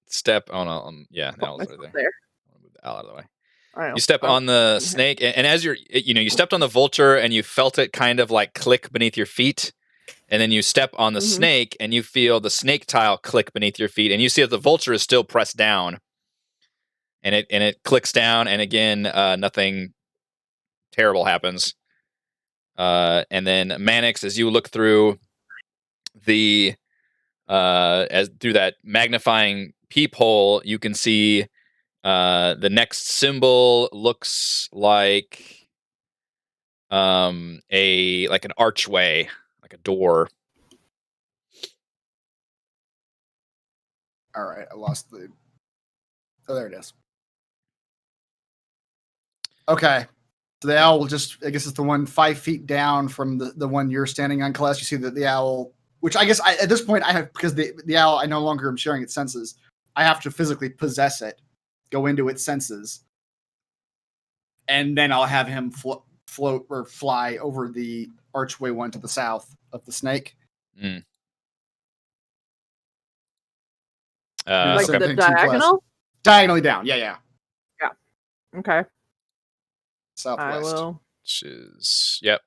step on a the owl's right there. I'll move the owl out of the way. You step on the snake, and as you stepped on the vulture, and you felt it kind of like click beneath your feet, and then you step on the snake, and you feel the snake tile click beneath your feet, and you see that the vulture is still pressed down, and it clicks down, and again, nothing terrible happens. And then Mannix, as you look through through that magnifying peephole, you can see. The next symbol looks like an archway, like a door. All right, I lost the. Oh, there it is. Okay, so the owl will just. I guess it's the one 5 feet down from the one you're standing on, Celeste. You see that the owl, which I guess at this point I have because the owl I no longer am sharing its senses. I have to physically possess it. Go into its senses, and then I'll have him float or fly over the archway one to the south of the snake. Like Okay. the diagonal? Diagonally down. Yeah. Okay. Southwest. I will. Which is there.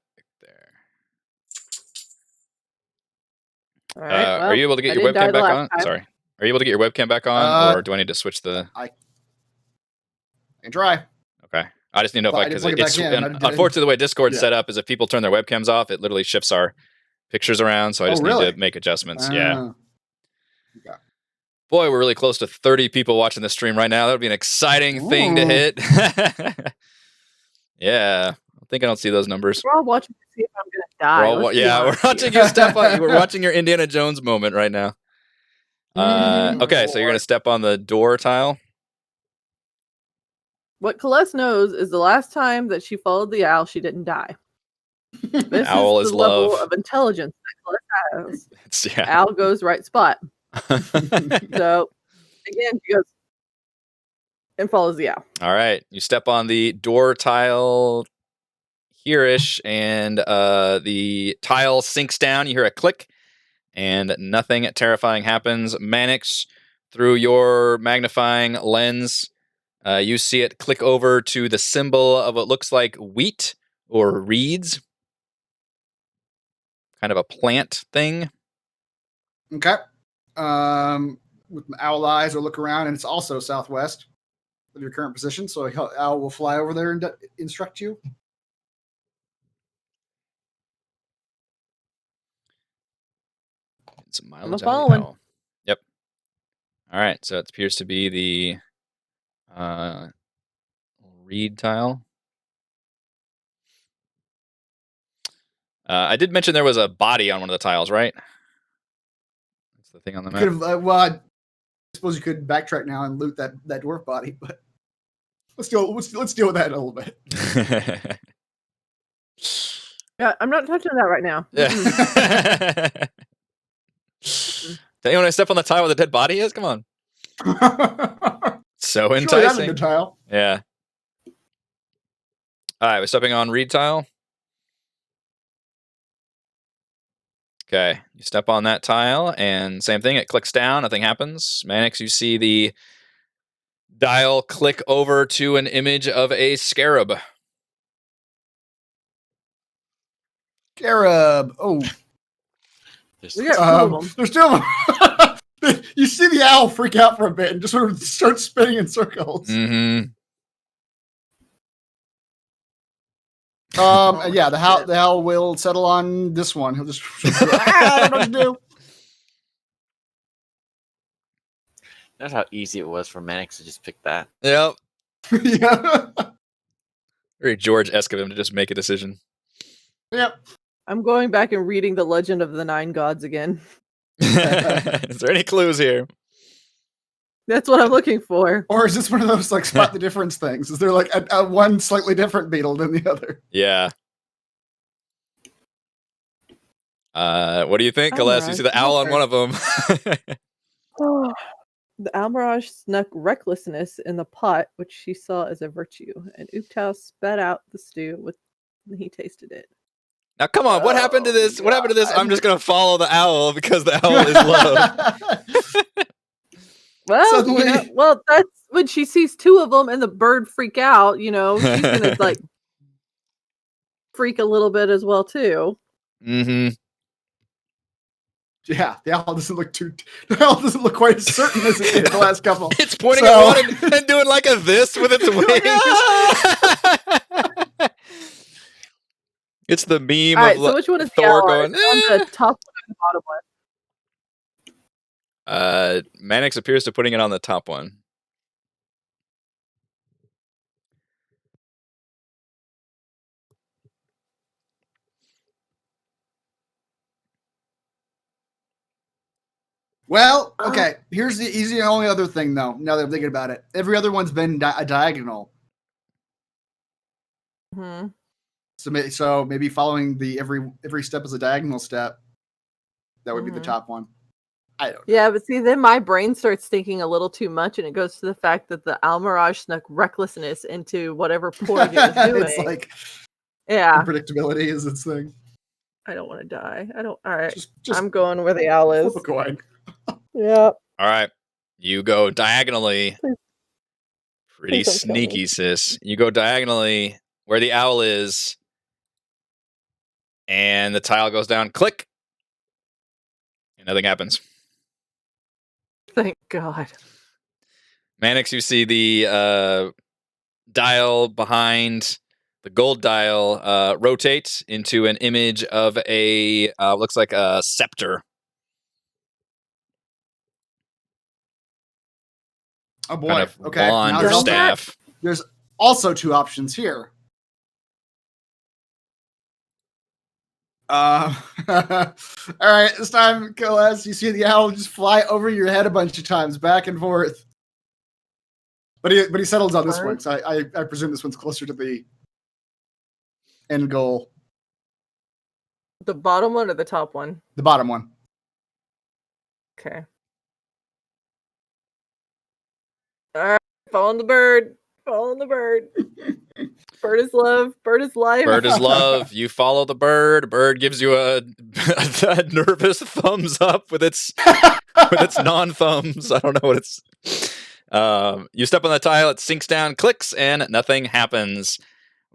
All right, Are you able to get your webcam back on? Sorry. Are you able to get your webcam back on, or do I need to switch the? I can try. Okay. I just need to know because unfortunately the way Discord's set up is if people turn their webcams off, it literally shifts our pictures around. So I just need to make adjustments. Yeah. Okay. Boy, we're really close to 30 people watching the stream right now. That would be an exciting thing to hit. Yeah. I think I don't see those numbers. We're all watching to see if I'm going to die. We're watching you step on. We're watching your Indiana Jones moment right now. Okay, so you're going to step on the door tile. What Celeste knows is the last time that she followed the owl, she didn't die. This owl is the love. level of intelligence that Celeste has. Yeah. Owl goes right spot. So, again, she goes and follows the owl. All right. You step on the door tile here-ish, and the tile sinks down. You hear a click, and nothing terrifying happens. Mannix, through your magnifying lens, you see it click over to the symbol of what looks like wheat or reeds. Kind of a plant thing. Okay. With my owl eyes, I'll look around, and it's also southwest of your current position. So owl will fly over there and instruct you. Some mileage I'm following. Yep. All right. So it appears to be the reed tile. I did mention there was a body on one of the tiles, right? That's the thing on the map. I suppose you could backtrack now and loot that dwarf body, but let's deal with that a little bit. Yeah, I'm not touching that right now. Yeah. Does anyone want to step on the tile where the dead body is? Come on. So enticing. That's a good tile. Yeah. All right, we're stepping on reed tile. Okay, you step on that tile, and same thing, it clicks down, nothing happens. Mannix, you see the dial click over to an image of a scarab. Scarab. Oh. We got 2 of them. There's 2 of them. You see the owl freak out for a bit and just sort of start spinning in circles. Mm-hmm. Yeah, the owl will settle on this one. He'll just I don't know what to do. That's how easy it was for Mannix to just pick that. Yep. Yeah. Very George-esque of him to just make a decision. Yep. I'm going back and reading the Legend of the Nine Gods again. Is there any clues here? That's what I'm looking for. Or is this one of those like spot the difference things? Is there like a one slightly different beetle than the other? Yeah. What do you think, Celeste? You see the owl on one of them. The Almirage snuck recklessness in the pot, which she saw as a virtue, and Ooptao spat out the stew when he tasted it. Now, come on. What happened to this? What happened to this? I'm just going to follow the owl because the owl is love. Well, Suddenly- well, that's when she sees two of them and the bird freak out. She's gonna like freak a little bit as well too. Mm-hmm. Yeah, the owl doesn't look quite as certain as it did the last couple. It's pointing So- at one and doing like a this with its wings. It's the meme All right, of so which one is the Thor owl? going. Is it on the top one or the bottom one? Mannix appears to putting it on the top one. Well, okay. Here's the only other thing, though. Now that I'm thinking about it, every other one's been a diagonal. Hmm. So maybe following the every step is a diagonal step. That would be the Mhm. top one. I don't know. Yeah, but see, then my brain starts thinking a little too much, and it goes to the fact that the Almirage snuck recklessness into whatever port it was doing. It's like Yeah, unpredictability is its thing. I don't want to die. I don't. All right, Just I'm going where the owl is. flip a coin. Yep. All right. You go diagonally. Pretty Please don't kill me. sneaky, sis. You go diagonally where the owl is, and the tile goes down. Click. And nothing happens. Thank God. Mannix, you see the dial behind the gold dial rotate into an image of a looks like a scepter. Oh boy. Kind of Okay. wand Now or there's also, staff. there's also two options here. All right. This time, Coalesce, you see the owl just fly over your head a bunch of times, back and forth. But he settles on this one, so I presume this one's closer to the end goal. The bottom one or the top one? The bottom one. Okay. All right. Following the bird. Following the bird. Bird is love. Bird is life. Bird is love. You follow the bird. Bird gives you a nervous thumbs up with its non-thumbs. I don't know what it's. You step on the tile, it sinks down, clicks, and nothing happens.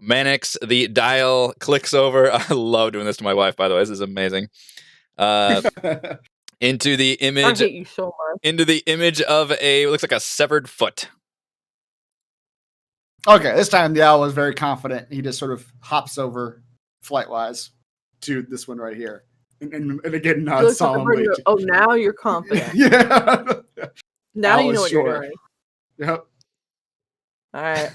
Mannix, the dial clicks over. I love doing this to my wife, by the way. This is amazing. Into the I image. hate you so much. Into the image of a looks like a severed foot. Okay, this time the owl was very confident. He just sort of hops over flight-wise to this one right here. And again, You nods look at the bird solemnly. and go, oh, now you're confident. Yeah. Now Owl you is know what sure. you're doing. Yep. All right.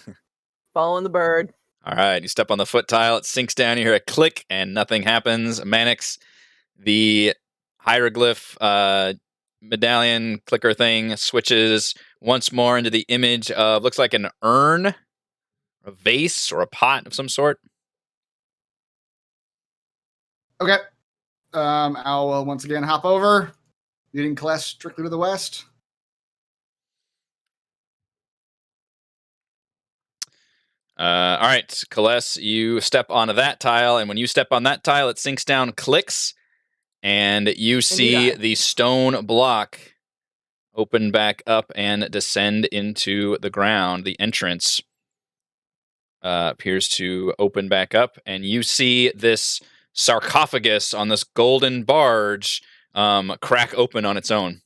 Following the bird. All right, you step on the foot tile, it sinks down, you hear a click, and nothing happens. Mannix, the hieroglyph medallion clicker thing switches once more into the image of, looks like an urn, a vase, or a pot of some sort. Okay. Owl will once again hop over, leading class strictly to the west. All right, Kaless, you step onto that tile, and when you step on that tile, it sinks down, clicks, and you see die. the stone block open back up and descend into the ground. The entrance appears to open back up, and you see this sarcophagus on this golden barge crack open on its own.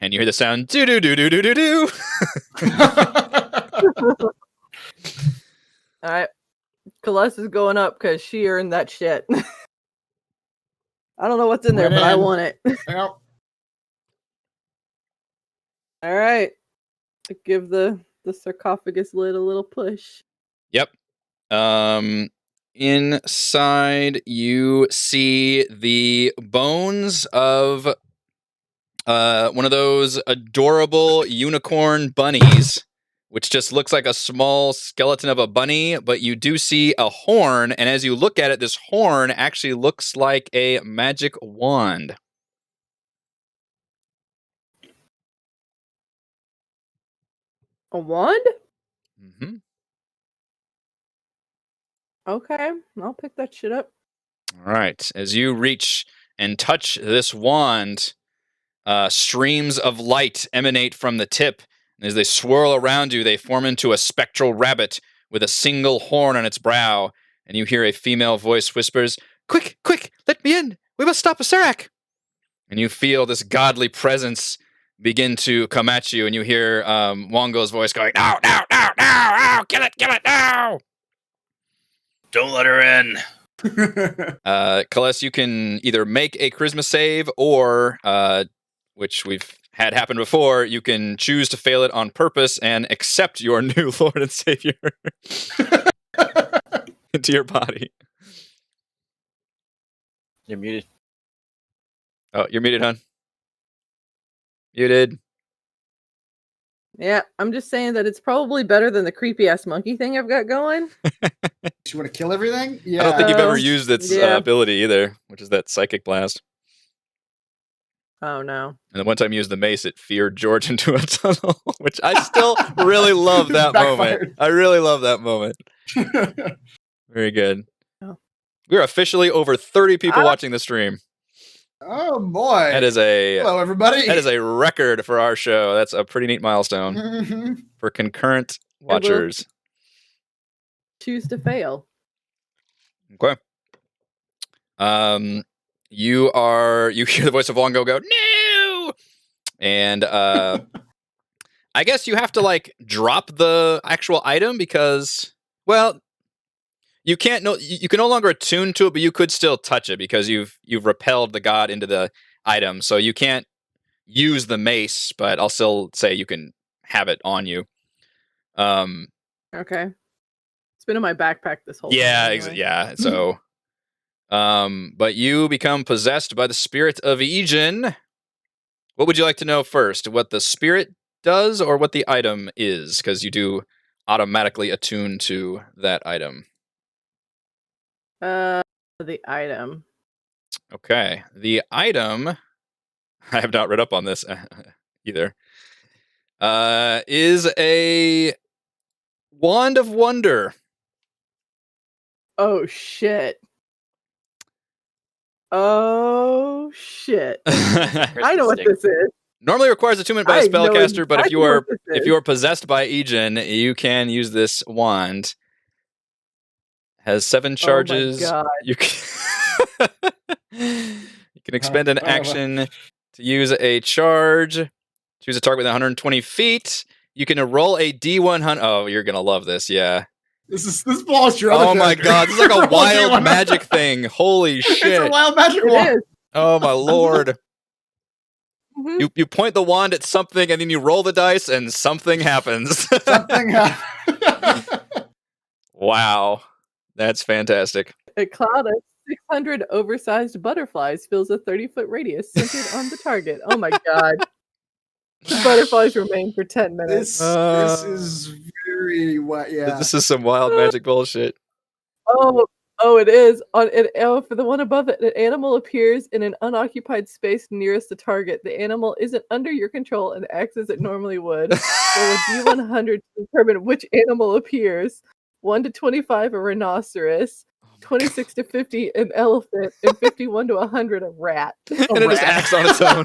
And you hear the sound, do-do-do-do-do-do-do. All right. Celeste is going up because she earned that shit. I don't know what's in there, Went but I in. want it. Yep. All right. Give the sarcophagus lid a little push. Yep. Inside you see the bones of one of those adorable unicorn bunnies, which just looks like a small skeleton of a bunny, but you do see a horn, and as you look at it, this horn actually looks like a magic wand. A wand? Mm-hmm. Okay, I'll pick that shit up. All right. As you reach and touch this wand, streams of light emanate from the tip. And as they swirl around you, they form into a spectral rabbit with a single horn on its brow. And you hear a female voice whispers, "Quick, quick, let me in. We must stop Asarak." And you feel this godly presence begin to come at you. And you hear Wongo's voice going, "No, no, no, no, no, kill it, no." Don't let her in. Kales, you can either make a charisma save or, which we've had happen before, you can choose to fail it on purpose and accept your new Lord and Savior into your body. You're muted. Oh, you're muted, hon. Muted. Yeah, I'm just saying that it's probably better than the creepy ass monkey thing I've got going. You want to kill everything? Yeah. I don't think you've ever used its yeah. ability either, which is that psychic blast. Oh no. And the one time you used the mace, it feared George into a tunnel, which I still really love that moment. I really love that moment. Very good. Oh. We're officially over 30 people watching the stream. Oh boy. That is a Hello, everybody. That is a record for our show. That's a pretty neat milestone for concurrent watchers. Choose to fail. Okay. You hear the voice of Longo go, "No!" And I guess you have to like drop the actual item because, well, you can no longer attune to it, but you could still touch it because you've repelled the god into the item. So you can't use the mace, but I'll still say you can have it on you. Okay. It's been in my backpack this whole time. Anyway. Yeah. So, but you become possessed by the spirit of Aegon. What would you like to know first? What the spirit does or what the item is? Because you do automatically attune to that item. The item. Okay. The item, I have not read up on this either, is a Wand of Wonder. Oh, shit. Oh, shit. I know what this is. Normally requires attunement by a spellcaster, but if you are possessed by Aegon, you can use this wand. Has 7 charges. Oh my God. You can expend an action to use a charge. Choose a target within 120 feet. You can roll a D100. Oh, you're gonna love this. Yeah. This belongs to your other my character. God! This is like a wild magic thing. Holy shit! It's a wild magic wand. Oh my lord! Mm-hmm. You point the wand at something, and then you roll the dice, and something happens. Something happens. Wow, that's fantastic. A cloud of 600 oversized butterflies fills a 30-foot radius centered on the target. Oh my God. The butterflies remain for 10 minutes. This is very yeah. This is some wild magic bullshit. Oh, it is. For the one above it, an animal appears in an unoccupied space nearest the target. The animal isn't under your control and acts as it normally would. Roll a D100 to determine which animal appears. 1 to 25, a rhinoceros. 26 to 50, an elephant. And 51 to 100, a rat. And it just acts on its own.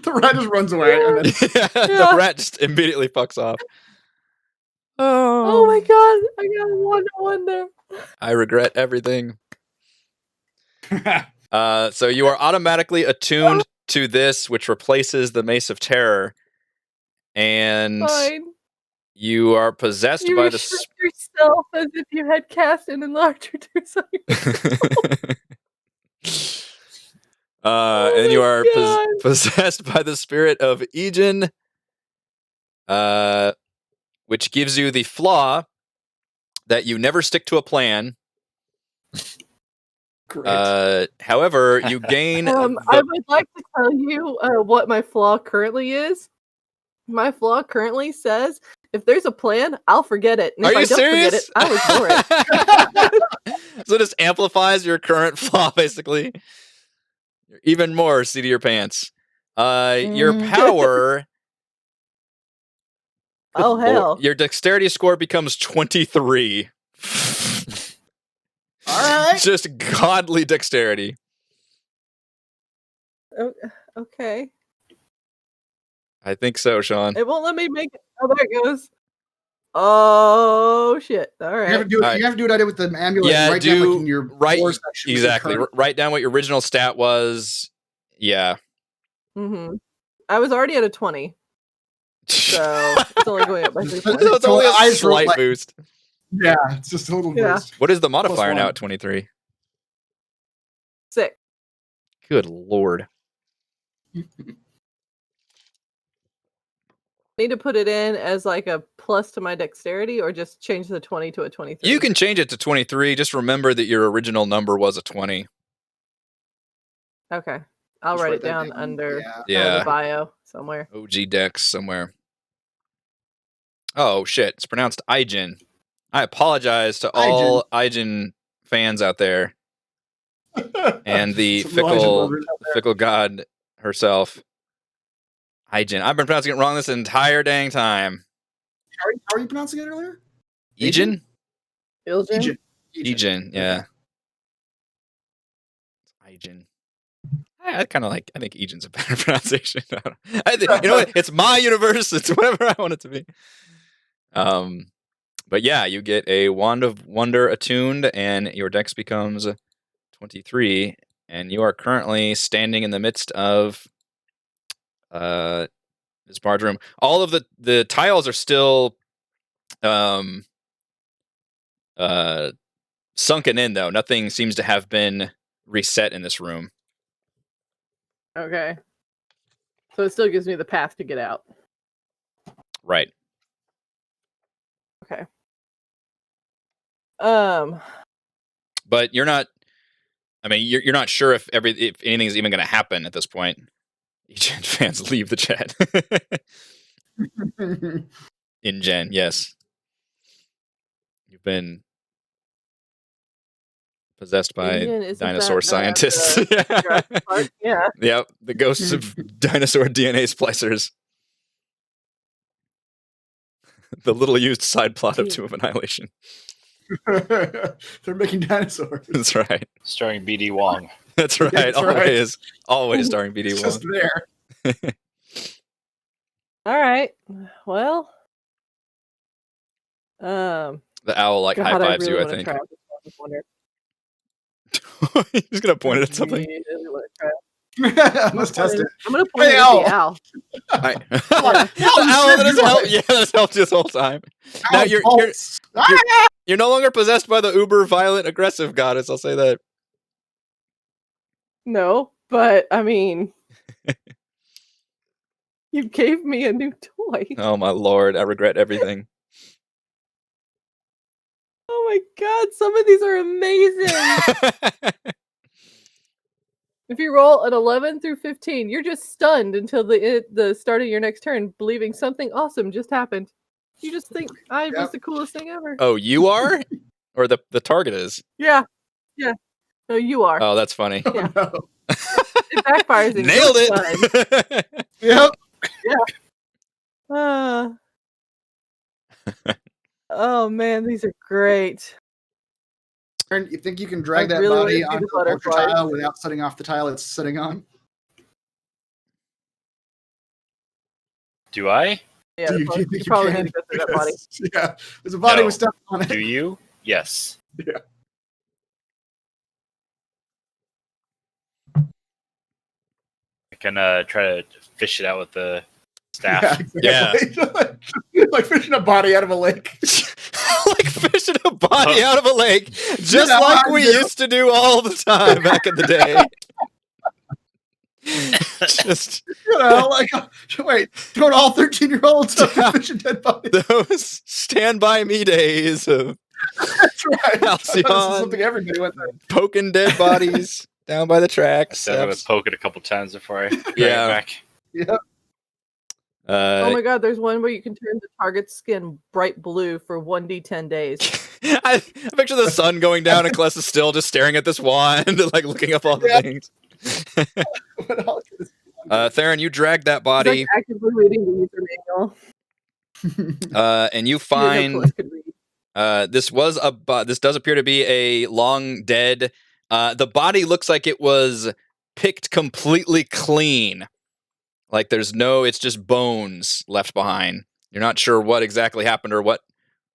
The rat just runs away. And then... The rat just immediately fucks off. Oh my God. I got a wonder. I regret everything. So you are automatically attuned to this, which replaces the Mace of Terror. And Fine. You are possessed You by the restrict yourself as if you had cast an enlarger to something. and you my are God. possessed by the spirit of Ejin, which gives you the flaw that you never stick to a plan. Great. However, you gain. I would like to tell you what my flaw currently is. My flaw currently says, if there's a plan, I'll forget it. And Are if I you don't forget it, serious? I'll ignore it. So it just amplifies your current flaw, basically. You're even more seat of your pants. Your power. Oh, Good hell. Lord. Your dexterity score becomes 23. All right. Just godly dexterity. Okay. I think so, Sean. It won't let me make it. Oh, there it goes. Oh, shit. All You have right. to do it. Alright. You have to do what I did with the amulet. Yeah, Write down like in your right. lore section, what your Exactly. current- Write down what your original stat was. Yeah. Mm-hmm. I was already at a 20. So it's only going up by 3 points. It's only a I just wrote, slight like- boost. Yeah, it's just a little Yeah. boost. What is the modifier one. now at 23? 6. Good Lord. Need to put it in as like a plus to my dexterity or just change the 20 to a 23? You can change it to 23. Just remember that your original number was a 20. Okay. I'll Just write write it that down down. under Yeah. the bio somewhere. OG Dex somewhere. Oh, shit. It's pronounced Ijin. I apologize to all Ijin fans out there and the Some Elijah fickle lovers out there. fickle god herself. Ijin. I've been pronouncing it wrong this entire dang time. How are you pronouncing it earlier? Ijin? Iljan? Ijin, yeah. Ijin. I kind of like. I think Ijin's a better pronunciation. You know what? It's my universe. It's whatever I want it to be. But yeah, you get a Wand of Wonder attuned, and your dex becomes 23, and you are currently standing in the midst of this barge room. All of the tiles are still sunken in, though. Nothing seems to have been reset in this room. Okay. So it still gives me the path to get out. Right. Okay. But you're not. I mean, you're not sure if anything is even going to happen at this point. Egen fans leave the chat. In Gen, yes. You've been possessed by Ingen, isn't dinosaur that, scientists. Jurassic Park? Yeah. Yep, the ghosts of dinosaur DNA splicers. The little used side plot of Tomb of Annihilation. They're making dinosaurs. That's right. Starring BD Wong. That's right. That's right. Always starring BD It's Wong. just there. All right. Well. The owl like God, high fives really you, I wanna think. try this one. He's gonna point it at something. Really wanna try it. Let's test it. I'm gonna point Hey, it at the owl. Right. Yeah. The owl that has helped. Yeah, that's helped you this whole time. Now Ow, you're bolts. you're no longer possessed by the uber violent aggressive goddess. I'll say that. No, but I mean, you gave me a new toy. Oh my lord, I regret everything. Oh my god, some of these are amazing. If you roll an 11 through 15, you're just stunned until the start of your next turn, believing something awesome just happened. You just think I was the coolest thing ever. Oh, you are, or the target is? Yeah. No, you are. Oh, that's funny. Yeah. Oh, no. It backfires. And Nailed you're stunned. Yep. Oh man, these are great. Aaron, you think you can drag I that really wanna body see onto the the vulture butterflies. tile without setting off the tile it's sitting on? Do I? Yeah, Do you, you think you probably can? need to go through that body. Yeah, there's a body No. with stuff on it. Do you? Yes. Yeah. I can try to fish it out with the staff. Yeah, exactly. Like fishing a body out of a lake. Like fishing a body out of a lake, just know like how we you do. used to do all the time back in the day. Just Like, wait, go to all 13-year-olds up to fish a dead body. those Stand By Me days of That's right. Halcyon. This is something everybody went through. poking dead bodies down by the I tracks. definitely was poke it a couple times before I bring Yeah. it back. Yep. Oh my god, there's one where you can turn the target's skin bright blue for 1d10 days. I picture the sun going down and Kless is still just staring at this wand, like looking up all the things. What else is- Theron, you drag that He's, body, like, actively reading the user manual. and you You didn't know find Celeste could read. this does appear to be a long dead. The body looks like it was picked completely clean. Like it's just bones left behind. You're not sure what exactly happened or what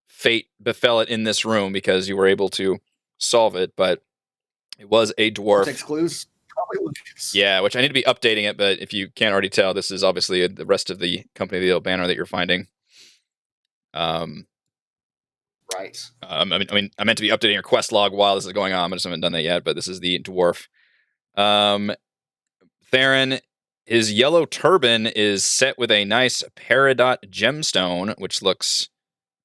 fate befell it in this room because you were able to solve it, but it was a dwarf. Text clues. Probably Lucas. Yeah, which I need to be updating it, but if you can't already tell, this is obviously the rest of the Company of the Yellow Banner that you're finding. Right. I meant to be updating your quest log while this is going on. I just haven't done that yet, but this is the dwarf. Theron, his yellow turban is set with a nice peridot gemstone, which looks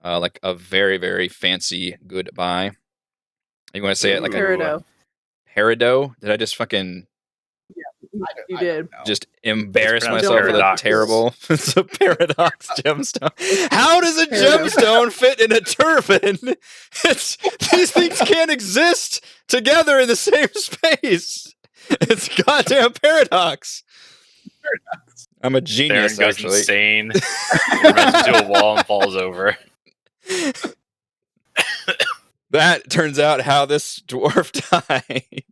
like a very, very fancy goodbye. You want to say it like Peridot. peridot? Did I just fucking You did. just embarrass It's pronounced myself with a paradox. terrible? It's a paradox gemstone. How does a gemstone fit in a turban? These things can't exist together in the same space. It's goddamn paradox. I'm a Theron genius, goes actually. insane, runs into a wall and falls over. That turns out how this dwarf died.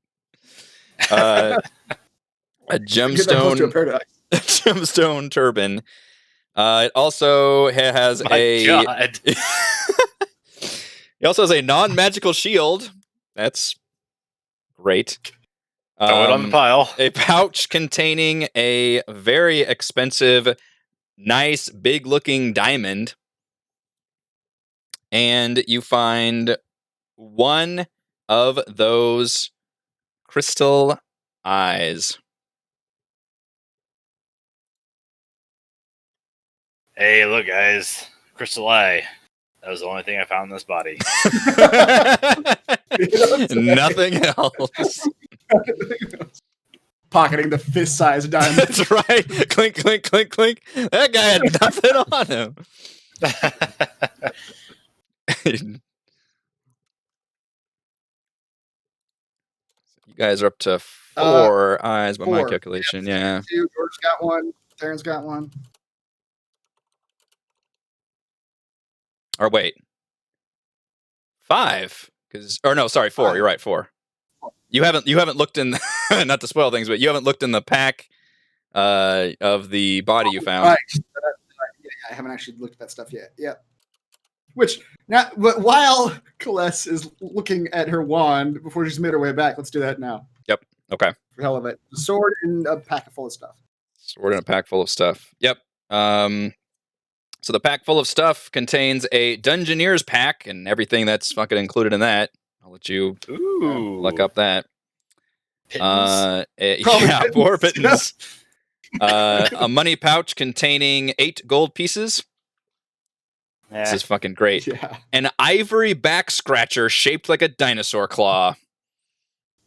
A Get that close to a gemstone, paradox. gemstone turban. It also has My God. He also has a non-magical shield. That's great. Throw it on the pile. A pouch containing a very expensive, nice, big-looking diamond. And you find one of those crystal eyes. Hey, look, guys. Crystal eye. That was the only thing I found in this body. Nothing else. Pocketing the fist-sized diamond. That's right. Clink, clink, clink, clink. That guy had nothing on him. You guys are up to 4 eyes by my 4. calculation. Yep. Yeah. 2, George's got one. Theron's got one. Or wait. 5. No, sorry, 4. 5. You're right, 4. You haven't looked in not to spoil things, but you haven't looked in the pack of the body you found. Right. Yeah, I haven't actually looked at that stuff yet. Yep. Which now, while Celeste is looking at her wand before she's made her way back, let's do that now. Yep. Okay. For the hell of it, the sword and a pack full of stuff. Sword in a pack full of stuff. Yep. So the pack full of stuff contains a Dungeoneer's pack and everything that's fucking included in that. I'll let you Ooh. look up that. Pittance. Probably Yeah, pittance, 4 pittance. A money pouch containing 8 gold pieces. This Eh, is fucking great. Yeah. An ivory back scratcher shaped like a dinosaur claw.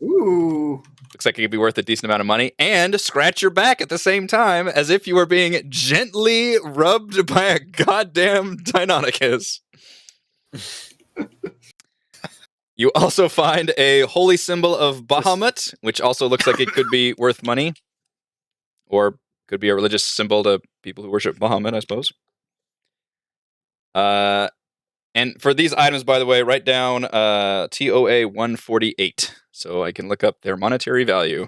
Ooh. Looks like it could be worth a decent amount of money. And scratch your back at the same time as if you were being gently rubbed by a goddamn Deinonychus. You also find a holy symbol of Bahamut, which also looks like it could be worth money. Or could be a religious symbol to people who worship Bahamut, I suppose. And for these items, by the way, write down TOA 148, so I can look up their monetary value.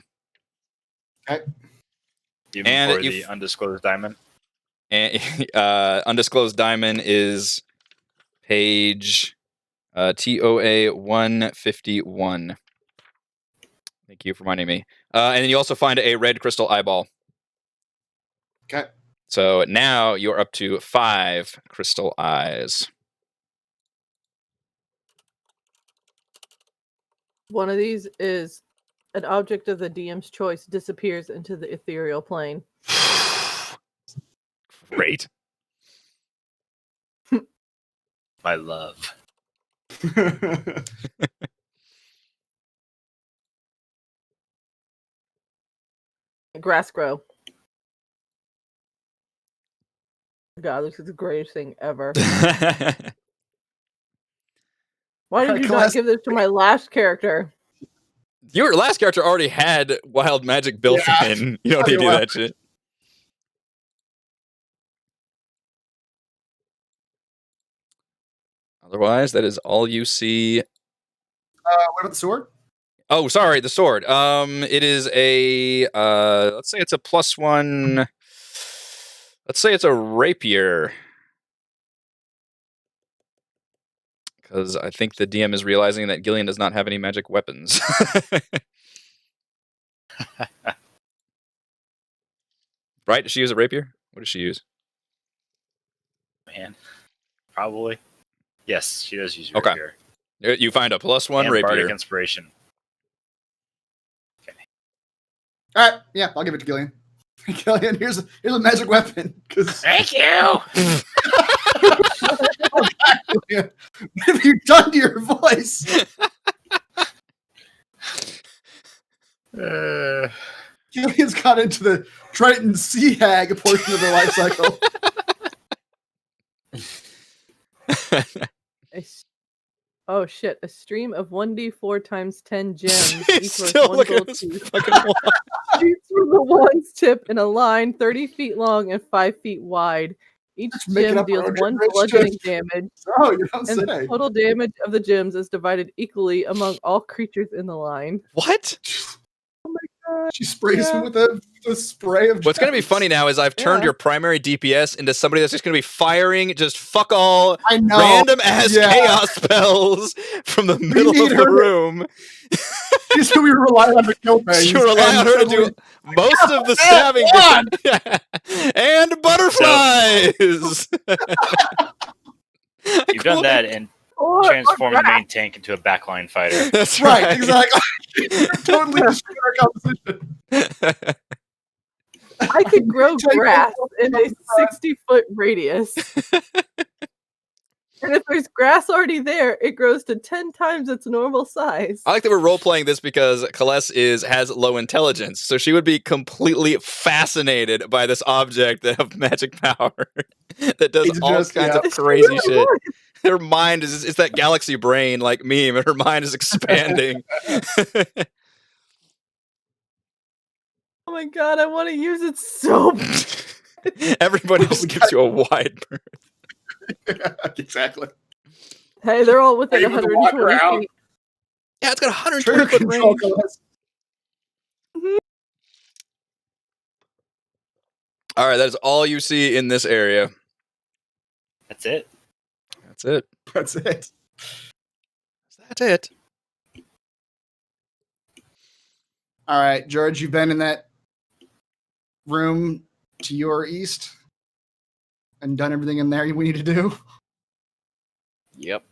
even and for you the undisclosed diamond. And undisclosed diamond is page TOA 151. Thank you for reminding me. And then you also find a red crystal eyeball. Okay. So now you're up to 5 crystal eyes. One of these is an object of the DM's choice disappears into the ethereal plane. Great. My love. Grass grow. God, this is the greatest thing ever. Why did you not give this to my last character? Your last character already had wild magic built in. You don't need to do that shit. Otherwise, that is all you see. What about the sword? Oh, sorry, the sword. It is a let's say it's a +1. Let's say it's a rapier. Because I think the DM is realizing that Gillian does not have any magic weapons. Right? Does she use a rapier? What does she use? Man, probably. Yes, she does use Okay. rapier. You find a +1 And rapier. bardic inspiration. All right, yeah, I'll give it to Gillian. Gillian, here's a magic weapon. Thank you. What have you done to your voice? Gillian's got into the Triton Sea Hag portion of their life cycle. Oh shit! A stream of 1d4 times 10 gems. He's each still worth 1 looking at gold this piece. fucking wall. Shoots from the one's tip in a line 30 feet long and 5 feet wide. Each Just making gem up our deals own 1 rich bludgeoning shit. damage, Oh, you don't and the say. total damage of the gems is divided equally among all creatures in the line. What? Oh my god! She sprays him with a spray of What's going to be gems. funny now is I've turned Yeah. your primary DPS into somebody that's just going to be firing just fuck all I know. random ass Yeah. chaos spells from the middle need of the her. room. She's who we rely on to kill things. You rely on and her to do suddenly- most of the stabbing. And butterflies. You've done that and Or transformed the main tank into a backline fighter. That's Right, exactly. Totally destroyed our composition. I could grow Take grass all in a 60-foot radius. And if there's grass already there, it grows to 10 times its normal size. I like that we're role playing this because Kaless has low intelligence, so she would be completely fascinated by this object that of magic power that does It's all just- kinds yeah. of crazy shit. Her mind is it's that galaxy brain like meme, and her mind is expanding. Oh my god, I want to use it so bad. Everybody Oh, just we gives got- you a wide berth. Exactly. Hey, they're all within Able to walk 120 around. feet. Yeah, it's got 120 Trigger foot control. range. All right, that is all you see in this area. That's it. That's it. That's it. That's it. All right, George, you've been in that room to your east and done everything in there we need to do. Yep.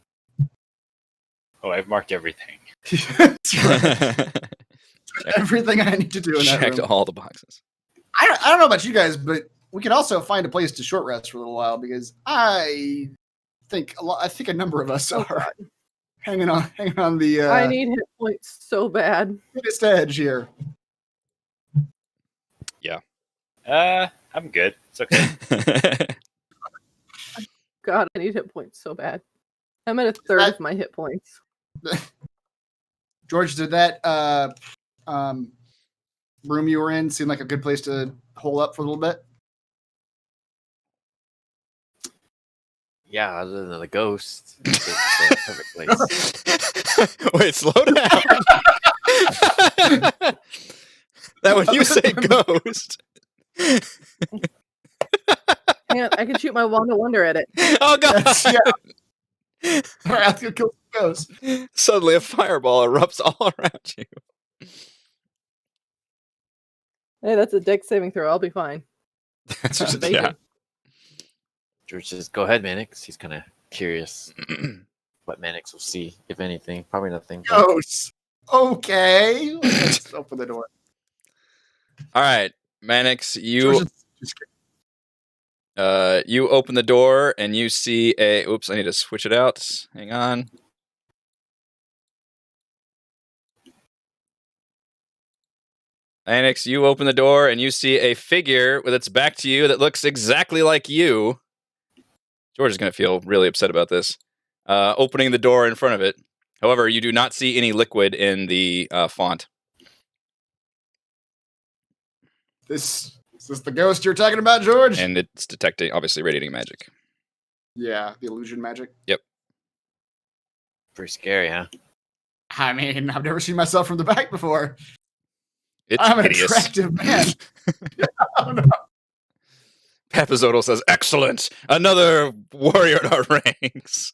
Oh, I've marked everything. That's right. Everything I need to do in that Checked room. all the boxes. I don't know about you guys, but we could also find a place to short rest for a little while because I think a number of us are hanging on the I need hit points so bad. biggest edge here. I'm good. It's okay. God, I need hit points so bad. I'm at a third of my hit points. George, did that room you were in seem like a good place to hole up for a little bit? Yeah, other than the ghost, it's a perfect place. Wait, slow down. That when you say ghost. I can shoot my wand of wonder at it. Oh god. Yeah. All right, let's go kill some ghosts. Suddenly a fireball erupts all around you. Hey, that's a dex saving throw. I'll be fine. That's just, Bacon. yeah. George says, "Go ahead, Mannix." He's kind of curious what Mannix will see, if anything. Probably nothing. but- Ghosts. Okay. Let's open the door. All right, Mannix, George is just you open the door and you see a. Oops, I need to switch it out. Hang on. Mannix, you open the door and you see a figure with its back to you that looks exactly like you. George is going to feel really upset about this. Opening the door in front of it. However, you do not see any liquid in the font. Is this the ghost you're talking about, George? And it's detecting, obviously, radiating magic. Yeah, the illusion magic. Pretty scary, huh? I mean, I've never seen myself from the back before. It's I'm an hideous. attractive man. Oh, no. Papazodal says, "Excellent! Another warrior in our ranks."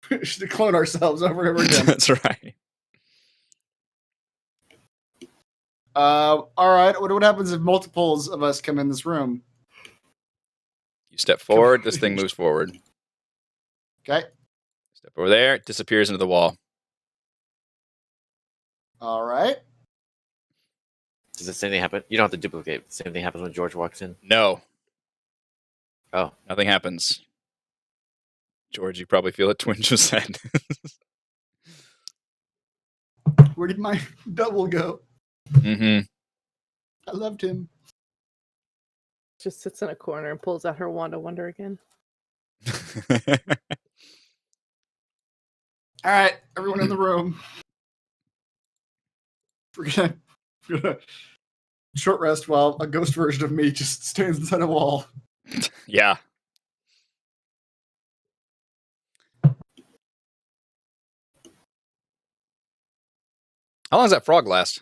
We should clone ourselves over and over again. That's right. All right. What happens if multiples of us come in this room? You step forward, this thing moves forward. Okay. Step over there, it disappears into the wall. All right. Does the same thing happen? You don't have to duplicate. The same thing happens when George walks in. No. Oh. Nothing happens. George, you probably feel a twinge of sadness. Where did my double go? Mm-hmm. I loved him. Just sits in a corner and pulls out her wand of wonder again. All right, everyone in the room. We're gonna short rest while a ghost version of me just stands inside a wall. Yeah. How long does that frog last?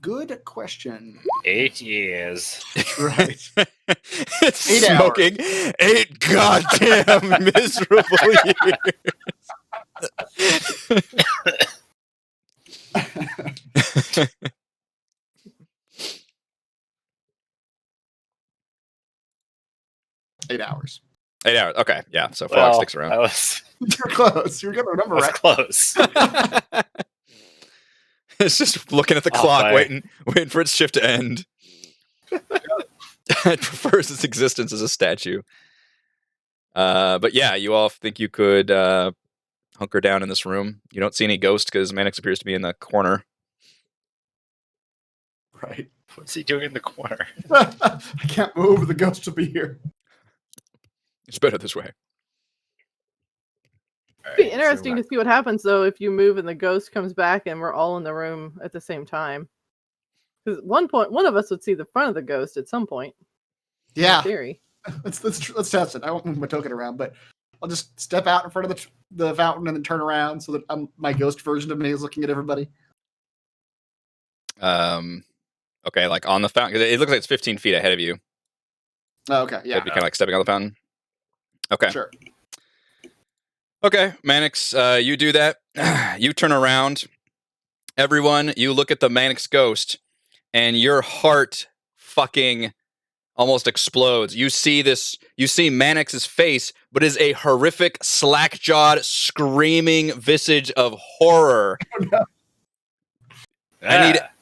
Good question. 8 years. Right. It's 8 hours. smoking 8 goddamn miserable years. 8 hours. 8 hours. Okay, yeah. So frog sticks I around. was, You're close. You're getting the number I was right. close. It's just looking at the Off clock, by- waiting for its shift to end. It prefers its existence as a statue. But yeah, you all think you could hunker down in this room. You don't see any ghost because Mannix appears to be in the corner. Right. What's he doing in the corner? I can't move. The ghost will be here. It's better this way. It'd be interesting to see what happens though if you move and the ghost comes back and we're all in the room at the same time. Because at one point, one of us would see the front of the ghost at some point. Yeah. In theory. Let's test it. I won't move my token around, but I'll just step out in front of the fountain and then turn around so that my ghost version of me is looking at everybody. Okay, like on the fountain. It looks like it's 15 feet ahead of you. Oh, okay. Yeah. It'd be kind of like stepping on the fountain. Okay. Sure. Okay, Mannix, you do that. You turn around. Everyone, you look at the Mannix ghost, and your heart fucking almost explodes. You see Mannix's face, but is a horrific, slack-jawed, screaming visage of horror. Oh, no.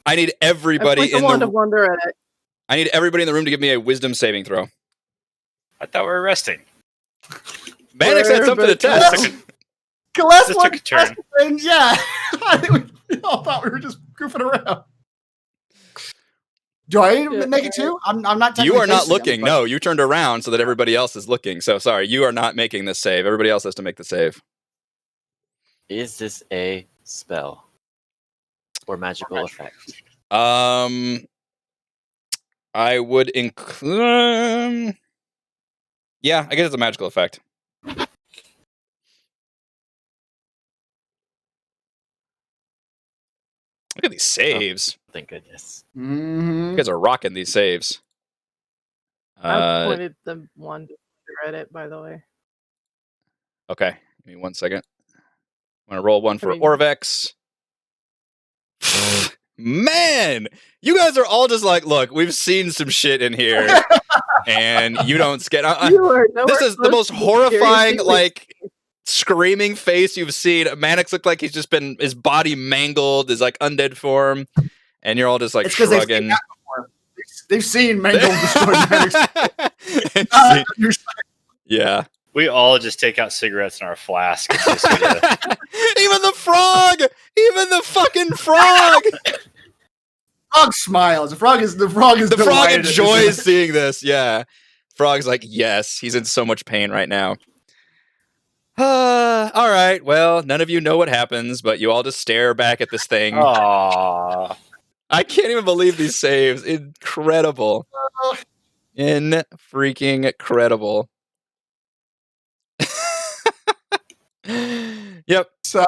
I need everybody I in want to the wonder at it. I need everybody in the room to give me a wisdom saving throw. I thought we were resting. Mannix had something to This test. last one, took a turn. yeah. I think we all thought we were just goofing around. Do I make it too? I'm not. You are not facing him, looking. but- No, you turned around so that everybody else is looking. So sorry, you are not making this save. Everybody else has to make the save. Is this a spell or magical effect? I would include. Yeah, I guess it's a magical effect. Look at these saves. Thank goodness. Mhm. You guys are rocking these saves. I pointed the one to Reddit, by the way. Okay, give me 1 second. I'm gonna roll one for I mean- Orvex. Man, you guys are all just like, look, we've seen some shit in here, and you don't scare. This is the most horrifying, like, screaming face you've seen. Mannix looked like he's just been his body mangled, his like undead form, and you're all just like shrugging. They've seen mangled, destroyed Mannix. Yeah. We all just take out cigarettes in our flask. And just Even the frog! Even the fucking frog! Frog smiles. The frog enjoys seeing this. Yeah. Frog's like, yes, he's in so much pain right now. All right. Well, none of you know what happens, but you all just stare back at this thing. Aww. I can't even believe these saves. Incredible. Freaking incredible. Yep. So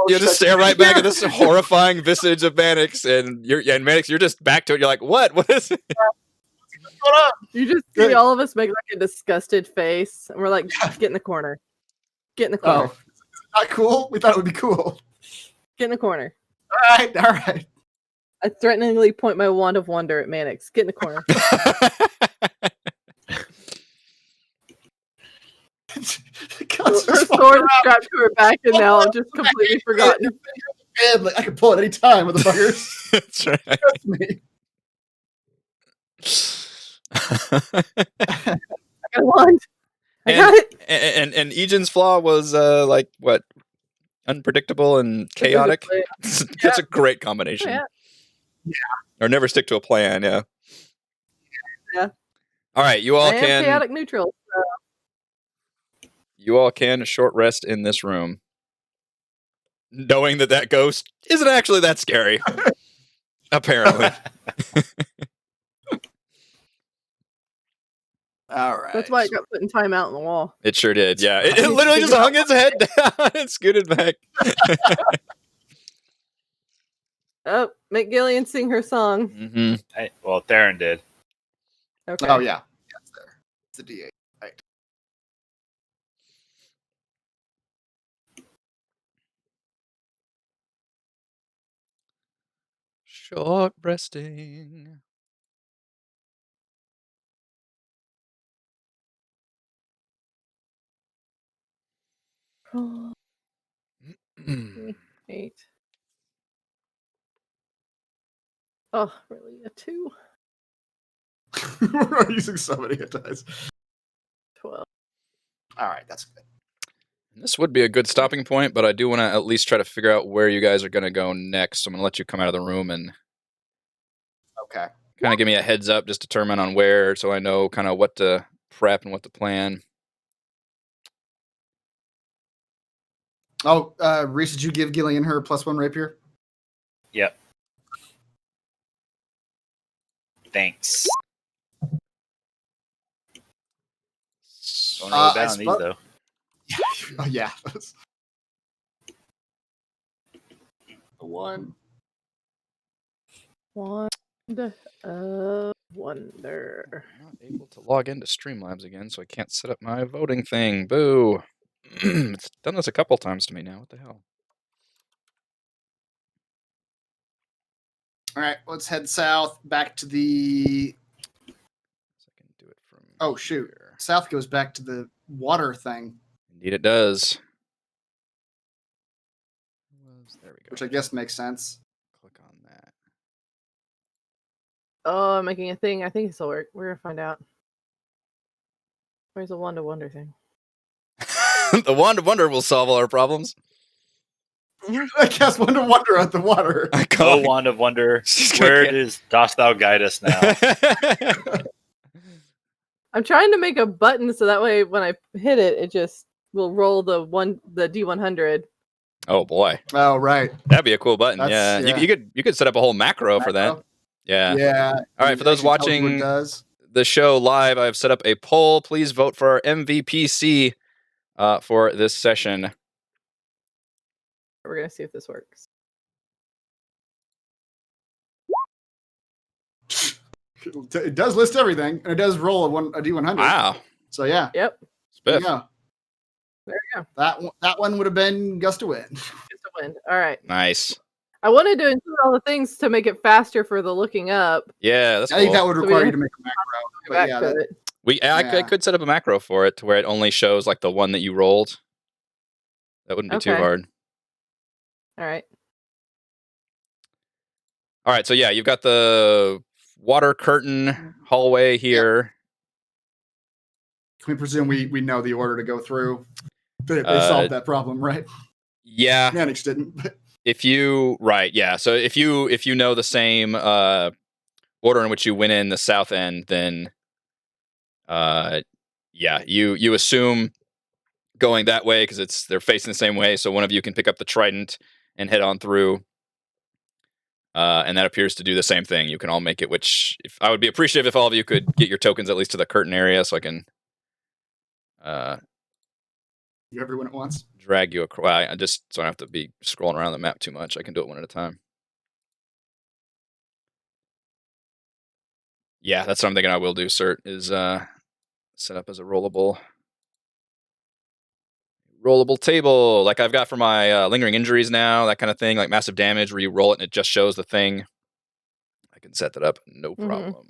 you just stare right back at this horrifying visage of Mannix, and Mannix, you're just back to it. You're like, what? What is it? What's going on? You just see all of us make like a disgusted face, and we're like, get in the corner. Get in the corner. Oh, not cool? We thought it would be cool. Get in the corner. All right. I threateningly point my wand of wonder at Mannix. Get in the corner. Her sword is strapped to her back, and now I'm just completely forgotten. I can pull it any time, motherfuckers. That's right. Trust me. I got a wand. I got it. And Egan's flaw was like what? Unpredictable and chaotic. That's a great combination. Yeah. Or never stick to a plan. Yeah. Yeah. All right, you all I am can. chaotic neutral. So. You all can short rest in this room, knowing that ghost isn't actually that scary. Apparently. All right. That's why it got put in timeout on the wall. It sure did. Yeah. It literally just hung its head down and scooted back. Oh, make Gillian sing her song. Mm-hmm. Well, Theron did. Okay. Oh, yeah. That's there. It's a D8. Right. Short resting. Oh, 8. Oh, really? A 2? We're using so many dice. 12. All right, that's good. This would be a good stopping point, but I do want to at least try to figure out where you guys are going to go next. So I'm going to let you come out of the room and Okay. kind of give me a heads up, just determine on where, so I know kind of what to prep and what to plan. Oh, Reese, did you give Gillian her +1 rapier? Yep. Thanks. Don't roll down these though. Oh yeah. A 1. Wand of Wonder. I'm not able to log into Streamlabs again, so I can't set up my voting thing. Boo. It's done this a couple times to me now. What the hell? All right, let's head south back to the. So I can do it from. Oh shoot! Here. South goes back to the water thing. Indeed, it does. There we go. Which I guess makes sense. Click on that. Oh, I'm making a thing. I think this will work. We're gonna find out. Where's the Wand of Wonder thing? The Wand of Wonder will solve all our problems. I cast Wand of Wonder at the water. Oh, Wand of Wonder, where dost thou guide us now? I'm trying to make a button so that way when I hit it, it just will roll the D100. Oh boy. Oh right. That'd be a cool button. Yeah. You could set up a whole macro for that. Yeah. Yeah. All right, for those watching the show live, I've set up a poll. Please vote for our MVPC for this session. We're gonna see if this works. It does list everything, and it does roll a D100. Wow. So yeah. Yep. There you Spiff. go. There you go. That one would have been Gust of Wind. Just a win. All right. Nice. I wanted to include all the things to make it faster for the looking up. Yeah, that's I think that cool. would So we require you have to make a macro. But Back yeah, to that, it. I Yeah. could set up a macro for it to where it only shows like the one that you rolled. That wouldn't be too Okay. hard. All right. All right, so yeah, you've got the water curtain hallway here. can we presume we know the order to go through? They Uh, solved that problem, right? Yeah, Mannix didn't. But if you yeah. So if you know the same order in which you went in the south end, then yeah, you assume going that way because they're facing the same way. So one of you can pick up the trident and head on through. And that appears to do the same thing. You can all make it, which I would be appreciative if all of you could get your tokens at least to the curtain area so I can you everyone at once. drag you across. Well, I just so I don't have to be scrolling around the map too much. I can do it one at a time. Yeah, that's what I'm thinking I will do, Cert, is set up as a rollable table like I've got for my lingering injuries now, that kind of thing, like massive damage where you roll it and it just shows the thing. I can set that up, no problem.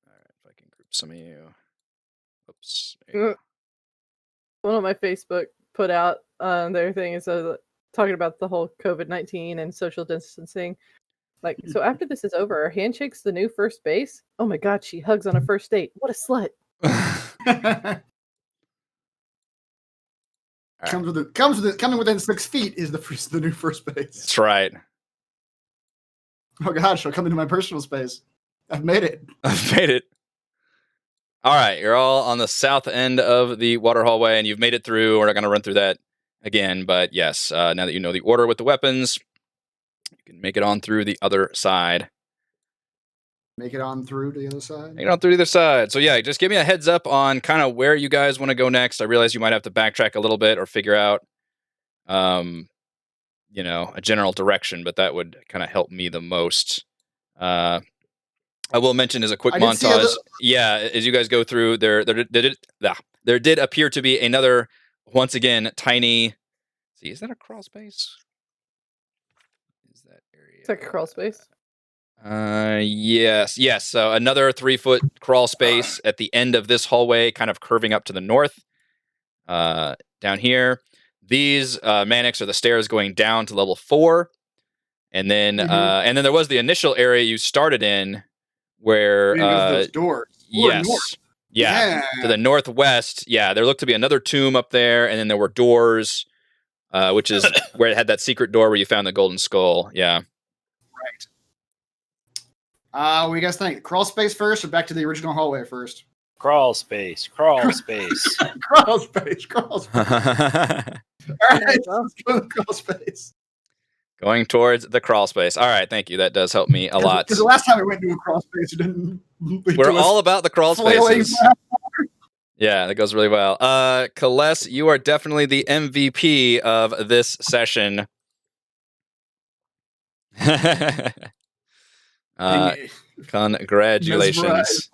All right, if I can group some of you. Oops. One of my Facebook put out their thing is talking about the whole COVID-19 and social distancing. Like, so after this is over, are handshakes the new first base? Oh my God, she hugs on a first date. What a slut! Coming within 6 feet is the new first base. That's right. Oh God, she'll come into my personal space. I've made it. I've made it. All right, you're all on the south end of the water hallway, and you've made it through. We're not going to run through that again, but yes, now that you know the order with the weapons, you can make it on through the other side. Make it on through to the other side. Make it on through the other side. So yeah, just give me a heads up on kind of where you guys want to go next. I realize you might have to backtrack a little bit or figure out, a general direction, but that would kind of help me the most. I will mention as a quick montage. Yeah, as you guys go through, there did appear to be another, once again, tiny. See, is that a crawl space? Is that area? It's like a crawl space. Yes. So another 3-foot crawl space at the end of this hallway, kind of curving up to the north. Down here, these Mannix are the stairs going down to level 4, and then there was the initial area you started in. Where those doors. Yes. North. Yeah. To the northwest. Yeah, there looked to be another tomb up there, and then there were doors, which is where it had that secret door where you found the golden skull. Yeah. Right. What do you guys think? Crawl space first or back to the original hallway first? Crawl space. Crawl space. Crawl space. All right, let's go to the crawl space. Going towards the crawl space. All right, thank you. That does help me a lot. Because the last time we went to a crawl space, it didn't. We're all about the crawl spaces. Yeah, that goes really well. Kales, you are definitely the MVP of this session. Congratulations.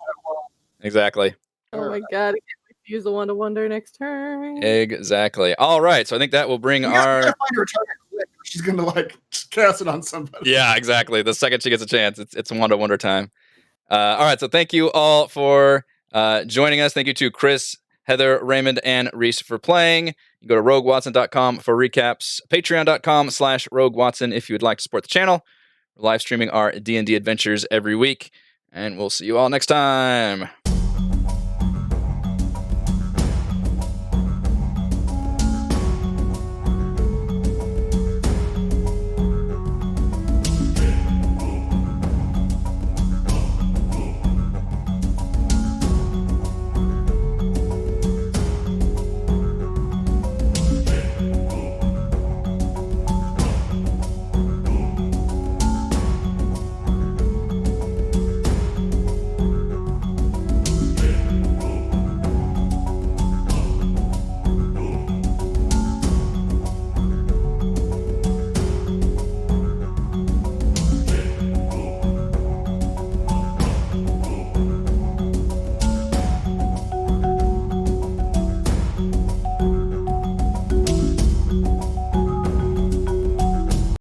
Exactly. Oh my God, I can't use the one to wonder next turn. Exactly. All right, so I think that will bring our. Find her target quick. She's gonna cast it on somebody. Yeah, exactly. The second she gets a chance, it's wonder time. All right, so thank you all for joining us. Thank you to Chris, Heather, Raymond, and Reese for playing. You can go to roguewatson.com for recaps. Patreon.com/roguewatson if you would like to support the channel. We're live streaming our D&D adventures every week, and we'll see you all next time.